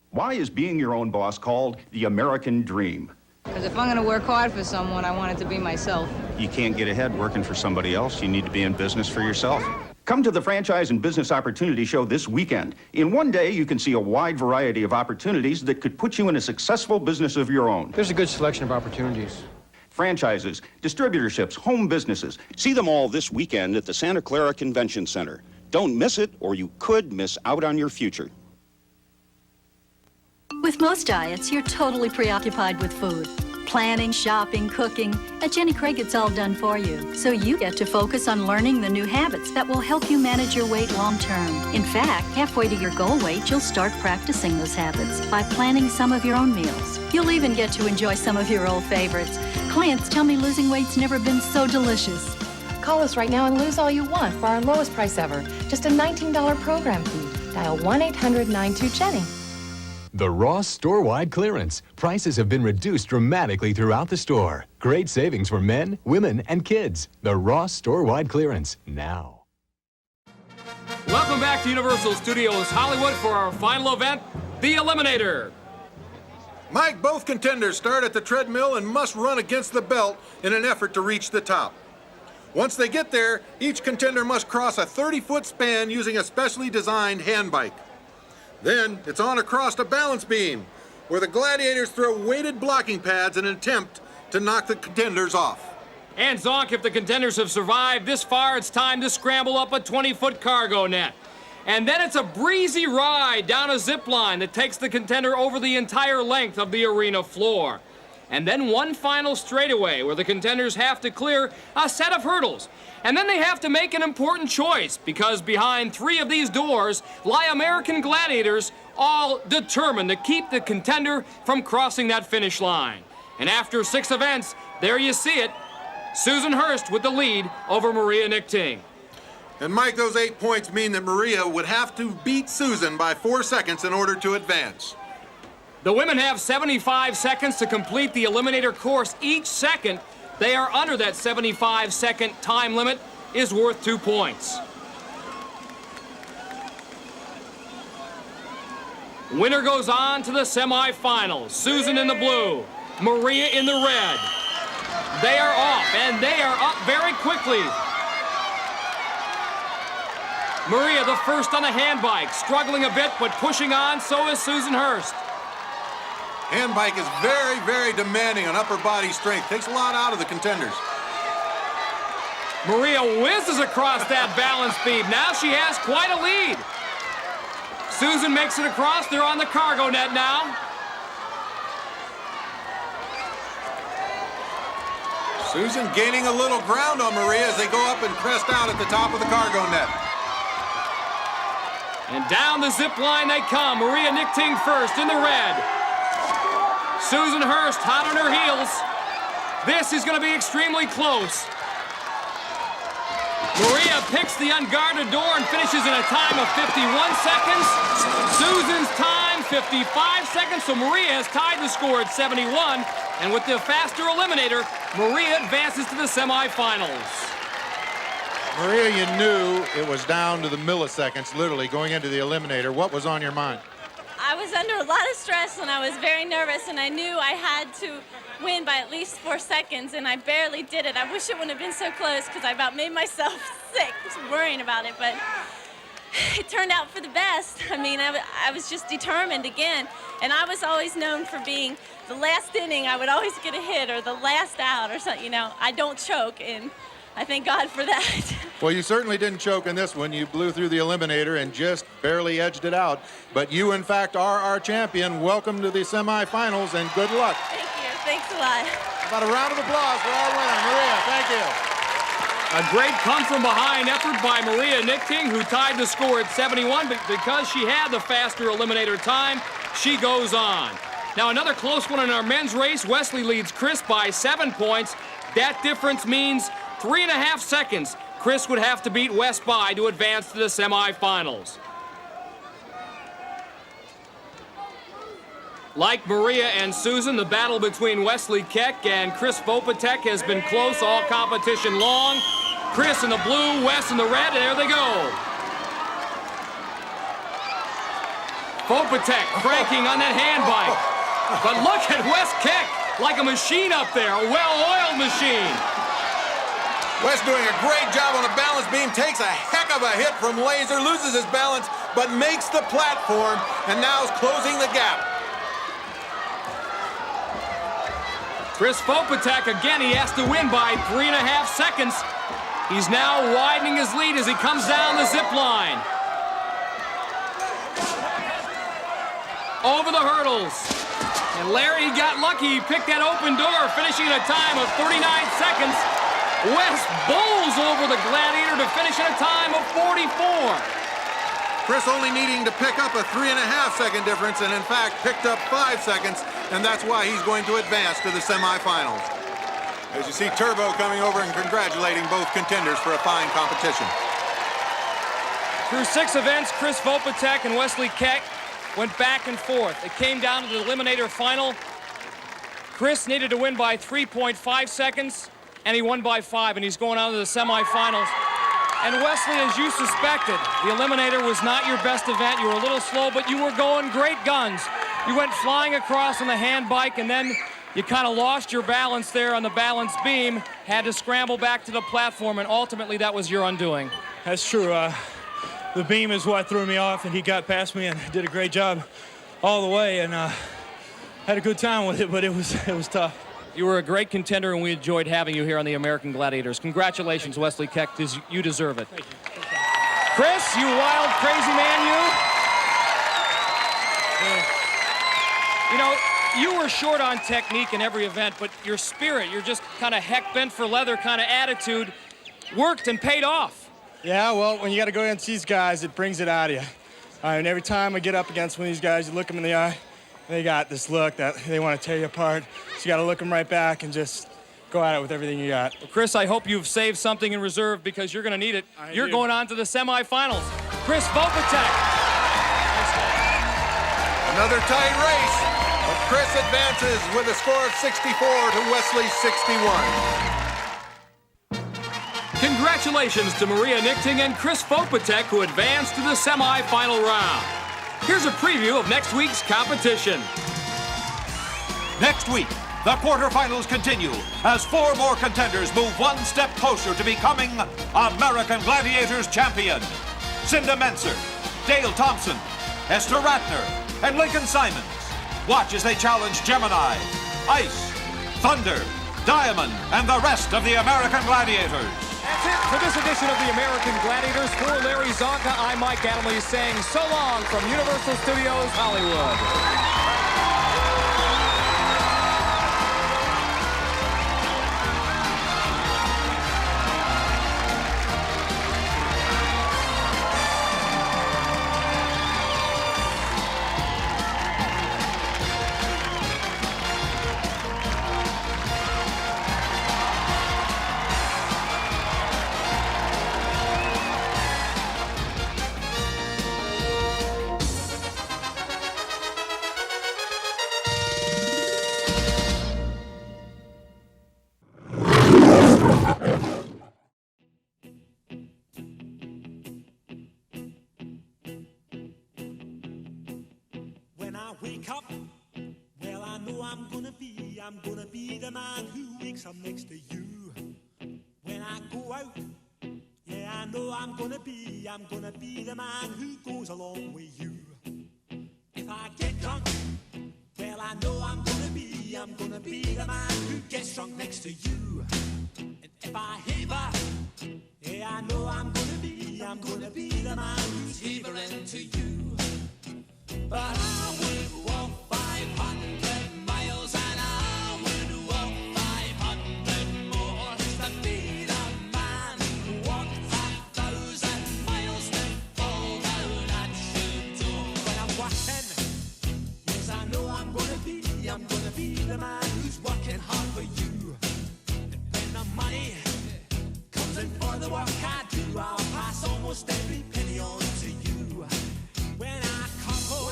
Why is being your own boss called the American dream? Because if I'm going to work hard for someone, I want it to be myself. You can't get ahead working for somebody else. You need to be in business for yourself. Come to the Franchise and Business Opportunity Show this weekend. In one day, you can see a wide variety of opportunities that could put you in a successful business of your own. There's a good selection of opportunities. Franchises, distributorships, home businesses. See them all this weekend at the Santa Clara Convention Center. Don't miss it, or you could miss out on your future. With most diets, you're totally preoccupied with food. Planning, shopping, cooking. At Jenny Craig, it's all done for you. So you get to focus on learning the new habits that will help you manage your weight long term. In fact, halfway to your goal weight, you'll start practicing those habits by planning some of your own meals. You'll even get to enjoy some of your old favorites. Clients tell me losing weight's never been so delicious. Call us right now and lose all you want for our lowest price ever. Just a $19 program fee. Dial 1-800-92-JENNY. The Ross store-wide clearance. Prices have been reduced dramatically throughout the store. Great savings for men, women, and kids. The Ross store-wide clearance, now. Welcome back to Universal Studios Hollywood for our final event, The Eliminator. Mike, both contenders start at the treadmill and must run against the belt in an effort to reach the top. Once they get there, each contender must cross a 30-foot span using a specially designed hand bike. Then it's on across a balance beam, where the gladiators throw weighted blocking pads in an attempt to knock the contenders off. And Zonk, if the contenders have survived this far, it's time to scramble up a 20-foot cargo net. And then it's a breezy ride down a zip line that takes the contender over the entire length of the arena floor. And then one final straightaway where the contenders have to clear a set of hurdles. And then they have to make an important choice, because behind 3 of these doors lie American gladiators, all determined to keep the contender from crossing that finish line. And after 6 events, there you see it, Susan Hurst with the lead over Maria Nichting. And Mike, those 8 points mean that Maria would have to beat Susan by 4 seconds in order to advance. The women have 75 seconds to complete the Eliminator course. Each second they are under that 75-second time limit is worth 2 points. Winner goes on to the semifinals. Susan in the blue, Maria in the red. They are off, and they are up very quickly. Maria, the first on the hand bike, struggling a bit, but pushing on, so is Susan Hurst. Hand bike is very, very demanding on upper body strength. Takes a lot out of the contenders. Maria whizzes across that balance beam. Now she has quite a lead. Susan makes it across. They're on the cargo net now. Susan gaining a little ground on Maria as they go up and crest out at the top of the cargo net. And down the zip line they come. Maria Nichting first in the red. Susan Hurst hot on her heels. This is going to be extremely close. Maria picks the unguarded door and finishes in a time of 51 seconds. Susan's time, 55 seconds, so Maria has tied the score at 71. And with the faster eliminator, Maria advances to the semifinals. Maria, you knew it was down to the milliseconds, literally, going into the eliminator. What was on your mind? I was under a lot of stress and I was very nervous, and I knew I had to win by at least 4 seconds, and I barely did it. I wish it wouldn't have been so close because I about made myself sick just worrying about it, but it turned out for the best. I mean, I was just determined again, and I was always known for being the last inning. I would always get a hit or the last out or something, you know. I don't choke, and I thank God for that. Well, you certainly didn't choke in this one. You blew through the eliminator and just barely edged it out. But you, in fact, are our champion. Welcome to the semifinals, and good luck. Thank you. Thanks a lot. About a round of applause for our winner, Maria. Thank you. A great come-from-behind effort by Maria Nichting, who tied the score at 71, but because she had the faster eliminator time, she goes on. Now, another close one in our men's race. Wesley leads Chris by 7 points. That difference means 3.5 seconds Chris would have to beat Wes by to advance to the semifinals. Like Maria and Susan, the battle between Wesley Keck and Chris Vopatek has been close all competition long. Chris in the blue, Wes in the red, and there they go. Vopatek cranking on that hand bike. But look at Wes Keck, like a machine up there, a well-oiled machine. Wes doing a great job on a balance beam, takes a heck of a hit from Laser, loses his balance, but makes the platform, and now is closing the gap. Chris Vopatek, again, he has to win by 3.5 seconds. He's now widening his lead as he comes down the zip line. Over the hurdles. And Larry got lucky. He picked that open door, finishing at a time of 39 seconds. Wes bowls over the Gladiator to finish at a time of 44. Chris only needing to pick up a 3.5 second difference, and in fact picked up 5 seconds, and that's why he's going to advance to the semifinals. As you see Turbo coming over and congratulating both contenders for a fine competition. Through 6 events, Chris Vopatek and Wesley Keck went back and forth. It came down to the eliminator final. Chris needed to win by 3.5 seconds, and he won by 5, and he's going on to the semifinals. And Wesley, as you suspected, the eliminator was not your best event. You were a little slow, but you were going great guns. You went flying across on the hand bike, and then you kind of lost your balance there on the balance beam, had to scramble back to the platform, and ultimately that was your undoing. That's true. The beam is what threw me off, and he got past me and did a great job all the way, and had a good time with it, but it was tough. You were a great contender, and we enjoyed having you here on the American Gladiators. Congratulations, Wesley Keck. You deserve it. Thank you. Chris, you wild, crazy man, you. You know, you were short on technique in every event, but your spirit, your just kind of heck bent for leather kind of attitude worked and paid off. Yeah, well, when you got to go against these guys, it brings it out of you. And every time I get up against one of these guys, you look them in the eye, they got this look that they want to tear you apart. So you got to look them right back and just go at it with everything you got. Well, Chris, I hope you've saved something in reserve because you're going to need it. You're going on to the semifinals. Chris Vopatek. Another tight race, but Chris advances with a score of 64 to Wesley's 61. Congratulations to Maria Nichting and Chris Vopatek, who advanced to the semifinal round. Here's a preview of next week's competition. Next week, the quarterfinals continue as 4 more contenders move one step closer to becoming American Gladiators champion. Cinda Menser, Dale Thompson, Esther Ratner, and Lincoln Simons. Watch as they challenge Gemini, Ice, Thunder, Diamond, and the rest of the American Gladiators. That's it for this edition of the American Gladiators. For Larry Zonka, I'm Mike Adamle saying so long from Universal Studios Hollywood. wake up, well, I know I'm gonna be the man who wakes up next to you. When I go out, yeah, I know I'm gonna be the man who goes along with you. If I get drunk, well, I know I'm gonna be the man who gets drunk next to you. And if I haver, yeah, I know I'm gonna be the man who's havering to you. But I would walk 500 miles and I would walk 500 more just to be the man who walked 1,000 miles to fall down at your door. When I'm walking, yes, I know I'm gonna be the man who's working hard for you. And when the money comes in for the work I do, I'll pass almost every penny on to you. When I come home,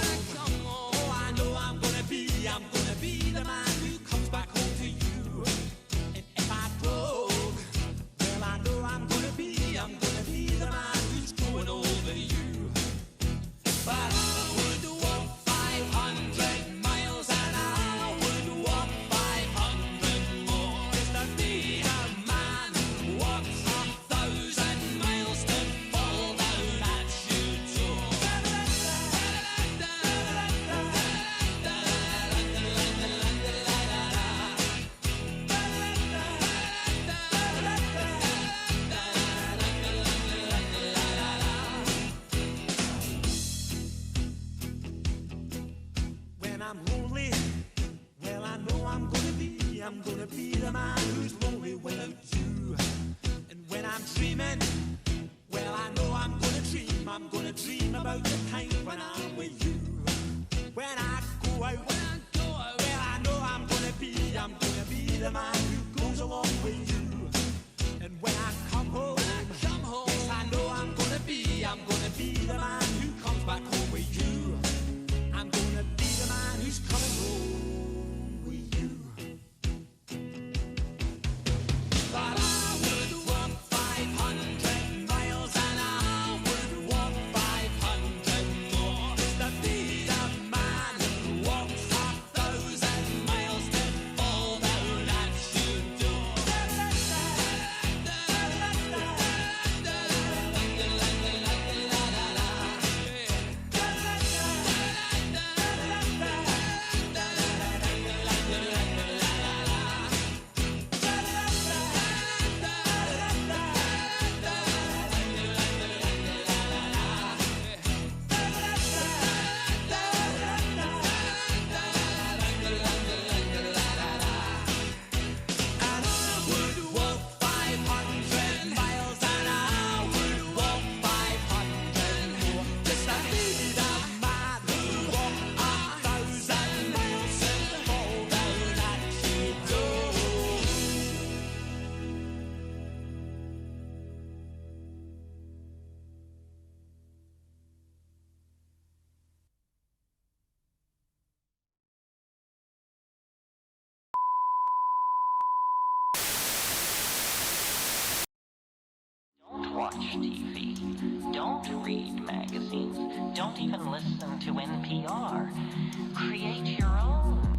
oh, I know I'm gonna be the man who comes back home to you. And if I broke, well, I know I'm gonna be the man who's growing over you. But I would walk 500 miles and I would walk 500 more just to be the man who walks 1,000 miles to fall down at your door. When I'm lonely, well, I know I'm gonna be the man who's lonely without you. And when I'm dreaming, well, I know I'm gonna dream about the time when I'm with you. When I go out, well, I know I'm gonna be the man who goes along with you. And when I come home, yes, I know I'm gonna be the man who comes back home with you. I'm gonna be the man who's coming home with you. But I would walk 500 miles and I would walk 500 more just to be the man who walks 1,000 miles to fall down at your door. And I would walk 500 miles and I would walk 500 more just to be the man who walked 1,000 miles to fall down at your door. Don't watch TV. Don't read magazines. Don't even listen to NPR. Create your own